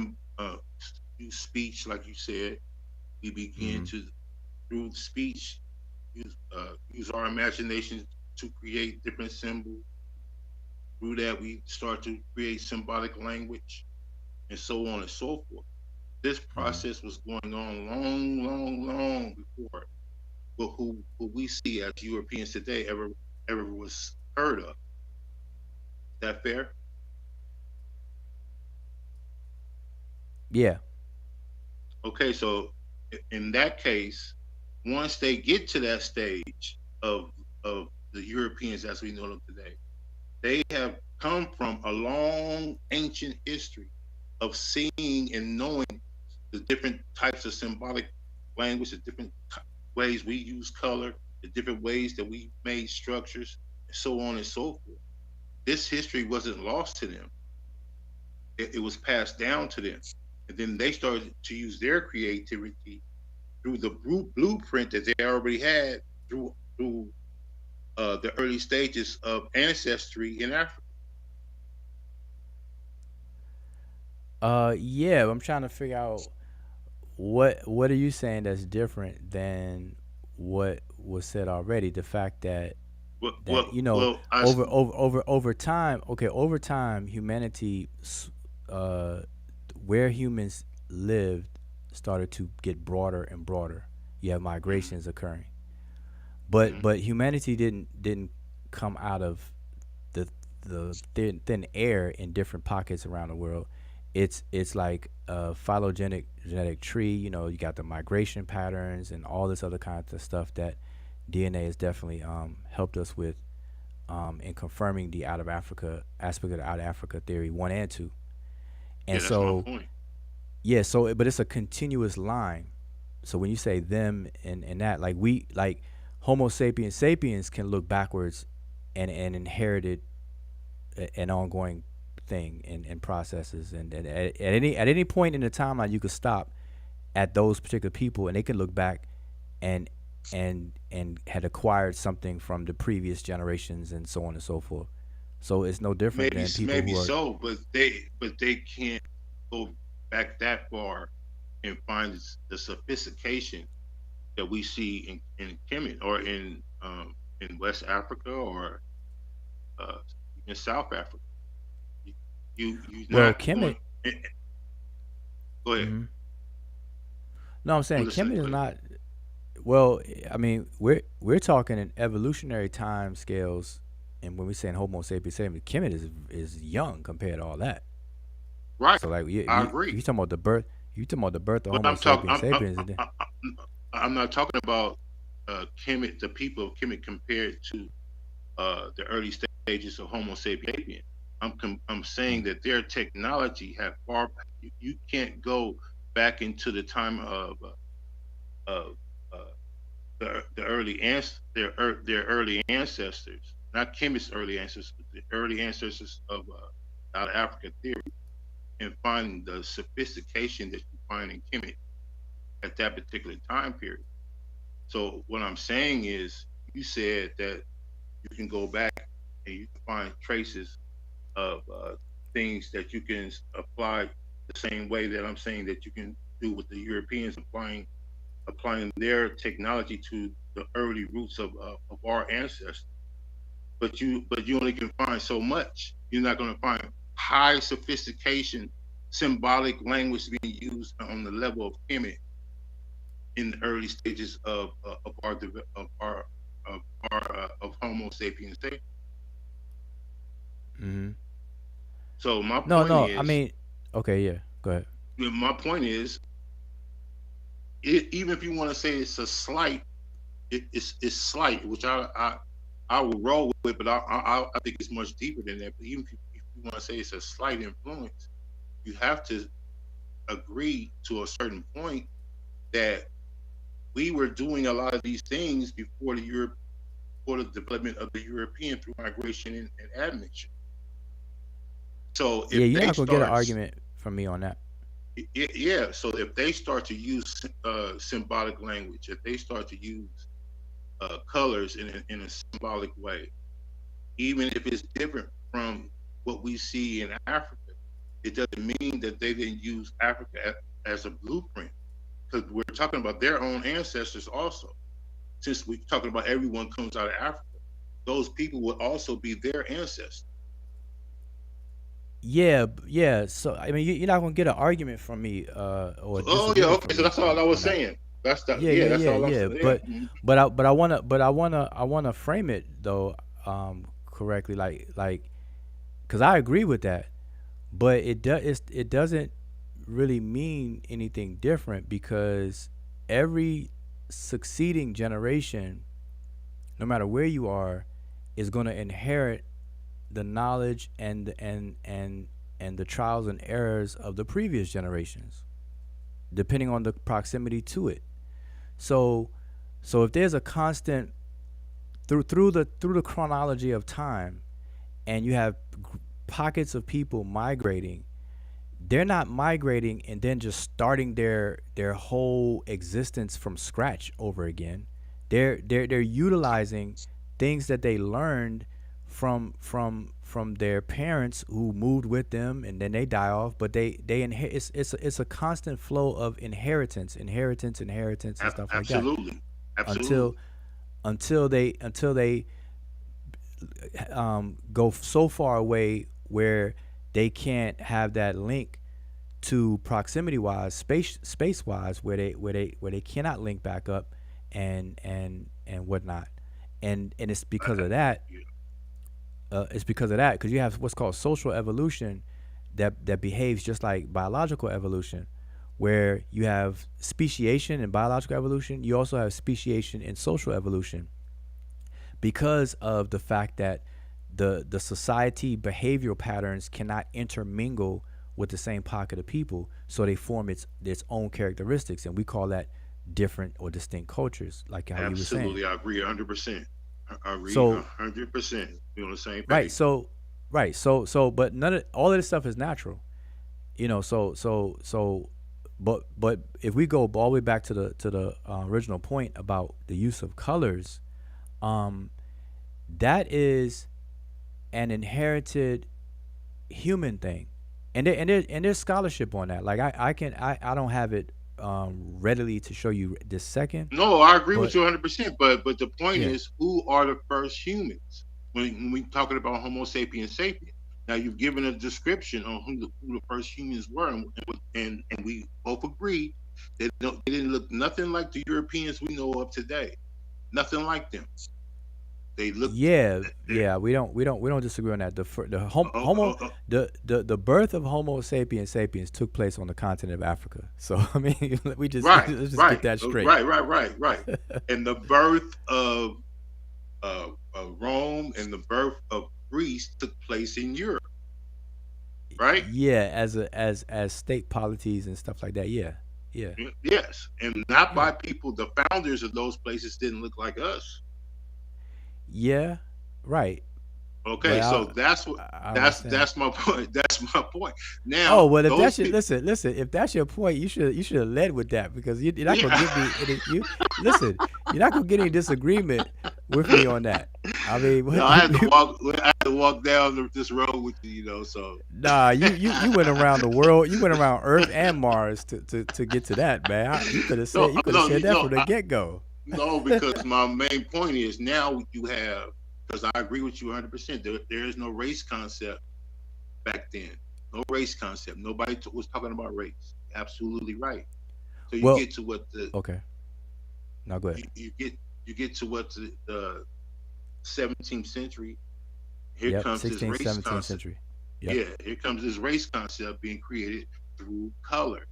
use speech, like you said. We begin Hmm. to, through speech, use our imagination to create different symbols. Through that, we start to create symbolic language, and so on and so forth. This Hmm. process was going on long, long, long before who we see as Europeans today ever was heard of. Is that fair? Yeah. Okay, so in that case, once they get to that stage of the Europeans as we know them today, they have come from a long ancient history of seeing and knowing the different types of symbolic language, the different ways we use color, the different ways that we made structures, and so on and so forth. This history wasn't lost to them. It was passed down to them. And then they started to use their creativity through the blueprint that they already had through the early stages of ancestry in Africa. Yeah, I'm trying to figure out what are you saying that's different than what was said already. The fact Well, that well, well I over time, okay, over time humanity uh where humans lived started to get broader and broader. You have mhm, migrations occurring, mhm. but humanity didn't come out of the thin air in different pockets around the world. It's like a phylogenetic genetic tree. You got the migration patterns and all this other kinds of stuff that DNA has definitely helped us with in confirming the out of Africa aspect of the out of Africa theory one and two. Yeah, And that's my so point. yeah, but it's a continuous line. So when you say them and that, like Homo sapiens sapiens can look backwards and inherited an ongoing thing and processes, and at any point in the timeline you could stop at those particular people and they can look back and and had acquired something from the previous generations and so on and so forth. So it's no different than people Maybe who are. so, but they can't go back that far and find the sophistication that we see in Kemet or in West Africa or uh, in South Africa. You're Well, not Kemet. going. Go ahead. Hmm. No, I'm I'm saying listening. Kemet Go is ahead. not. Well, I mean, we're talking in evolutionary time scales, and when we saying Homo sapiens sapiens, Kemet is young compared to all that. Right. So like, I if agree. you talking about the birth, You talking about the birth of But Homo I'm talking. sapiens sapiens? I'm not talking about Kemet, the people of Kemet, compared to the early stages of Homo sapiens. I'm saying that their technology have far. You can't go back into the time of uh, the early their early ancestors, not Kemet's early ancestors, but the early ancestors of out of Africa theory, and find the sophistication that you find in Kemet at that particular time period. So what I'm saying is, you said that you can go back and you can find traces of things that you can apply the same way that I'm saying that you can do with the Europeans, applying their technology to the early roots of our ancestors. But you only can find so much. You're not going to find high sophistication symbolic language being used on the level of Kemet in the early stages of Homo sapiens. Mm-hmm. So my No, point no. is, I mean, okay, yeah. Go ahead. my point is, even if you want to say it's a slight, it's slight, which I will roll with, but I think it's much deeper than that. But even if you want to say it's a slight influence, you have to agree to a certain point that we were doing a lot of these things before the development of the European through migration and admixture. So Yeah, if you're they not gonna get an start, argument from me on that. yeah, so if they start to use symbolic language, if they start to use colors in a symbolic way, even if it's different from what we see in Africa, it doesn't mean that they didn't use Africa as a blueprint, because we're talking about their own ancestors also. Since we're talking about everyone comes out of Africa, those people would also be their ancestors. Yeah, yeah. So I mean, you're not gonna get an argument from me, or Oh yeah, disagreement okay. from So me that's all I was on that. saying. That's that. Yeah, Yeah, yeah, that's yeah, all I'm yeah. saying. Yeah. But I wanna frame it though, correctly, like, cause I agree with that, but it doesn't really mean anything different because every succeeding generation, no matter where you are, is gonna inherit the knowledge and the trials and errors of the previous generations, depending on the proximity to it. So so if there's a constant through the chronology of time, and you have pockets of people migrating, they're not migrating and then just starting their whole existence from scratch over again. They're utilizing things that they learned from their parents who moved with them, and then they die off. But they inherit. It's a constant flow of inheritance, and stuff like that Absolutely, until absolutely, until they go so far away where they can't have that link to proximity wise, space wise, where they cannot link back up and whatnot, and it's because of that. yeah, It's because of that, because you have what's called social evolution that behaves just like biological evolution, where you have speciation in biological evolution. You also have speciation in social evolution, because of the fact that the society behavioral patterns cannot intermingle with the same pocket of people, so they form its own characteristics, and we call that different or distinct cultures, like how you were saying. absolutely. I agree 100%. I agree So 100%. We're on the same right, page. but none of all of this stuff is natural, but if we go all the way back to the original point about the use of colors, um, that is an inherited human thing, and there's scholarship on that. Like I don't have it readily to show you this second, No, I agree with but you 100%. But the point yeah, is, who are the first humans when we talking about Homo sapiens sapiens? Now you've given a description on who the first humans were, and we both agree they didn't look nothing like the Europeans we know of today. Nothing like them. They look. Yeah. We don't disagree on that. Oh, oh, oh, The birth of Homo sapiens sapiens took place on the continent of Africa. So I mean, right, let's just get right, that straight. right. And the birth of Rome and the birth of Greece took place in Europe, right? Yeah, as state polities and stuff like that. Yeah, yeah, Yes, and not yeah, by people. The founders of those places didn't look like us. yeah. Right. But Okay, so that's what I understand. that's my point. That's my point. Oh Now, well, if those that's your people, listen. If that's your point, you should have led with that because you're not gonna yeah. give me any. You listen. You're not gonna get any disagreement with me on that. I mean, No, what you, I had to walk down this road with you, So nah, you went around the world. You went around Earth and Mars to get to that, man. You could have said that from the get go. no, because my main point is now you have, because I agree with you 100%. There is no race concept back then. No race concept. Nobody was talking about race. Absolutely right. So you Well, get to what the okay. Now go ahead. you get to what the 17th century. Here Yep, comes this 16th, race 17th concept. century. Yep. Yeah, here comes this race concept being created through color.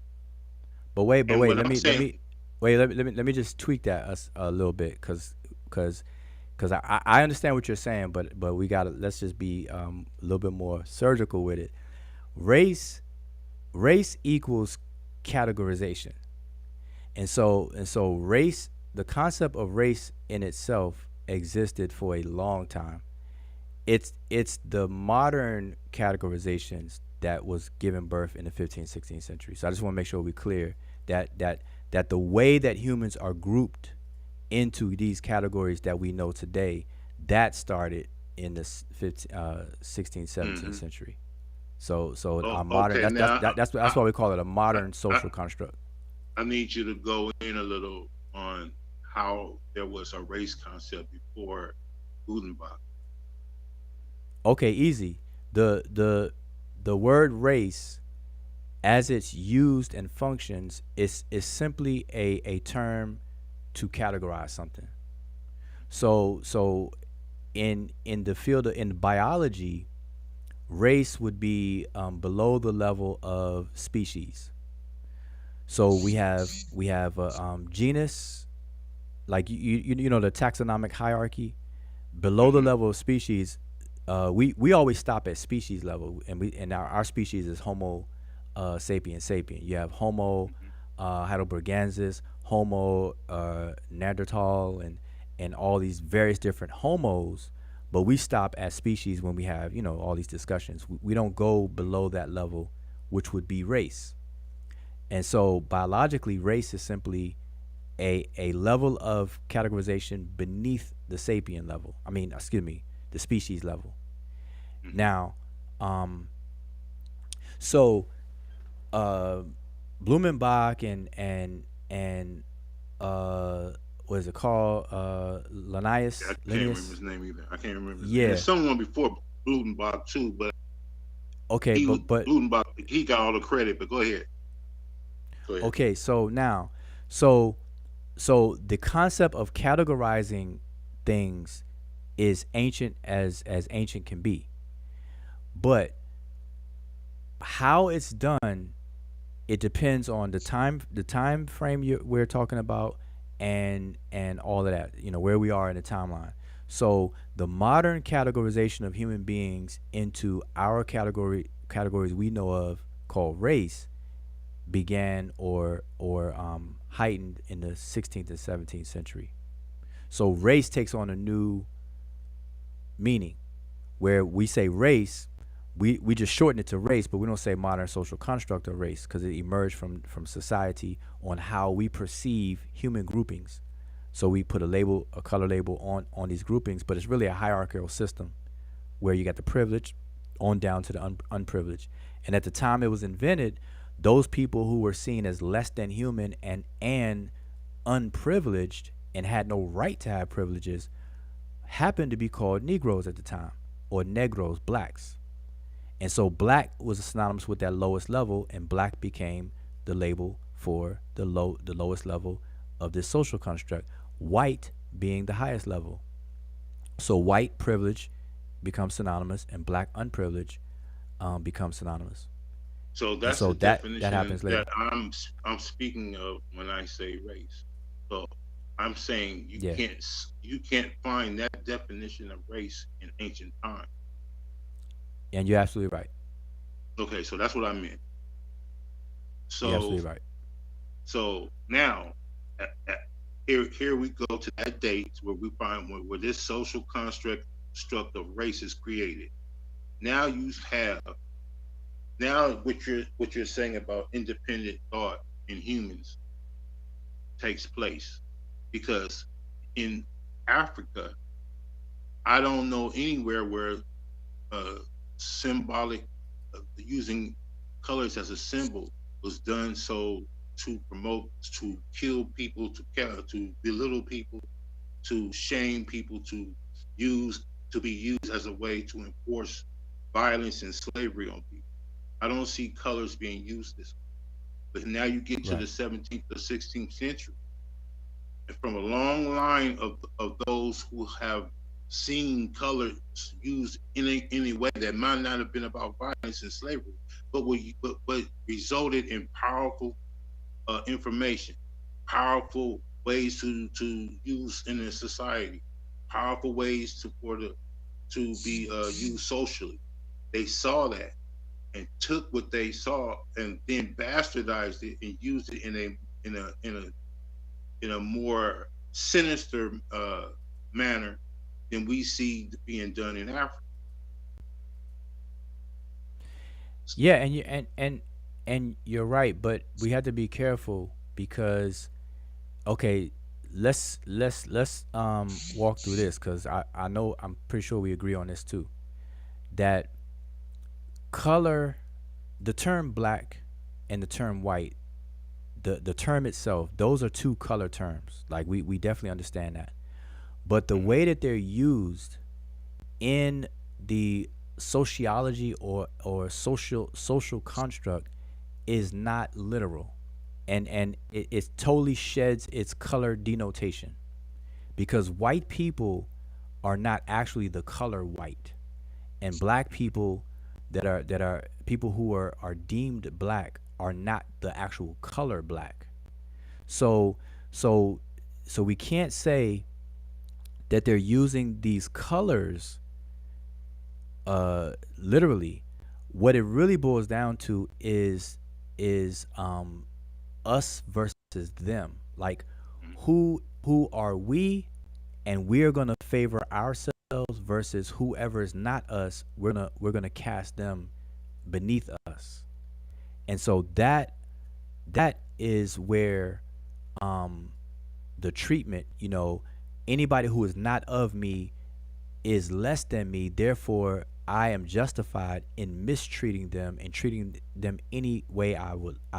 But And wait. what Let I'm me let saying, me wait. Let me just tweak that a little bit, cause I understand what you're saying, but we gotta let's just be a little bit more surgical with it. Race race equals categorization, and so race the concept of race in itself existed for a long time. It's the modern categorizations that was given birth in the 15th, 16th century. So I just want to make sure we're clear that the way that humans are grouped into these categories that we know today, that started in the 16th, 17th hmm century. So oh, our modern okay, now that's I, why we call it a modern I social construct. I need you to go in a little on how there was a race concept before Gutenberg. Okay, easy. The word race as it's used and functions is simply a term to categorize something. So in the field in biology, race would be below the level of species. So we have a genus, like you know the taxonomic hierarchy. Below the Hmm level of species, we always stop at species level, and our species is Homo sapiens sapien. You have Homo heidelbergensis, Homo Neanderthal, and all these various different homos. But we stop at species when we have all these discussions. We don't go below that level, which would be race. And so biologically, race is simply a level of categorization beneath the sapien level. I mean, excuse me, the species level. hmm Now, um, so uh, Blumenbach and uh, what is it called? I Linnaeus, can't remember Linnaeus. his name either. I can't remember his name. There's Yeah. someone before Blutenbach too, but Okay, he was but Blutenbach. He got all the credit. But go ahead. Go ahead. okay. So now, so so the concept of categorizing things is ancient as ancient can be, but how it's done, it depends on the time frame we're talking about, and all of that, where we are in the timeline. So the modern categorization of human beings into our categories we know of called race began or heightened in the 16th and 17th century. So race takes on a new meaning, where we say race, we just shorten it to race, but we don't say modern social construct of race because it emerged from society on how we perceive human groupings. So we put a color label on these groupings, but it's really a hierarchical system where you got the privileged on down to the unprivileged. And at the time it was invented, those people who were seen as less than human and unprivileged and had no right to have privileges happened to be called Negroes at the time, or Negros, blacks. And so black was synonymous with that lowest level, and black became the label for the lowest level of this social construct. White being the highest level. So white privilege becomes synonymous, and black unprivilege becomes synonymous. So And that's so the that definition happens that later. I'm speaking of when I say race. So I'm saying Yeah, you can't find that definition of race in ancient times. and you're absolutely right. Okay, so that's what I meant. You're So absolutely right. so now here we go to that date where we find where this social construct of race is created. Now you have now what you're saying about independent thought in humans takes place because in Africa, I don't know anywhere where uh, symbolic using colors as a symbol was done so to promote, to kill people, to belittle people, to shame people, to be used as a way to enforce violence and slavery on people. I don't see colors being used this way. But now you get to the Right. 17th or 16th century, and from a long line of those who have seen colors used in any way that might not have been about violence and slavery, but resulted in powerful information, powerful ways to use in a society, powerful ways to be used socially. They saw that and took what they saw and then bastardized it and used it in a more sinister manner than we see being done in Africa. Yeah, and and you're right, but we have to be careful because okay, let's walk through this because I know I'm pretty sure we agree on this too. That color, the term black and the term white, the term itself, those are two color terms. Like we definitely understand that. But the way that they're used in the sociology or social construct is not literal, and it totally sheds its color denotation because white people are not actually the color white, and black people that are people who are deemed black are not the actual color black. So so so we can't say that they're using these colors literally. What it really boils down to is us versus them. Like who are we, and we're gonna favor ourselves versus whoever is not us. We're gonna cast them beneath us, and so that is where um the treatment. Anybody who is not of me is less than me. Therefore, I am justified in mistreating them and treating them any way I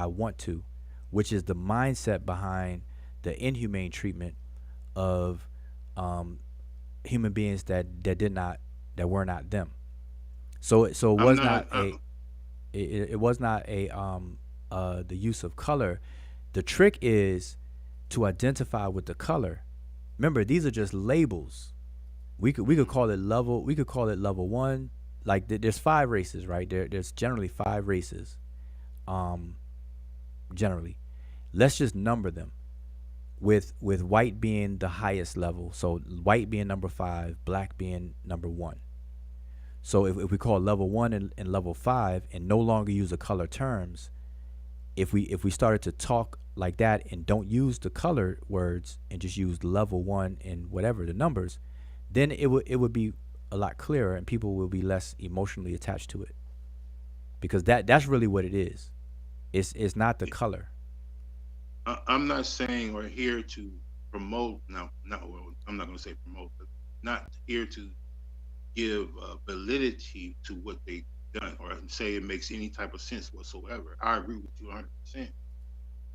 want to, which is the mindset behind the inhumane treatment of um, human beings that were not them. So it I'm was not. not it was not a the use of color. The trick is to identify with the color. Remember, these are just labels. We could call it level. We could call it level one. Like there's five races, right? There's generally five races. Um, generally, let's just number them with white being the highest level. So white being number five, black being number one. So if we call level one and level five and no longer use the color terms, if we started to talk like that and don't use the color words and just use level one and whatever the numbers, then it would be a lot clearer and people will be less emotionally attached to it because that's really what it is. It's not the color. I'm not saying we're here to promote. No, not well. I'm not going to say promote, but not here to give validity to what they've done or say it makes any type of sense whatsoever. I agree with you 100%.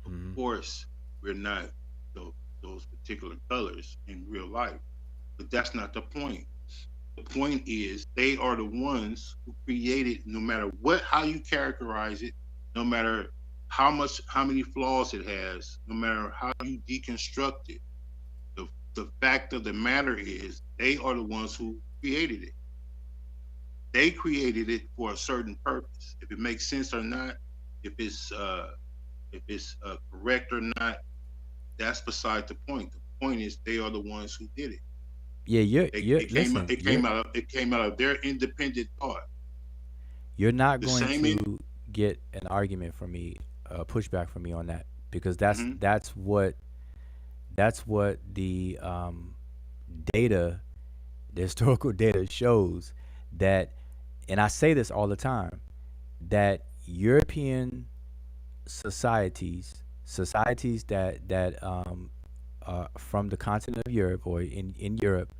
Of Hmm. course, we're not those particular colors in real life, but that's not the point. The point is they are the ones who created, no matter how you characterize it, no matter how many flaws it has, no matter how you deconstruct it, the the fact of the matter is they are the ones who created it. They created it for a certain purpose. If it makes sense or not, if it's correct or not, that's beside the point. The point is they are the ones who did it. Yeah, It came out of their independent thought. you're not The going same. to get an argument from me, pushback from me on that, because Mhm. that's what the data, the historical data shows that, and I say this all the time, that European societies that from the continent of Europe or in Europe,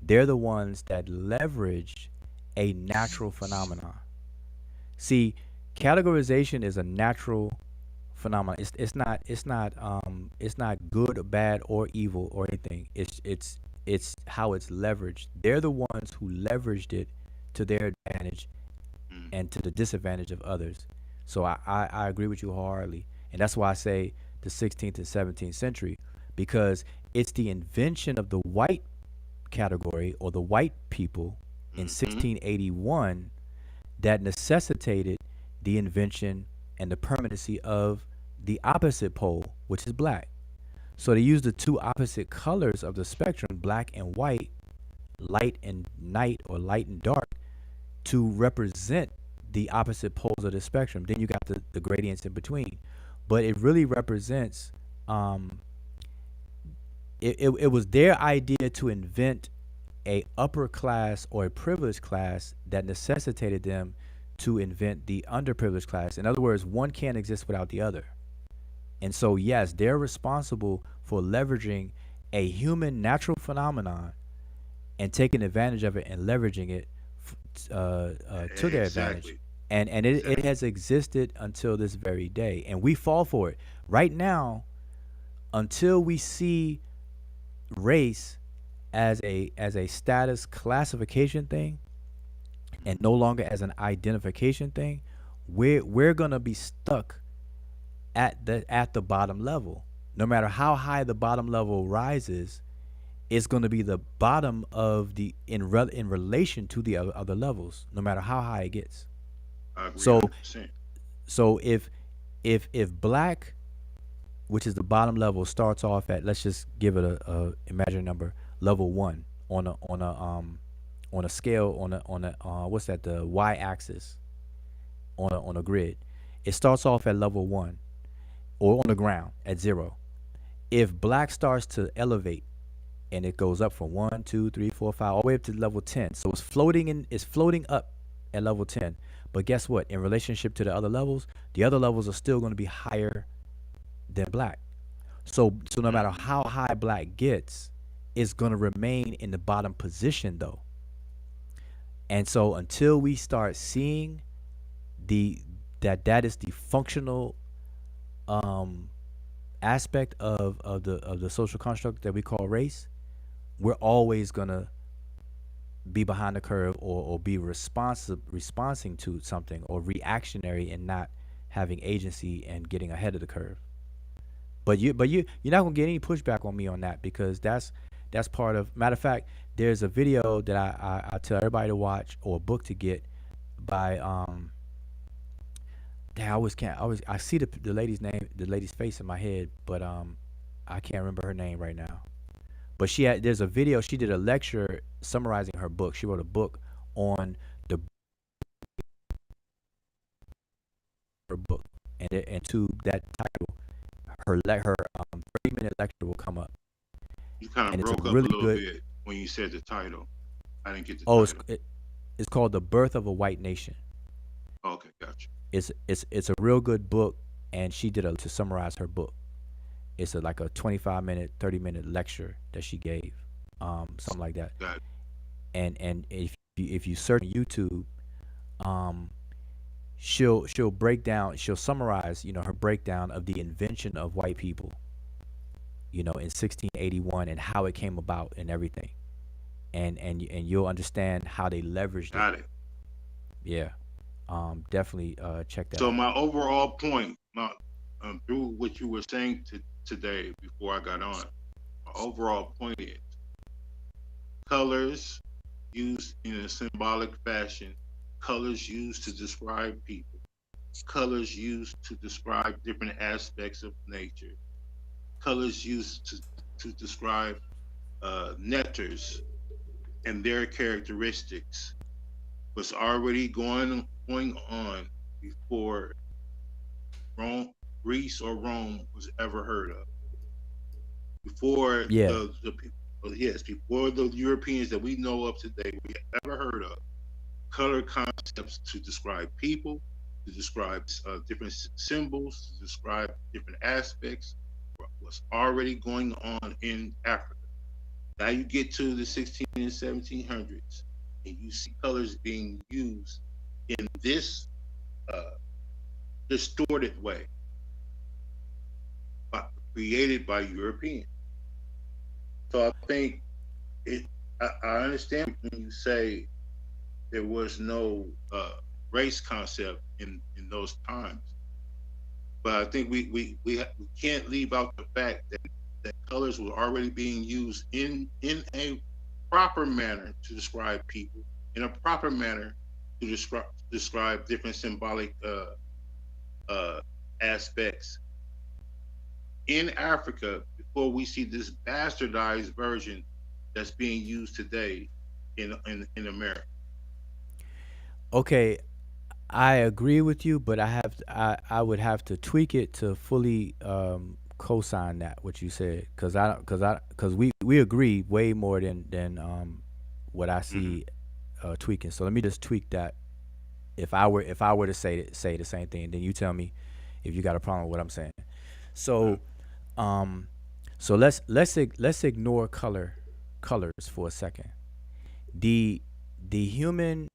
they're the ones that leverage a natural phenomenon. See, categorization is a natural phenomenon. It's not good or bad or evil or anything. It's how it's leveraged. They're the ones who leveraged it to their advantage Mm. and to the disadvantage of others. So I agree with you wholeheartedly. And that's why I say the 16th and 17th century, because it's the invention of the white category or the white people in Mhm. 1681 that necessitated the invention and the permanency of the opposite pole, which is black. So they used the two opposite colors of the spectrum, black and white, light and night or light and dark, to represent the opposite poles of the spectrum. Then you got the gradients in between. But it really represents, it was their idea to invent a upper class or a privileged class that necessitated them to invent the underprivileged class. In other words, one can't exist without the other. And so, yes, they're responsible for leveraging a human natural phenomenon and taking advantage of it and leveraging it to their advantage. Exactly. And it has existed until this very day. And we fall for it. Right now, until we see race as a status classification thing and no longer as an identification thing, we're gonna be stuck at the bottom level. No matter how high the bottom level rises, it's going to be the bottom of the in relation to the other levels, no matter how high it gets. I agree So 100%. so if black, which is the bottom level, starts off at, let's just give it a imaginary number, level 1 on a scale on a what's that, the y axis on a grid. It starts off at level 1 or on the ground at 0. If black starts to elevate and it goes up from 1, 2, 3, 4, 5, all the way up to level 10. So it's floating up at level 10. But guess what? In relationship to the other levels are still going to be higher than black. So no matter how high black gets, it's going to remain in the bottom position though. And so until we start seeing that is the functional aspect of the social construct that we call race, we're always gonna be behind the curve or be responding to something or reactionary and not having agency and getting ahead of the curve. You're not gonna get any pushback on me on that, because that's part of. Matter of fact, there's a video that I tell everybody to watch, or a book to get by I always can't. I see the lady's name, the lady's face in my head, but I can't remember her name right now. But there's a video. She did a lecture summarizing her book. She wrote a book on her book, and to that title, her 30-minute lecture will come up. You kind And of it's a broke up a really little good. bit when you said the title. I didn't get the Oh, title. it's called The Birth of a White Nation. Okay, gotcha. It's a real good book, and she did to summarize her book. It's like a 25-minute, 30-minute lecture that she gave, something like that. Got it. And if you search on YouTube, she'll break down, she'll summarize, her breakdown of the invention of white people, in 1681 and how it came about and everything, and you'll understand how they leveraged Got it. it. Yeah, definitely check that So out. my overall point, through what you were saying today before I got on, overall point is colors used in a symbolic fashion, colors used to describe people, colors used to describe different aspects of nature, colors used to describe netters and their characteristics was already going on before Rome, Greece or Rome was ever heard of. Before Yeah. the people, yes, before the Europeans that we know of today we ever heard of, color concepts to describe people, to describe different symbols, to describe different aspects was already going on in Africa. Now you get to the 16 and 1700s, and you see colors being used in this distorted way, created by Europeans. So I think I understand when you say there was no race concept in those times, but I think we can't leave out the fact that colors were already being used in a proper manner to describe people, in a proper manner to describe different symbolic aspects in Africa before we see this bastardized version that's being used today in America. Okay, I agree with you, but I would have to tweak it to fully co-sign that what you said, because we agree way more than what I see tweaking. So let me just tweak that. If I were to say the same thing, then you tell me if you got a problem with what I'm saying. So so let's ignore colors for a second. The the human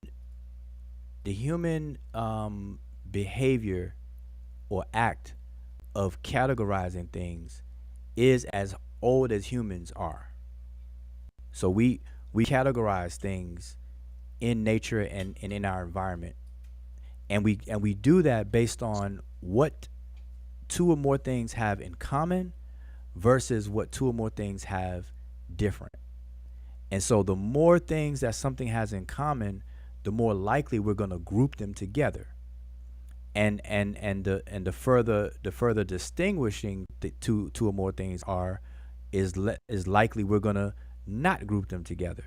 behavior or act of categorizing things is as old as humans are. So we categorize things in nature and in our environment, and we do that based on what two or more things have in common versus what two or more things have different. And so the more things that something has in common, the more likely we're going to group them together. And the further distinguishing the two or more things is likely we're going to not group them together.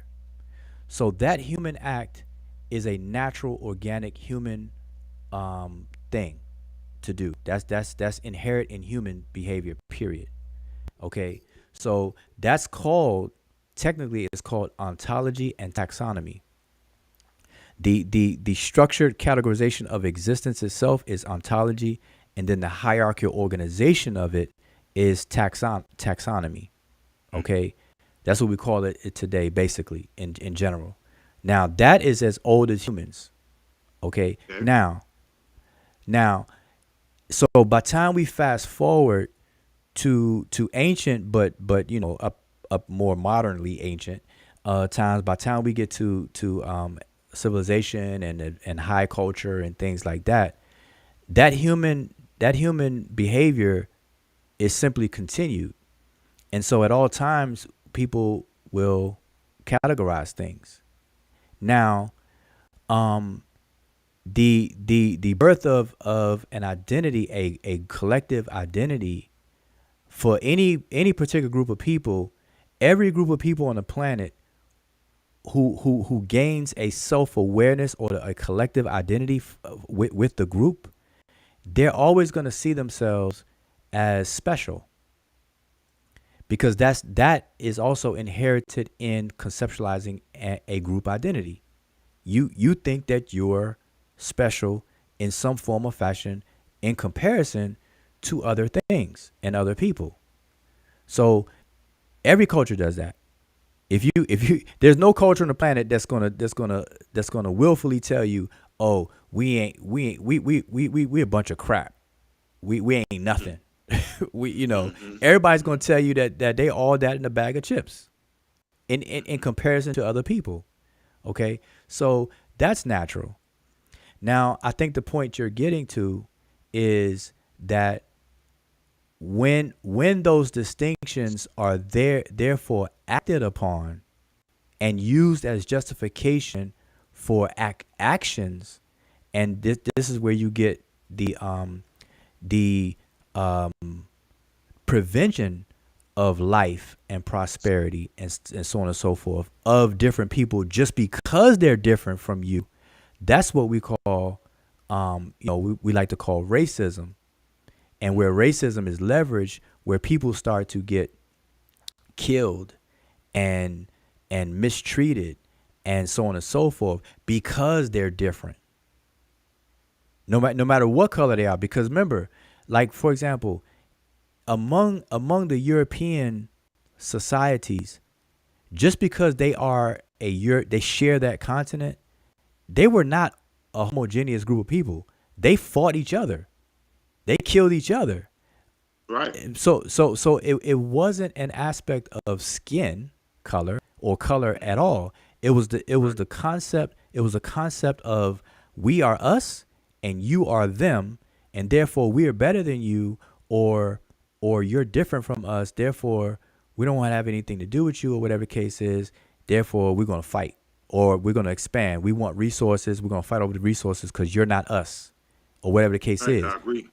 So that human act is a natural, organic human thing to do. That's inherent in human behavior. Period. Okay, so that's called, technically it's called ontology and taxonomy. The structured categorization of existence itself is ontology, and then the hierarchical organization of it is taxonomy. Okay, that's what we call it today, basically in general. Now that is as old as humans. Okay, now so by the time we fast forward to ancient, but up more modernly ancient times, by the time we get to civilization and high culture and things like that, that human behavior is simply continued. And so at all times people will categorize things. Now the birth of an identity, a collective identity for any particular group of people, every group of people on the planet who gains a self-awareness or a collective identity with the group, they're always going to see themselves as special, because that is also inherited in conceptualizing a group identity. You think that you're special in some form or fashion in comparison to other things and other people. So every culture does that. If you there's no culture on the planet that's gonna willfully tell you, oh, we a bunch of crap. We ain't nothing. Everybody's gonna tell you that they all that in a bag of chips in comparison to other people. Okay? So that's natural. Now, I think the point you're getting to is that when those distinctions are therefore acted upon and used as justification for actions, and this is where you get the prevention of life and prosperity and so on and so forth of different people just because they're different from you. That's what we call we like to call racism. And where racism is leveraged, where people start to get killed and mistreated and so on and so forth because they're different. No matter what color they are. Because remember, like for example, among the European societies, just because they are they share that continent, they were not a homogeneous group of people. They fought each other. They killed each other. Right. So it wasn't an aspect of skin color or color at all. It was the concept. It was a concept of we are us and you are them, and therefore we are better than you, or you're different from us. Therefore, we don't want to have anything to do with you, or whatever the case is. Therefore, we're going to fight, or we're going to expand. We want resources. We're going to fight over the resources because you're not us, or whatever the case is. I agree.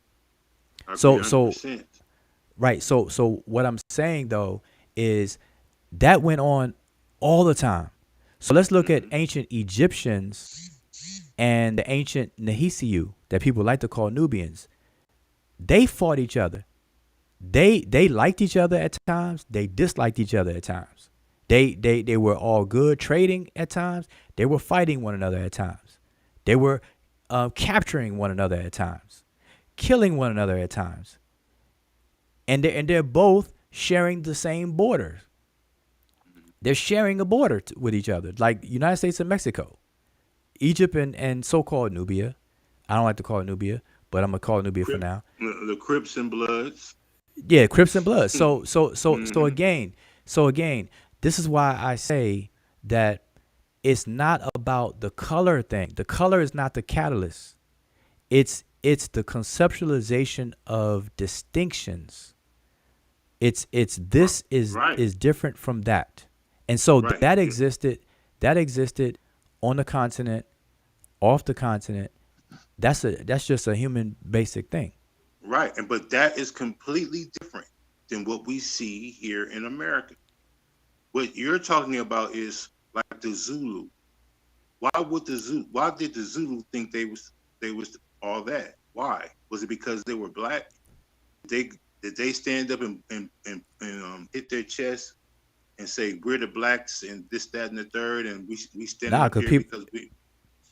So 100%. right. So what I'm saying though is that went on all the time. So let's look at ancient Egyptians and the ancient Nehisiu that people like to call Nubians. They fought each other. They liked each other at times. They disliked each other at times. They were all good trading at times. They were fighting one another at times. They were capturing one another at times, killing one another at times. And they're both sharing the same borders. They're sharing a border with each other, like United States and Mexico, Egypt and so-called Nubia. I don't like to call it Nubia, but I'm gonna call it Nubia for now. The Crips and Bloods. Yeah, Crips and Bloods. So again, this is why I say that it's not about the color thing. The color is not the catalyst. It's the conceptualization of distinctions. This is different from that. And so that existed on the continent, off the continent. That's just a human basic thing. Right. But that is completely different than what we see here in America. What you're talking about is like the Zulu. Why did the Zulu think they was all that? Why? Was it because they were black? Did they stand up and hit their chest and say we're the blacks and this, that, and the third, and we stand up here because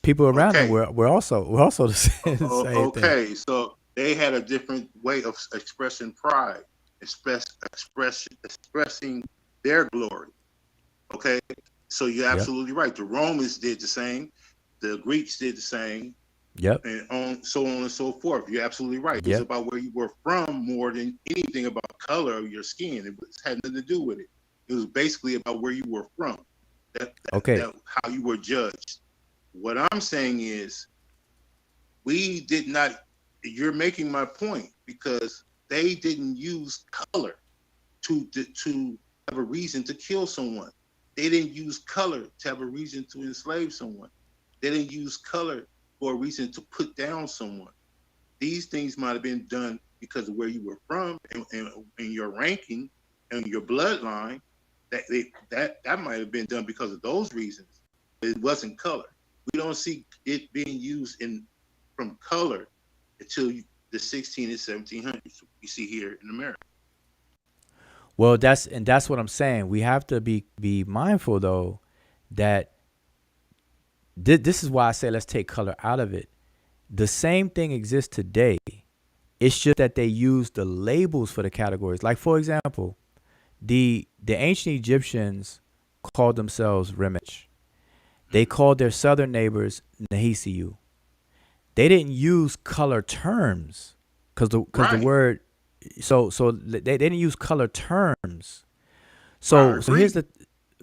people around them were also the same okay, thing. so they had a different way of expressing pride, expressing their glory. Okay, so you're absolutely right. The Romans did the same. The Greeks did the same. Yep. And so on and so forth. You're absolutely right. Yep. It's about where you were from more than anything about color of your skin. It had nothing to do with it. It was basically about where you were from. How you were judged. What I'm saying is, we did not. You're making my point because they didn't use color to have a reason to kill someone. They didn't use color to have a reason to enslave someone. They didn't use color for a reason to put down someone. These things might have been done because of where you were from and your ranking and your bloodline. That might have been done because of those reasons. It wasn't color. We don't see it being used from color until the 16 and 1700s we see here in America. Well, that's what I'm saying. We have to be mindful though that this is why I say let's take color out of it. The same thing exists today. It's just that they use the labels for the categories. Like for example, the ancient Egyptians called themselves Remech. They called their southern neighbors Nehisiu. They didn't use color terms because the word. So they didn't use color terms. So here's the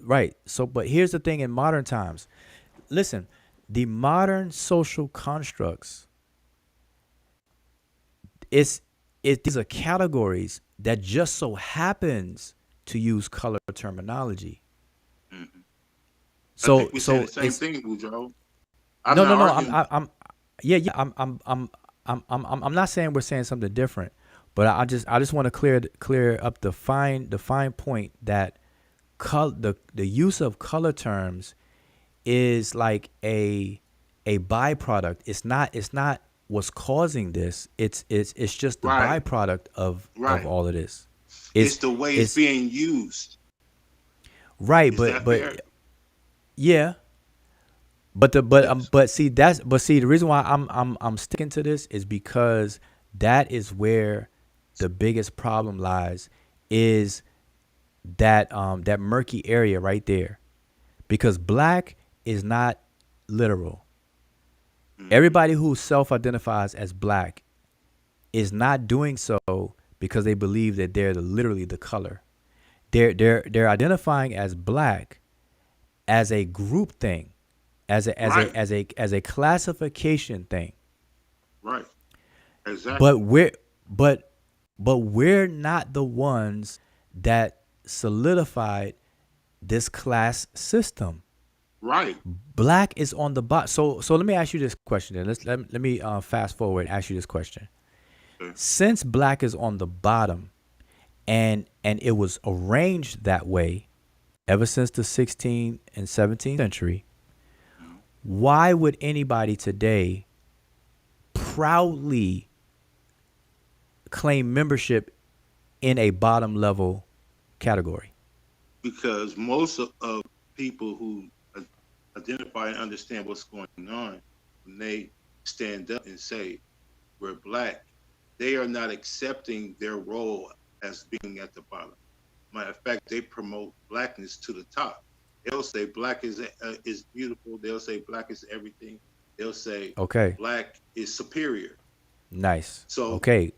right. So but here's the thing in modern times. Listen, the modern social constructs. these are categories that just so happens to use color terminology. I So think we're saying the same it's thing, Boudreaux. I'm no, not no, no. arguing. Yeah. I'm not saying we're saying something different, but I just want to clear up the fine point that the use of color terms is like a byproduct. It's not what's causing this. It's just the Right, byproduct of right. all of this. It's It's the way it's it's being used. right, Is that fair? yeah. Yes. But see the reason why I'm sticking to this is because that is where the biggest problem lies, is that murky area right there, because black is not literal. Mm-hmm. Everybody who self-identifies as black is not doing so because they believe that they're literally the color. They're identifying as black as a group thing, Right, as a classification thing. right. But Exactly. but we're not the ones that solidified this class system. Right. Black is on the bottom. So let me ask you this question. Then let me fast forward and ask you this question. Okay. Since black is on the bottom, and it was arranged that way ever since the 16th and 17th century, Mhm. why would anybody today proudly claim membership in a bottom level category? Because most of people who identify and understand what's going on, when they stand up and say we're black, they are not accepting their role as being at the bottom. Matter of fact, they promote blackness to the top. They'll say black is beautiful. They'll say black is everything. They'll say Okay, black is superior. nice. So Okay,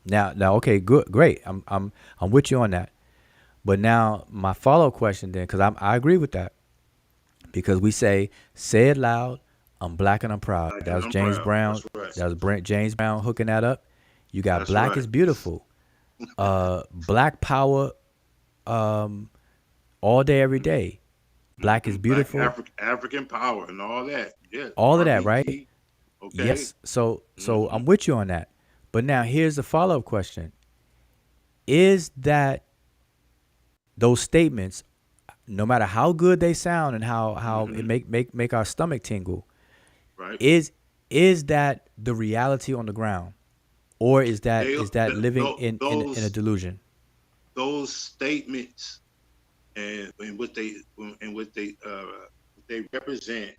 now, okay, good, great. I'm with you on that. But now my follow up question then, because I agree with that, because we say it loud. I'm black and I'm proud. black That and was I'm James proud. Brown. That's right. That was James Brown hooking that up. You got That's black right. is beautiful. Black power, um, all day, every day. Black is Black beautiful. African power and all that. Yes. All of that, right? RBG. Okay. Yes. So Hmm. I'm with you on that. But now here's the follow up question: is that those statements, no matter how good they sound and how it Hmm. make our stomach tingle, Right. is is that the reality on the ground, or They is that living in a those delusion? statements and what they represent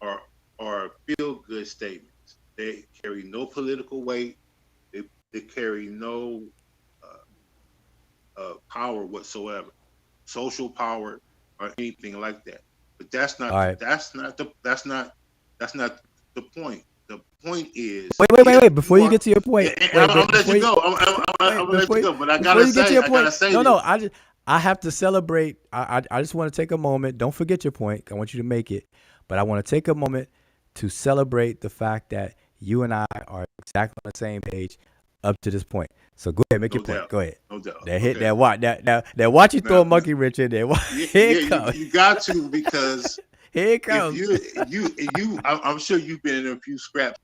are feel good statements. They carry no political weight. They carry no power whatsoever, social power or anything like that. But All right. that's not the point. The point is Wait. if Before you you are, get to your point, and wait, I'm gonna let before you you go. I'm wait gonna let you go. But before you get to your I gotta point, say no, this. I have to celebrate. I just want to take a moment. Don't forget your point. I want you to make it, but I want to take a moment to celebrate the fact that you and I are exactly on the same page up to this point. So go ahead, make your No point. doubt. Go ahead. No doubt. That hit Okay. that watch that watch you throw Now, a monkey wrench in there. yeah, Here yeah, it comes. you got to because Here it if comes. I'm sure you've been in a few scraps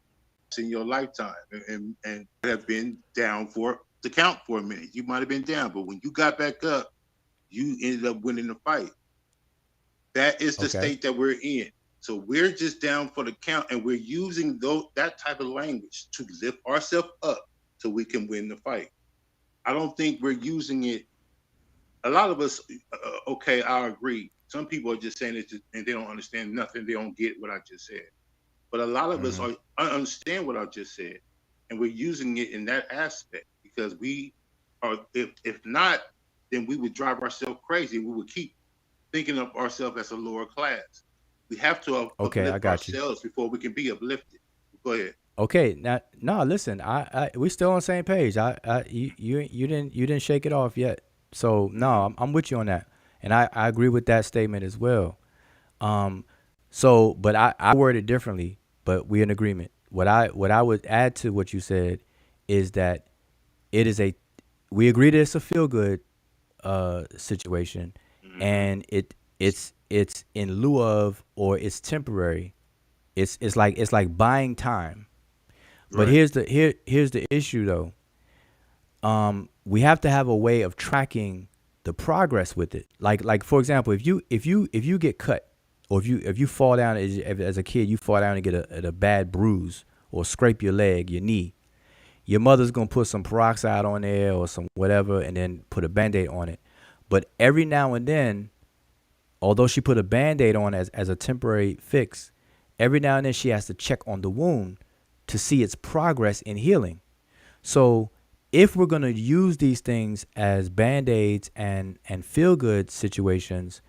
in your lifetime and have been down for the count for a minute. You might have been down, but when you got back up, you ended up winning the fight. That is the Okay. state that we're in. So we're just down for the count, and we're using that type of language to lift ourselves up so we can win the fight. I don't think we're using it. A lot of us, okay, I agree. Some people are just saying it and they don't understand nothing. They don't get what I just said. But a lot of us Mm-hmm. are understand what I just said, and we're using it in that aspect because we are. If not, then we would drive ourselves crazy. We would keep thinking of ourselves as a lower class. We have to Okay, I uplift got you. ourselves before we can be uplifted. Go ahead. Okay, now no, listen, we still on the same page. You didn't shake it off yet. So Hmm. no, I'm with you on that, and I agree with that statement as well. Um, so but I word it differently, but we're in agreement. What I would add to what you said is that it is a we agree that it's a feel good situation, and it's in lieu of, or it's temporary. It's like buying time. But Right. here's the issue though. We have to have a way of tracking the progress with it. Like for example, if you get cut, or if you fall down as a kid, you fall down and get a bad bruise or scrape your leg, your knee. Your mother's gonna put some peroxide on there or some whatever, and then put a band-aid on it. But every now and then, although she put a band-aid on as a temporary fix, every now and then she has to check on the wound to see its progress in healing. So if we're gonna use these things as band-aids and feel-good situations,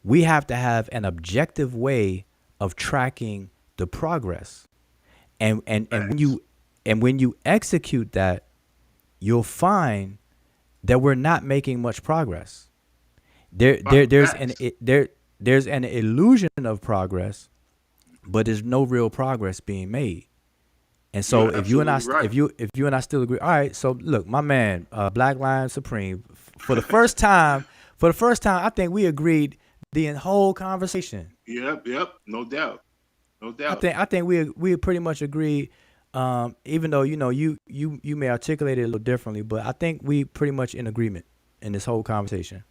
we have to have an objective way of tracking the progress. And when you execute that, you'll find that we're not making much progress. Facts. There's an illusion of progress, but there's no real progress being made. And so You're absolutely right. if you and I still agree, all right. So look, my man, Black Lion Supreme, for the first time, I think we agreed the whole conversation. Yep. No doubt. No I doubt. think I think we pretty much agreed. Even though you may articulate it a little differently, but I think we pretty much in agreement in this whole conversation.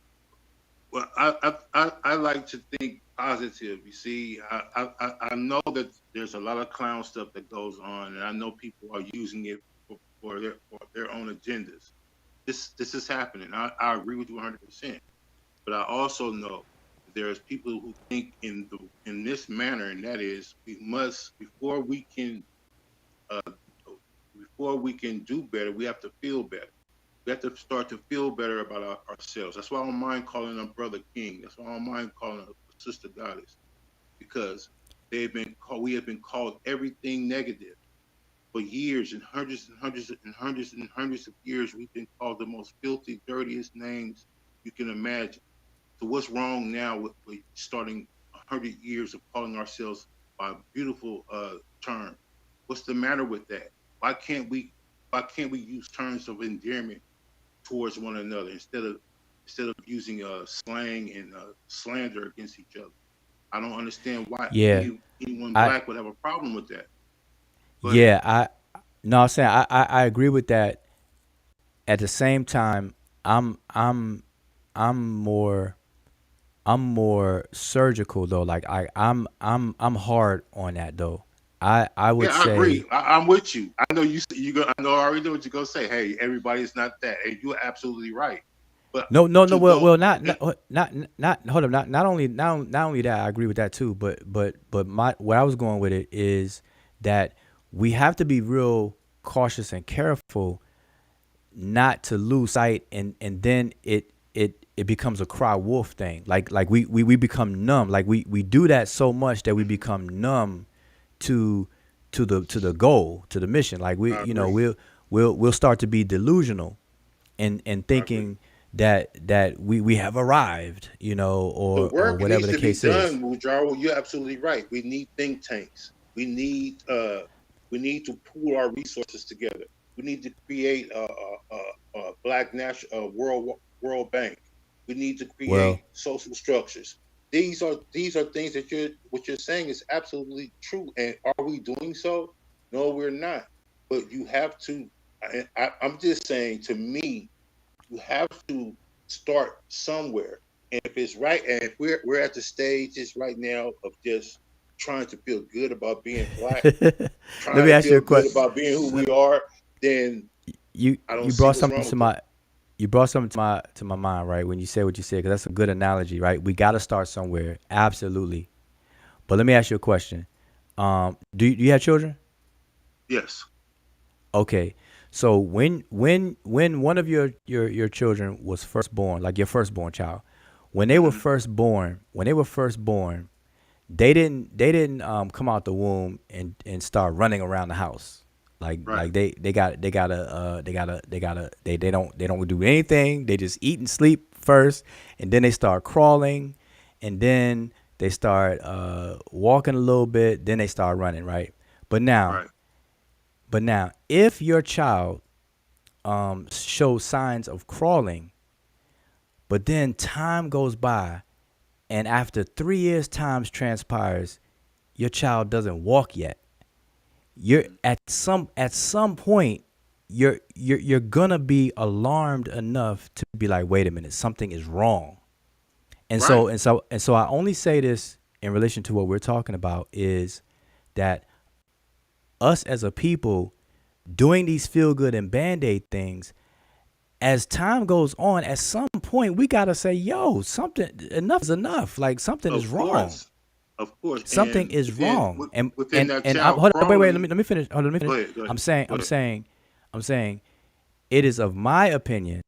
Well, I like to think positive. You see, I know that there's a lot of clown stuff that goes on, and I know people are using it for their own agendas. This is happening. I agree with you 100%. But I also know there's people who think in this manner, and that is we must uh, before we can do better, we have to feel better. We have to start to feel better about ourselves. That's why I don't mind calling them Brother King. That's why I don't mind calling them Sister Goddess, because we have been called everything negative for years, and hundreds of years. We've been called the most filthy, dirtiest names you can imagine. So what's wrong now with starting 100 years of calling ourselves by a beautiful term? What's the matter with that? Why can't we use terms of endearment towards one another instead of using slang and slander against each other? I don't understand why Yeah, anyone I black would have a problem with that. Go ahead. yeah I no, I'm saying I agree with that. At the same time, I'm I'm I'm more I'm more surgical though. Like I'm hard on that though. I would Yeah, I agree. say I'm with you. I know you go. I know I already know what you're gonna say. Hey, everybody's not that. Hey, you're absolutely right. But no, no, no. to Well, go, not. Hold up. Not only that, I agree with that too. But my where I was going with it is that we have to be real cautious and careful not to lose sight, and then it becomes a cry wolf thing. Like we become numb. Like we do that so much that we become numb to to the goal, to the mission. Like we, I you know, agree. we'll start to be delusional and I agree. thinking that we have arrived, The or work whatever needs the to be case is. done, Mujaro. You're absolutely right. We need think tanks. We need to pool our resources together. We need to create a Black National World Bank. We need to Well, create social structures. These are things that what you're saying is absolutely true. And are we doing so? No, we're not. But you have to. I'm just saying. To me, you have to start somewhere. And if it's right, and if we're at the stages right now of just trying to feel good about being black, let trying me to ask you feel a good question. about being who we are, then You I don't you see brought what's something wrong to with it. my you brought something to my mind, right? When you said what you said, because that's a good analogy, right? We got to start somewhere, absolutely. But let me ask you a question. Do you have children? Yes. Okay. So when one of your children was first born, like your firstborn child, Hmm. when they were first born, they didn't come out the womb and start running around the house. Right. Like they don't do anything. They just eat and sleep first, and then they start crawling, and then they start walking a little bit, then they start running, right? But now Right. but now, if your child show signs of crawling, but then time goes by, and after 3 years time transpires, your child doesn't walk yet. You're at some point, you're gonna be alarmed enough to be like, wait a minute, something is wrong. And Right. so I only say this in relation to what we're talking about is that us as a people doing these feel good and band-aid things, as time goes on, at some point we gotta say, yo, something, enough is enough. Like something is Of wrong. course. Of course. Something And is within wrong. within that And I, child hold on, wait, crawling. let me finish. Hold on, let me Go finish. ahead. Go ahead. I'm saying, Go I'm ahead. saying, I'm saying, it is of my opinion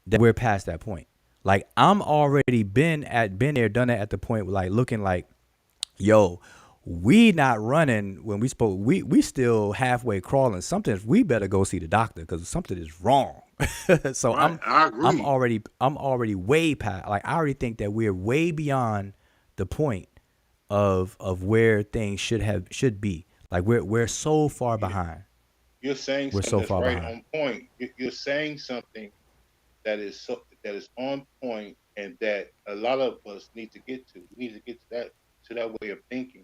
that we're past that point. Like I'm already been there, done that at the point like looking like, yo, we not running when we spoke. We still halfway crawling. We better go see the doctor because something is wrong. So Right. I agree. I'm already way past. Like I already think that we're way beyond the point of where things should be. Like we're so far You- behind. You're saying We're something so that's far right behind. on point. You're saying something that is on point, and that a lot of us need to get to. We need to get to that way of thinking.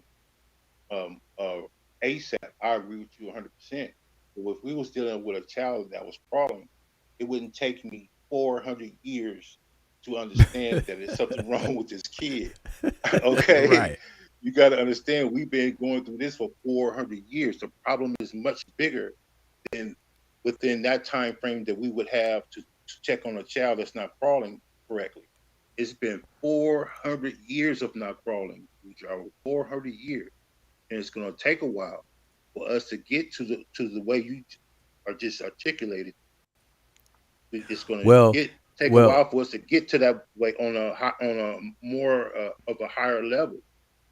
Um, uh, ASAP. I agree with you 100%. But if we was dealing with a child that was crawling, it wouldn't take me 400 years to understand that there's something wrong with this kid. Okay, Right. you got to understand we've been going through this for 400 years. The problem is much bigger than within that time frame that we would have to check on a child that's not crawling correctly. It's been 400 years of not crawling. We travel 400 years, and it's going to take a while for us to get to the way you are just articulated. It's going to Well, get take a well, while for us to get to that way on a more of a higher level.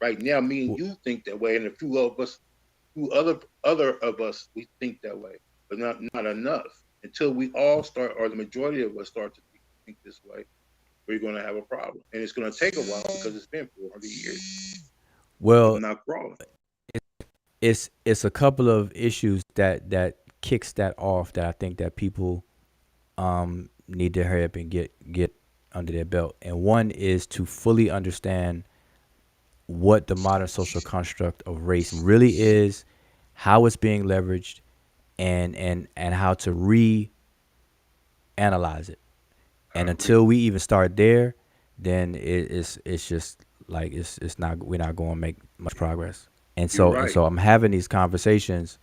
Right now, me and you think that way, and a few of us, few other of us, we think that way, but not enough. Until we all start, or the majority of us start to think this way, we're going to have a problem, and it's going to take a while because it's been 400 years of well, not crawling. it's a couple of issues that kicks that off that I think that people need to hurry up and get under their belt. And one is to fully understand what the modern social construct of race really is, how it's being leveraged, and how to reanalyze it. I And agree. until we even start there, then it's just like it's not we're not going to make much progress. And You're so right. I'm having these conversations,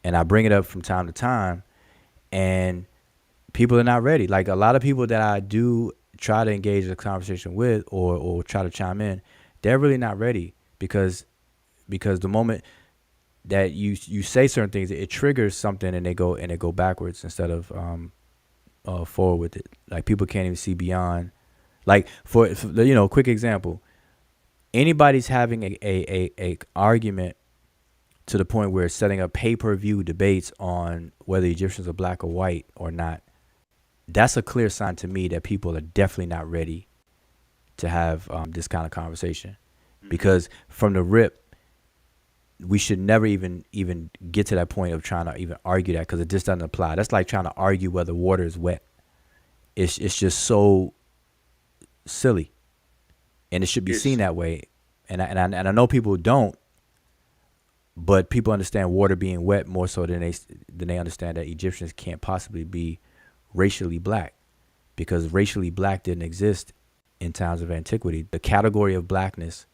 and I bring it up from time to time, and people are not ready. Like a lot of people that I do try to engage in a conversation with or try to chime in, they're really not ready because the moment that you say certain things, it triggers something and they go backwards instead of forward with it. Like people can't even see beyond. Like for quick example, anybody's having a argument to the point where it's setting up pay-per-view debates on whether Egyptians are black or white or not. That's a clear sign to me that people are definitely not ready to have this kind of conversation, Mm-hmm. because from the rip, we should never even get to that point of trying to even argue that, because it just doesn't apply. That's like trying to argue whether water is wet. It's just so silly, and it should be seen It's that way. And I know people don't, but people understand water being wet more so than they understand that Egyptians can't possibly be racially black, because racially black didn't exist in times of antiquity. The category of blackness,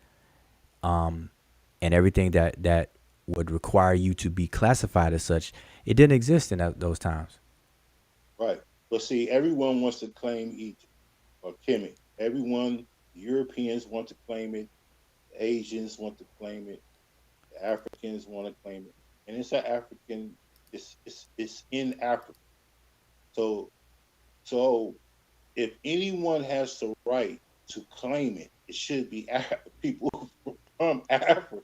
and everything that would require you to be classified as such, it didn't exist in those times. right. But see, everyone wants to claim Egypt or Kemet. Everyone, Europeans want to claim it. The Asians want to claim it. The Africans want to claim it. And it's an African. It's in Africa. So so if anyone has the right to claim it, it should be people from Africa.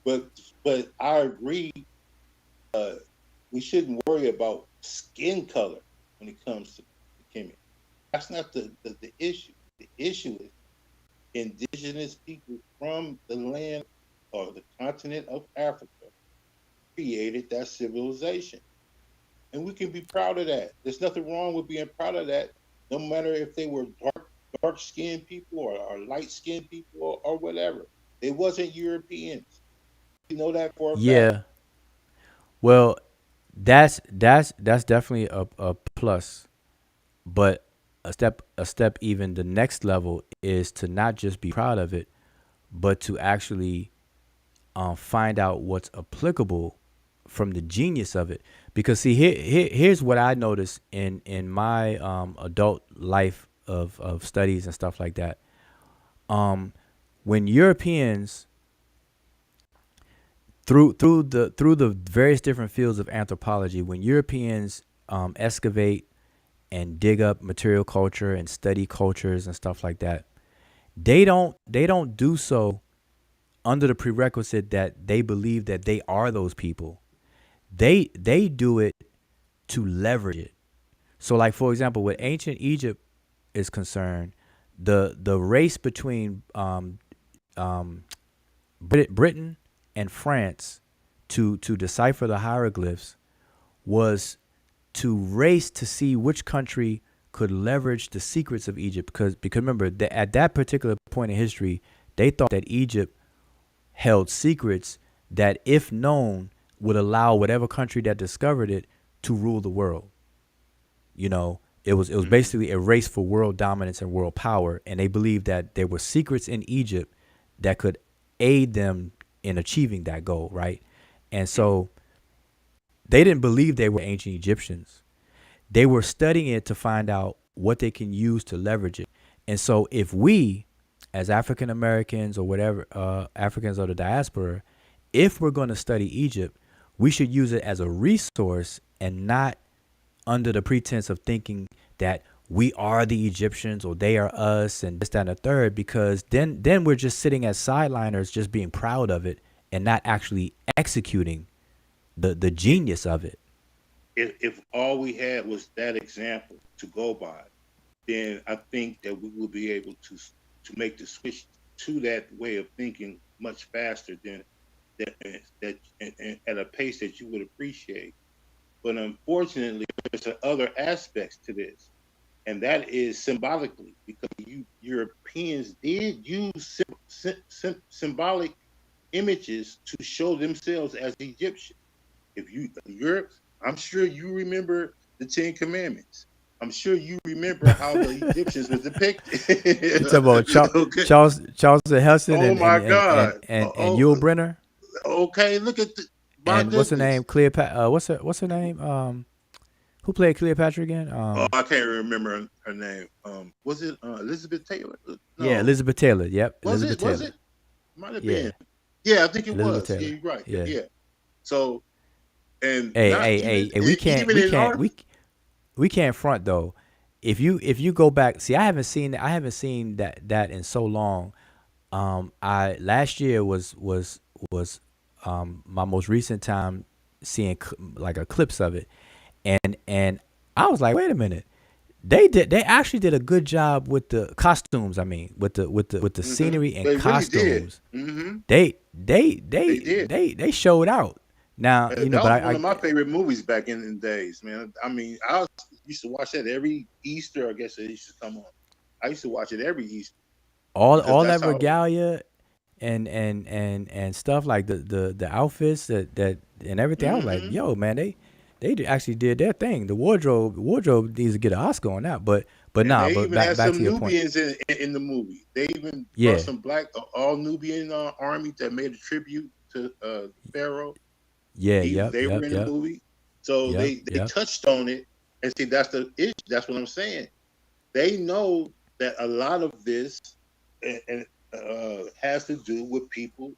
But I agree. Uh, we shouldn't worry about skin color when it comes to Kemet. That's not the issue. The issue is indigenous people from the land or the continent of Africa created that civilization. and we can be proud of that. There's nothing wrong with being proud of that, no matter if they were dark skinned people or light skinned people or whatever. They wasn't Europeans. You know that for a fact. Yeah. Well, that's definitely a plus, but a step even the next level is to not just be proud of it, but to actually find out what's applicable from the genius of it. Because see, here's what I noticed in my adult life of studies and stuff like that. When Europeans through the various different fields of anthropology, when Europeans excavate and dig up material culture and study cultures and stuff like that, they don't do so under the prerequisite that they believe that they are those people. They do it to leverage it. So, like for example, with ancient Egypt is concerned, the race between Britain and France to decipher the hieroglyphs was to race to see which country could leverage the secrets of Egypt, because remember that at that particular point in history, they thought that Egypt held secrets that, if known, would allow whatever country that discovered it to rule the world. It was basically a race for world dominance and world power, and they believed that there were secrets in Egypt that could aid them in achieving that goal, right? And so they didn't believe they were ancient Egyptians. They were studying it to find out what they can use to leverage it. And so if we, as African Americans or whatever, Africans of the diaspora, if we're going to study Egypt, we should use it as a resource and not under the pretense of thinking that we are the Egyptians or they are us and this, that, and the third, because then we're just sitting as sideliners, just being proud of it and not actually executing the genius of it. If all we had was that example to go by, then I think that we will be able to make the switch to that way of thinking much faster than that and at a pace that you would appreciate. But unfortunately, there's other aspects to this, and that is symbolically, because Europeans did use symbolic images to show themselves as Egyptian. If Europe, I'm sure you remember the Ten Commandments. I'm sure you remember how the Egyptians were depicted. You talking about Okay. Charles Heston Oh and my God. Yul Brynner Okay. Look at my and what's her goodness. name, Cleopatra? What's her name? Who played Cleopatra again? Oh, I can't remember her name. Was it Elizabeth Taylor? Yeah, No. Elizabeth Taylor. Yep, Was Elizabeth it? Was Taylor. it? Might have Yeah, been. Yeah, I think it Elizabeth was. Yeah, Taylor. you're right. Yeah. Yeah. So, and Hey, not hey, even hey, we can't, even we in can't, our. we can't front though. If you go back, see, I haven't seen that in so long. I last year was my most recent time seeing like a clips of it, and I was like, wait a minute, they actually did a good job with the costumes. I mean, with the scenery and They really did. costumes. They they They they did. they they showed out. Now, That but was I one of my favorite movies back in the days, man. I mean, used to watch that every Easter. I guess it used to come on. I used to watch it every Easter because all that's that how. regalia and stuff like the outfits that and everything. I was like, hmm yo, man, they actually did their thing. The wardrobe needs to get an Oscar on that. But And nah, they but even back had back to some your point. Nubians in the movie. They even brought Yeah, some black, all Nubian army that made a tribute to Pharaoh. yeah, yep, They were yep, in the yep, movie, so yep, they yep. touched on it. And see, that's the issue. That's what I'm saying. They know that a lot of this has to do with people,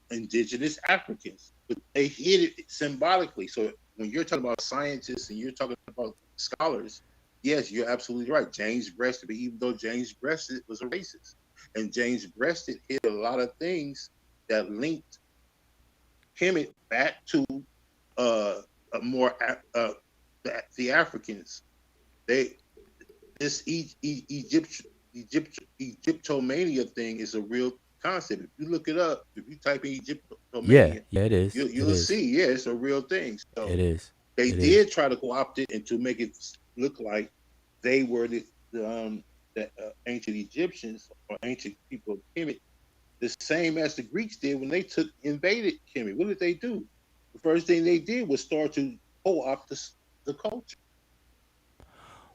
indigenous Africans, but they hid it symbolically. So when you're talking about scientists and you're talking about scholars, yes, you're absolutely right. James Breasted, but even though James Breasted was a racist, and James Breasted hid a lot of things that linked Kemet back to a more the Africans. They this Egyptomania thing is a real concept. If you look it up, if you type in Yeah, Egyptomania, it is. you'll see, yeah, it's a real thing. So It is. they It did is. try to co-opt it and to make it look like they were the ancient Egyptians or ancient people of Kemet, the same as the Greeks did when they invaded Kemet. What did they do? The first thing they did was start to co-opt the culture.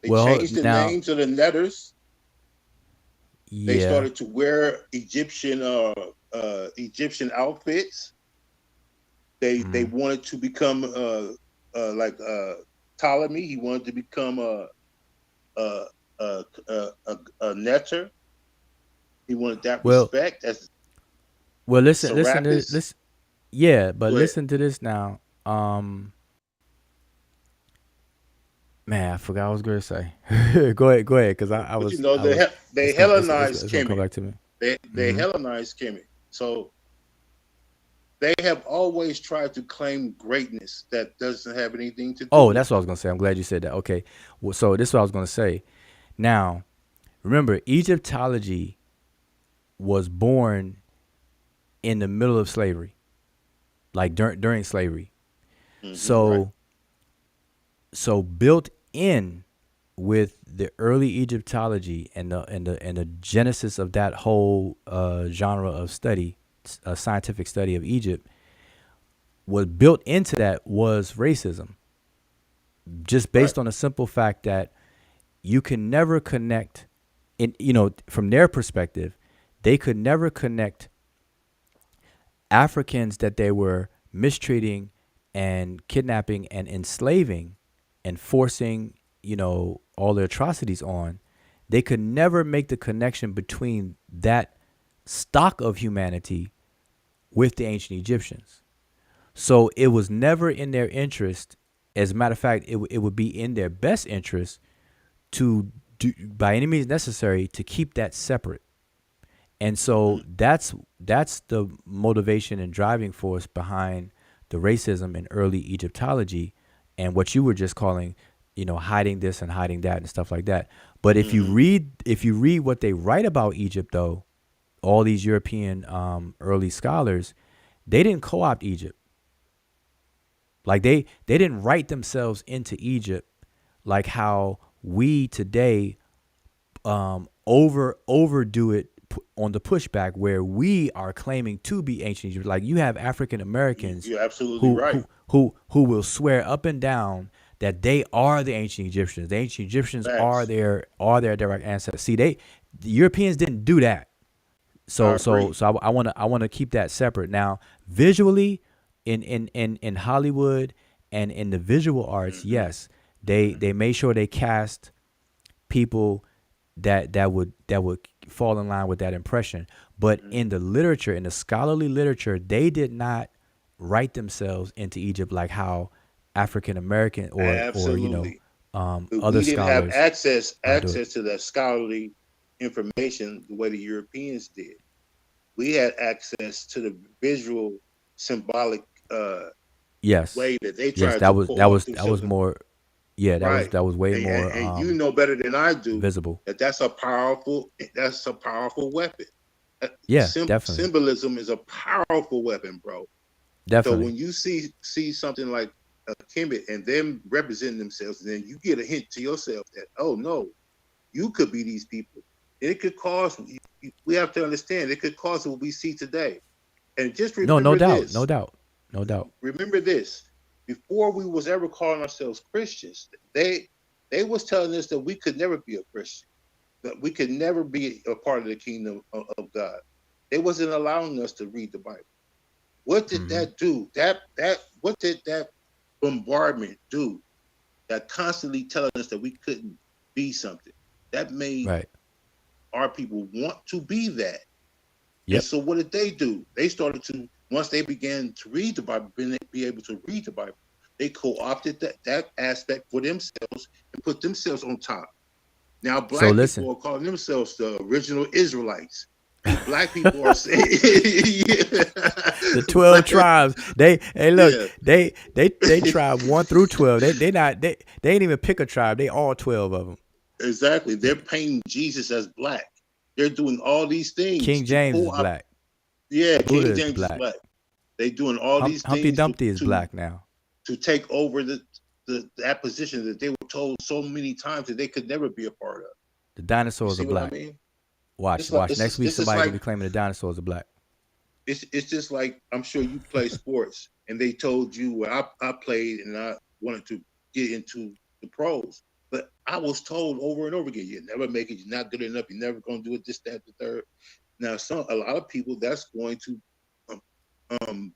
They Well, changed the now, names of the letters. They yeah. started to wear Egyptian outfits. They wanted to become like Ptolemy. He wanted to become a Netcher. He wanted that respect as listen to Serapis. this. Yeah, but Go ahead. listen to this now. Man, I forgot what I was going to say. Go ahead, because I But was. you know, they it's Hellenized gonna come Kemet. back to me. They Hellenized Kemet. So they have always tried to claim greatness that doesn't have anything to do. Oh, with that's what I was gonna say. I'm glad you said that. Okay, well, so this is what I was gonna say. Now, remember, Egyptology was born in the middle of slavery, like during slavery. So, right. so built in with the early Egyptology and the genesis of that whole genre of study, scientific study of Egypt, was built into that was racism. Just based on the simple fact that you can never connect, from their perspective, they could never connect Africans that they were mistreating and kidnapping and enslaving and forcing, all the atrocities on. They could never make the connection between that stock of humanity with the ancient Egyptians. So it was never in their interest. As a matter of fact, it would be in their best interest to do, by any means necessary, to keep that separate. And so that's the motivation and driving force behind the racism in early Egyptology and what you were just calling, hiding this and hiding that and stuff like that. But if you read what they write about Egypt, though, all these European early scholars, they didn't co-opt Egypt. Like they didn't write themselves into Egypt like how we today overdo it on the pushback, where we are claiming to be ancient Egypt. Like you have African Americans, you're absolutely right, who will swear up and down that they are the ancient Egyptians. The ancient Egyptians are their direct ancestors. See, the Europeans didn't do that. So I want to keep that separate. Now, visually, in Hollywood and in the visual arts, yes, they made sure they cast people that would fall in line with that impression. But in the literature, in the scholarly literature, they did not write themselves into Egypt like how African American or other we didn't have access to that scholarly information the way the Europeans did. We had access to the visual, symbolic way that they tried that was more. Yeah, that was way more. And you know better than I do visible. That's a powerful weapon. Yeah, definitely. Symbolism is a powerful weapon, bro. Definitely. So when you see something like Kemet and them representing themselves, and then you get a hint to yourself that, oh no, you could be these people. It could cause. We have to understand. It could cause what we see today. And just remember no doubt. Remember this. Before we was ever calling ourselves Christians, they was telling us that we could never be a Christian, that we could never be a part of the kingdom of God. They wasn't allowing us to read the Bible. What did that do? What did that bombardment do? That constantly telling us that we couldn't be something. That made our people want to be that. Yep. And so what did they do? They started to, once they began to read the Bible, be able to read the Bible, they co-opted that aspect for themselves and put themselves on top. Now black people are calling themselves the original Israelites. Black people are saying the 12 tribes. They tribe 1 through 12. They ain't even pick a tribe. They all 12 of them. Exactly. They're painting Jesus as black. They're doing all these things. King James is black. Yeah, Buddha King is James is black. black. They doing all these Humpty things Dumpty is black now. to take over that position that they were told so many times that they could never be a part of. The You dinosaurs see are what I black. mean? Watch. Next week It's just somebody gonna like be claiming the dinosaurs are black. it's just like I'm sure you play sports and they told you where I played and I wanted to get into the pros. But I was told over and over again, you never make it, you're not good enough, you're never gonna do it, this, that, the third. Now a lot of people that's going to um,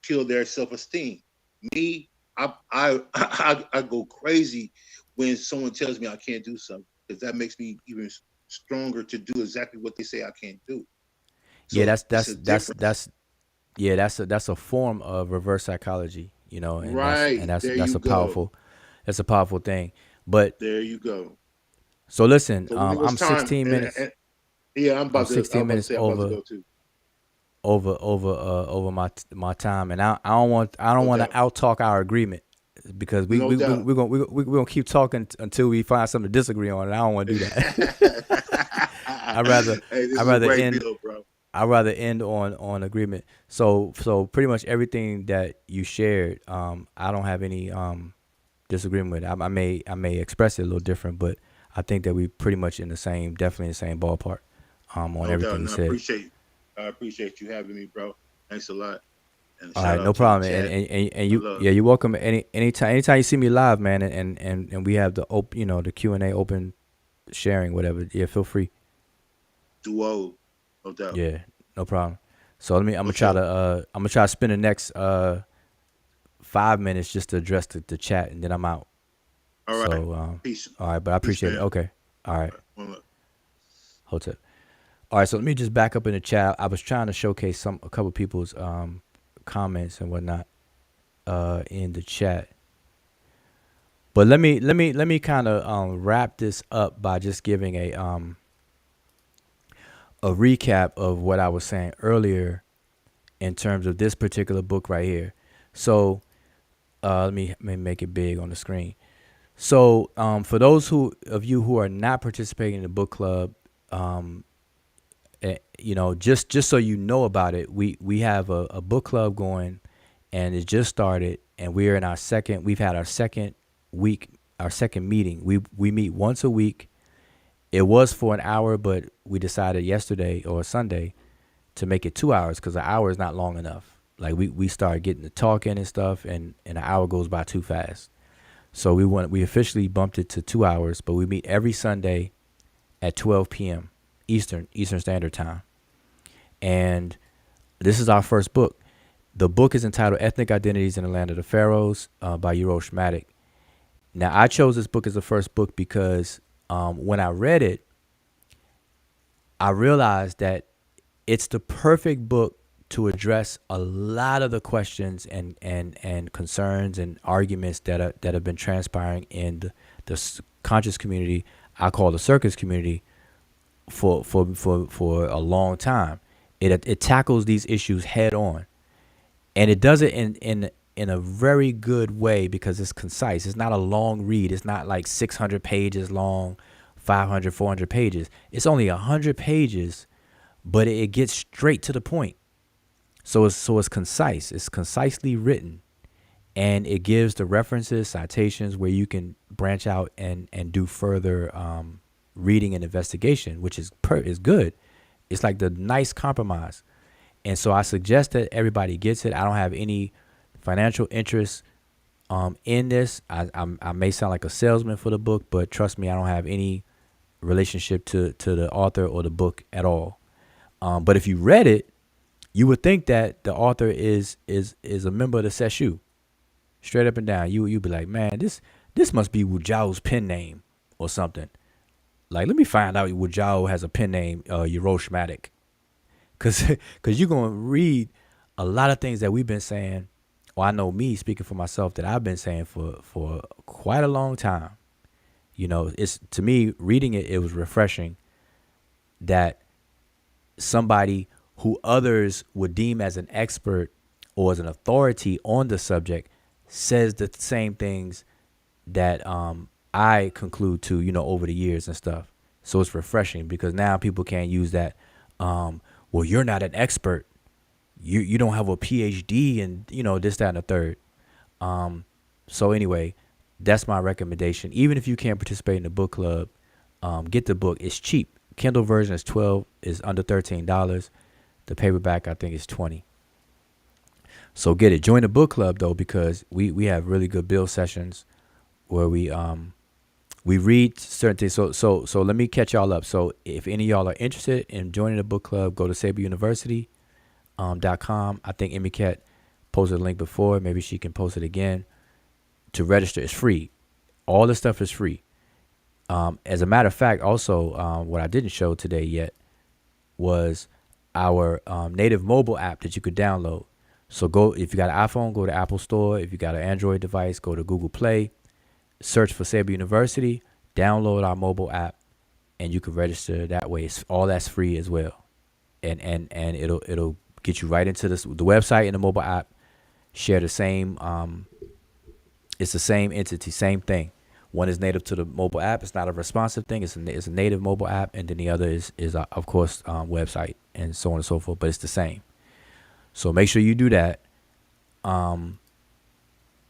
kill their self-esteem. Me, I go crazy when someone tells me I can't do something, because that makes me even stronger to do exactly what they say I can't do. So Yeah, that's a form of reverse psychology, and right. There you that's go. a powerful thing. But there you go. so listen, So when it was I'm time, 16 minutes. yeah, I'm I'm about to. I 16 was about to minutes say I'm about to go too. over my time, and I don't want No to doubt. out talk our agreement, because No doubt. we're gonna keep talking until we find something to disagree on, and I don't want to do that. I'd rather Hey, this I'd is a rather great end bill, bro. I'd rather end on agreement. So pretty much everything that you shared, I don't have any disagreement with. I may express it a little different, but I think that we pretty much definitely in the same ballpark on No doubt. everything And you said. I appreciate you having me, bro. Thanks a lot. And All shout right, no out to the problem. chat. And I you, love. yeah, you're welcome anytime you see me live, man, and we have the the Q&A open, sharing, whatever. Yeah, feel free. Duo. No doubt. Yeah, no problem. So I'm gonna What's try up? to spend the next 5 minutes just to address the chat, and then I'm out. All right. So Peace. all right, but I Peace, appreciate it. man. Okay, all right, One love. hold up. All right, so let me just back up in the chat. I was trying to showcase a couple people's comments and whatnot in the chat. But let me kind of wrap this up by just giving a recap of what I was saying earlier in terms of this particular book right here. So let me make it big on the screen. So for those of you who are not participating in the book club, just so you know about it, we have a book club going, and it just started, and we're in we've had our second week, our second meeting. We meet once a week. It was for an hour, but we decided yesterday or Sunday to make it 2 hours, because an hour is not long enough. Like we started getting to talking and stuff, and an hour goes by too fast. So we officially bumped it to 2 hours, but we meet every Sunday at 12 p.m. Eastern Standard Time. And this is our first book. The book is entitled Ethnic Identities in the Land of the Pharaohs by Medew. Now, I chose this book as the first book because when I read it, I realized that it's the perfect book to address a lot of the questions and concerns and arguments that have been transpiring in the conscious community, I call the circus community, for a long time. It tackles these issues head on, and it does it in a very good way because it's concise. It's not a long read. It's not like 600 pages long, 500, 400 pages. It's only 100 pages, but it gets straight to the point. So it's concise. It's concisely written, and it gives the references, citations where you can branch out and do further reading and investigation, which is good. It's like the nice compromise. And so I suggest that everybody gets it. I don't have any financial interest in this. I may sound like a salesman for the book, but trust me, I don't have any relationship to the author or the book at all. But if you read it, you would think that the author is a member of the Sesh, straight up and down. You'd be like, man, this must be Wujao's pen name or something. Like, let me find out Wujao has a pen name, Hieroglyphic. Cause you're gonna read a lot of things that we've been saying, or I know me speaking for myself, that I've been saying for quite a long time. It's, to me, reading it was refreshing that somebody who others would deem as an expert or as an authority on the subject says the same things that I conclude to, over the years and stuff. So it's refreshing because now people can't use that, well, you're not an expert. you don't have a PhD and this, that, and the third. So anyway, that's my recommendation. Even if you can't participate in the book club, get the book. It's cheap. Kindle version is under $13. The paperback I think is $20. So get it. Join the book club though, because we have really good build sessions where we read certain things. So let me catch y'all up. So if any of y'all are interested in joining the book club, go to saberuniversity.com. I think Emmy Cat posted a link before. Maybe she can post it again. To register, it's free. All the stuff is free. As a matter of fact, also what I didn't show today yet was our native mobile app that you could download. So go, if you got an iPhone, go to Apple Store. If you got an Android device, go to Google Play, search for Saber University, download our mobile app, and you can register that way. All that's free as well. And it'll get you right into the website and the mobile app share the same, it's the same entity, same thing. One is native to the mobile app. It's not a responsive thing. It's a native mobile app. And then the other is of course, website and so on and so forth, but it's the same. So make sure you do that. But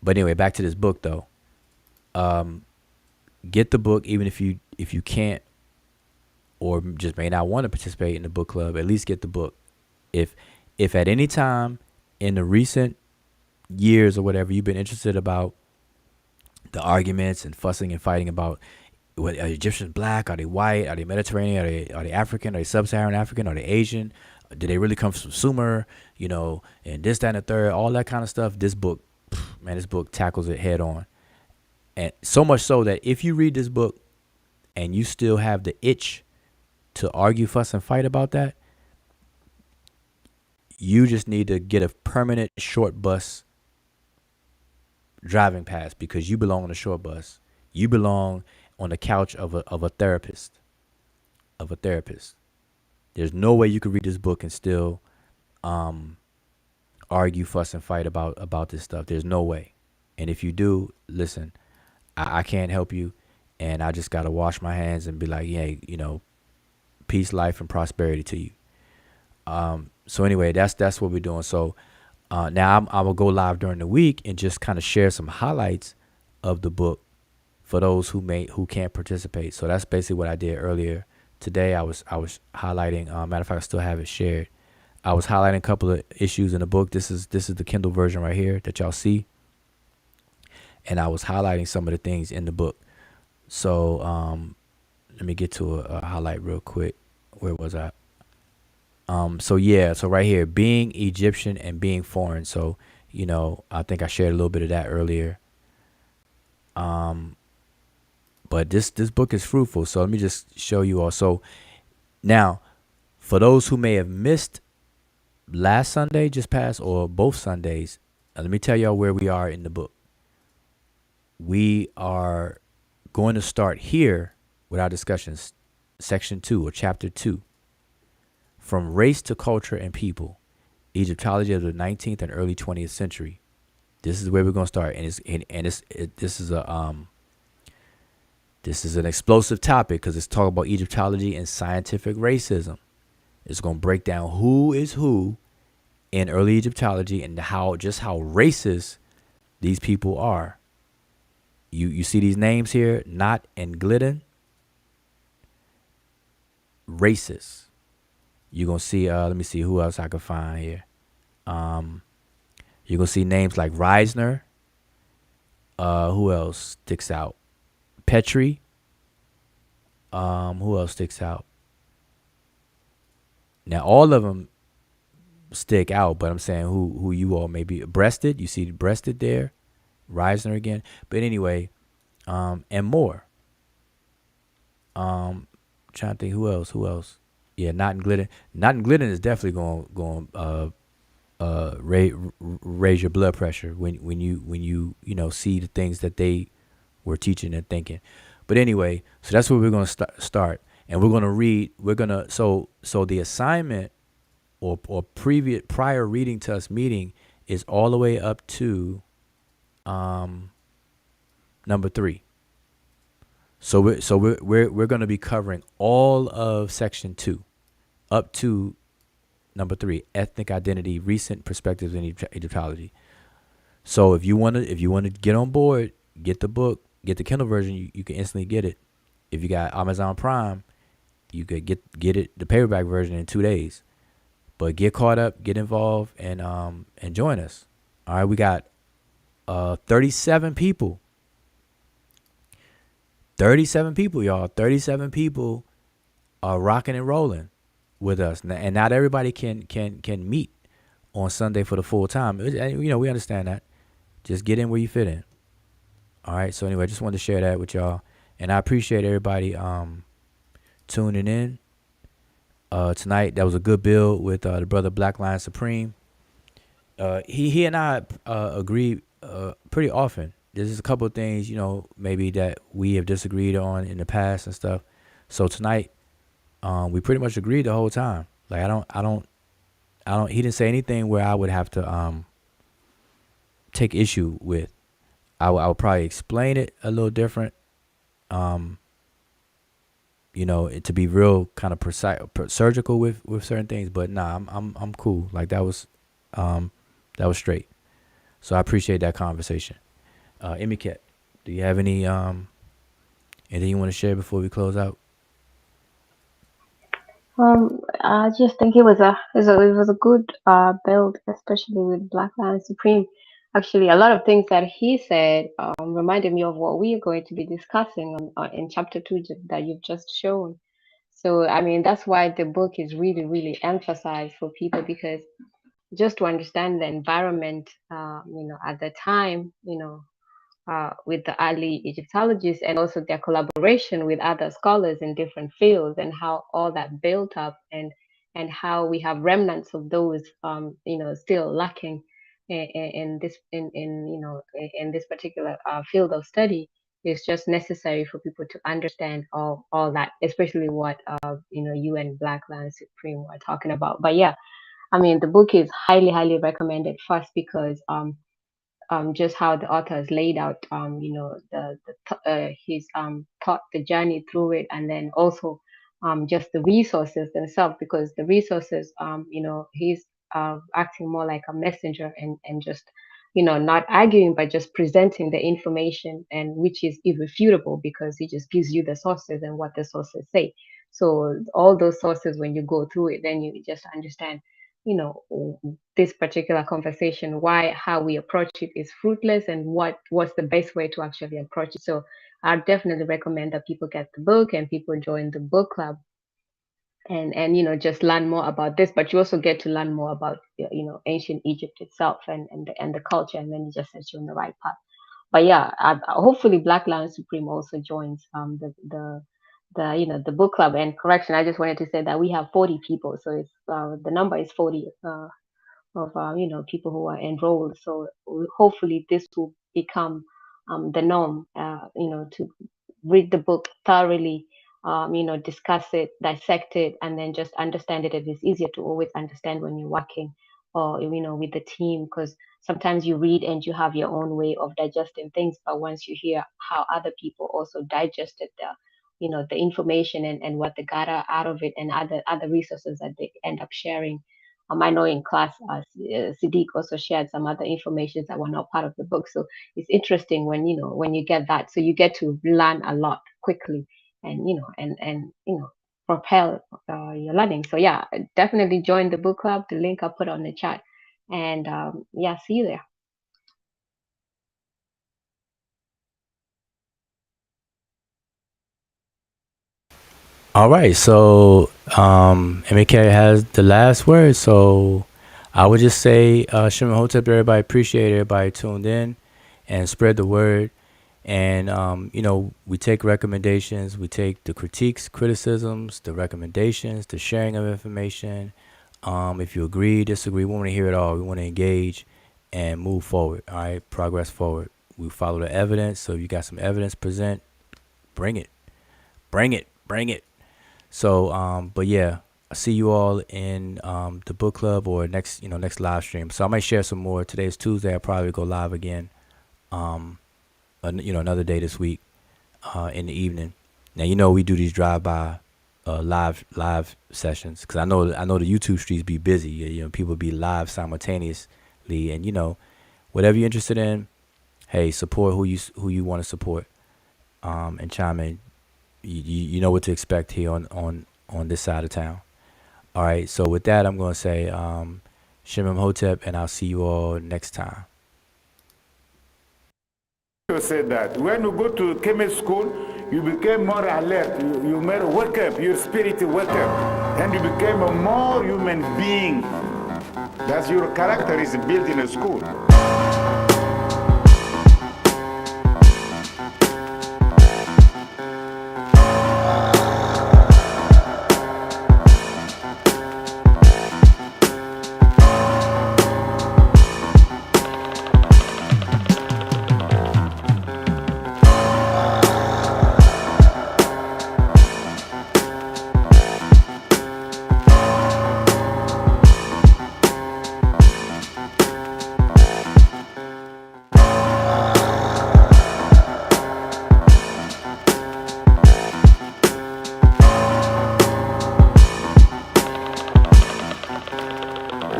anyway, back to this book though. Get the book, even if you can't or just may not want to participate in the book club, at least get the book. If at any time in the recent years or whatever you've been interested about the arguments and fussing and fighting about what are Egyptians black, are they white, are they Mediterranean, are they African, are they sub-Saharan African, are they Asian, did they really come from Sumer, and this, that, and the third, all that kind of stuff. This book, man, this book tackles it head on. And so much so that if you read this book and you still have the itch to argue, fuss, and fight about that, you just need to get a permanent short bus driving pass, because you belong on a short bus. You belong on the couch of a therapist. There's no way you could read this book and still argue, fuss, and fight about this stuff. There's no way. And if you do, listen, I can't help you, and I just gotta wash my hands and be like, yeah, peace, life, and prosperity to you. So anyway, that's what we're doing. So now I will go live during the week and just kind of share some highlights of the book for those who can't participate. So that's basically what I did earlier today. I was highlighting. Matter of fact, I still have it shared. I was highlighting a couple of issues in the book. This is the Kindle version right here that y'all see, and I was highlighting some of the things in the book. So let me get to a highlight real quick. Where was I? So right here, being Egyptian and being foreign. So, I think I shared a little bit of that earlier. But this book is fruitful. So let me just show you all. So now, for those who may have missed last Sunday just passed or both Sundays, let me tell y'all where we are in the book. We are going to start here with our discussions, section 2 or chapter 2. From race to culture and people, Egyptology of the 19th and early 20th century. This is where we're gonna start, and this is an explosive topic because it's talking about Egyptology and scientific racism. It's gonna break down who is who in early Egyptology and how racist these people are. You see these names here, Not and Glidden, racist. You're going to see, let me see who else I can find here. You're going to see names like Reisner. Who else sticks out? Petrie. Who else sticks out? Now, all of them stick out, but I'm saying who you all may be. Breasted. You see Breasted there. Reisner again. But anyway, and more. Trying to think who else. Yeah, Not and Glidden. Not and Glidden is definitely going raise your blood pressure when you see the things that they were teaching and thinking. But anyway, so that's where we're going to start, and we're going to read. So the assignment or prior reading to us meeting is all the way up to number 3. So we're going to be covering all of section 2 up to Number 3, ethnic identity, recent perspectives in Egyptology. So if you wanna get on board, get the book, get the Kindle version, you can instantly get it. If you got Amazon Prime, you could get it the paperback version in 2 days. But get caught up, get involved, and join us. All right, we got 37 people. 37 people, y'all. 37 people are rocking and rolling with us, and not everybody can meet on Sunday for the full time. We understand that. Just get in where you fit in. All right. So anyway, I just wanted to share that with y'all, and I appreciate everybody tuning in tonight. That was a good build with the brother Black Lion Supreme. He and I agree pretty often. There's just a couple of things, maybe that we have disagreed on in the past and stuff. So tonight, we pretty much agreed the whole time. Like I don't. He didn't say anything where I would have to take issue with. I would probably explain it a little different. To be real kind of precise, surgical with certain things. But nah, I'm cool. Like that was straight. So I appreciate that conversation. Emiket, do you have anything you want to share before we close out? I just think it was a good build, especially with Black Lion Supreme. Actually, a lot of things that he said reminded me of what we are going to be discussing in chapter 2 that you've just shown. So, I mean, that's why the book is really, really emphasized for people, because just to understand the environment, at the time, with the early Egyptologists, and also their collaboration with other scholars in different fields, and how all that built up, and how we have remnants of those, still lacking in this particular field of study. Is just necessary for people to understand all that, especially what you and Black Lion Supreme were talking about. But yeah, I mean, the book is highly, highly recommended. First, because just how the author has laid out, his thought, the journey through it, and then also just the resources themselves, because the resources, he's acting more like a messenger, and just, not arguing, but just presenting the information, and which is irrefutable, because he just gives you the sources and what the sources say. So all those sources, when you go through it, then you just understand, this particular conversation, how we approach it is fruitless, and what's the best way to actually approach it. So I definitely recommend that people get the book, and people join the book club, and just learn more about this. But you also get to learn more about ancient Egypt itself, and the culture, and then it just sets you on the right path. But yeah, hopefully Black Lion Supreme also joins the book club. And correction, I just wanted to say that we have 40 people, so it's the number is 40 of people who are enrolled. So hopefully this will become the norm. To read the book thoroughly, discuss it, dissect it, and then just understand it. It is easier to always understand when you're working, or with the team, because sometimes you read and you have your own way of digesting things, but once you hear how other people also digested the information, and what they got out of it, and other resources that they end up sharing. I know in class, Siddiq also shared some other information that were not part of the book. So it's interesting when you get that. So you get to learn a lot quickly, and propel your learning. So yeah, definitely join the book club. The link I'll put on the chat, and yeah, see you there. All right, so MK has the last word. So I would just say, Shimon Hotep, everybody, appreciate everybody tuned in, and spread the word. And we take recommendations, we take the critiques, criticisms, the recommendations, the sharing of information. If you agree, disagree, we want to hear it all. We want to engage and move forward. All right, progress forward. We follow the evidence. So if you got some evidence, present, bring it. So, but yeah, I see you all in the book club, or next live stream. So I might share some more. Today's Tuesday. I'll probably go live again. Another day this week, in the evening. Now we do these drive-by live sessions, because I know the YouTube streets be busy. You know, people be live simultaneously, and you know, whatever you're interested in, hey, support who you want to support, and chime in. You know what to expect here on this side of town. All right, so with that, I'm gonna say Shimon Hotep, and I'll see you all next time. You said that when you go to Kemet school, you became more alert. You made wake up, your spirit wake up, and you became a more human being. That's your character is built in a school.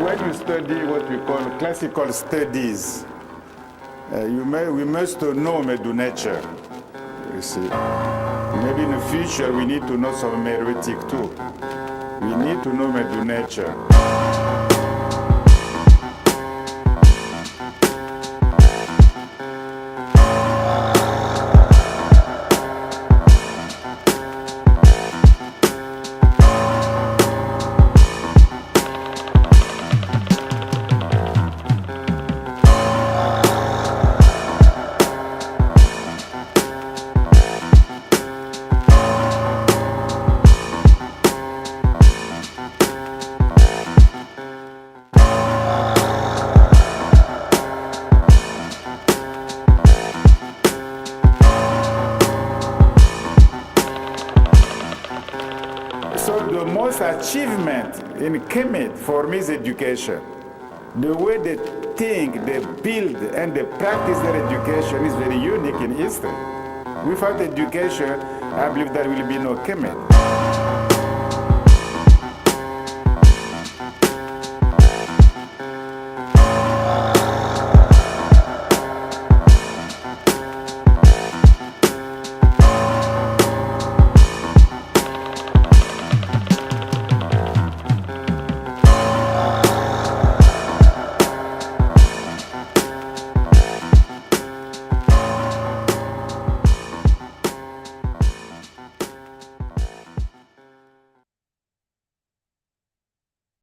When you study what we call classical studies, we must know Netcher. You see, maybe in the future we need to know some heretic too. We need to know Netcher. So the most achievement in Kemet for me is education. The way they think, they build, and they practice their education is very unique in history. Without education, I believe there will be no Kemet.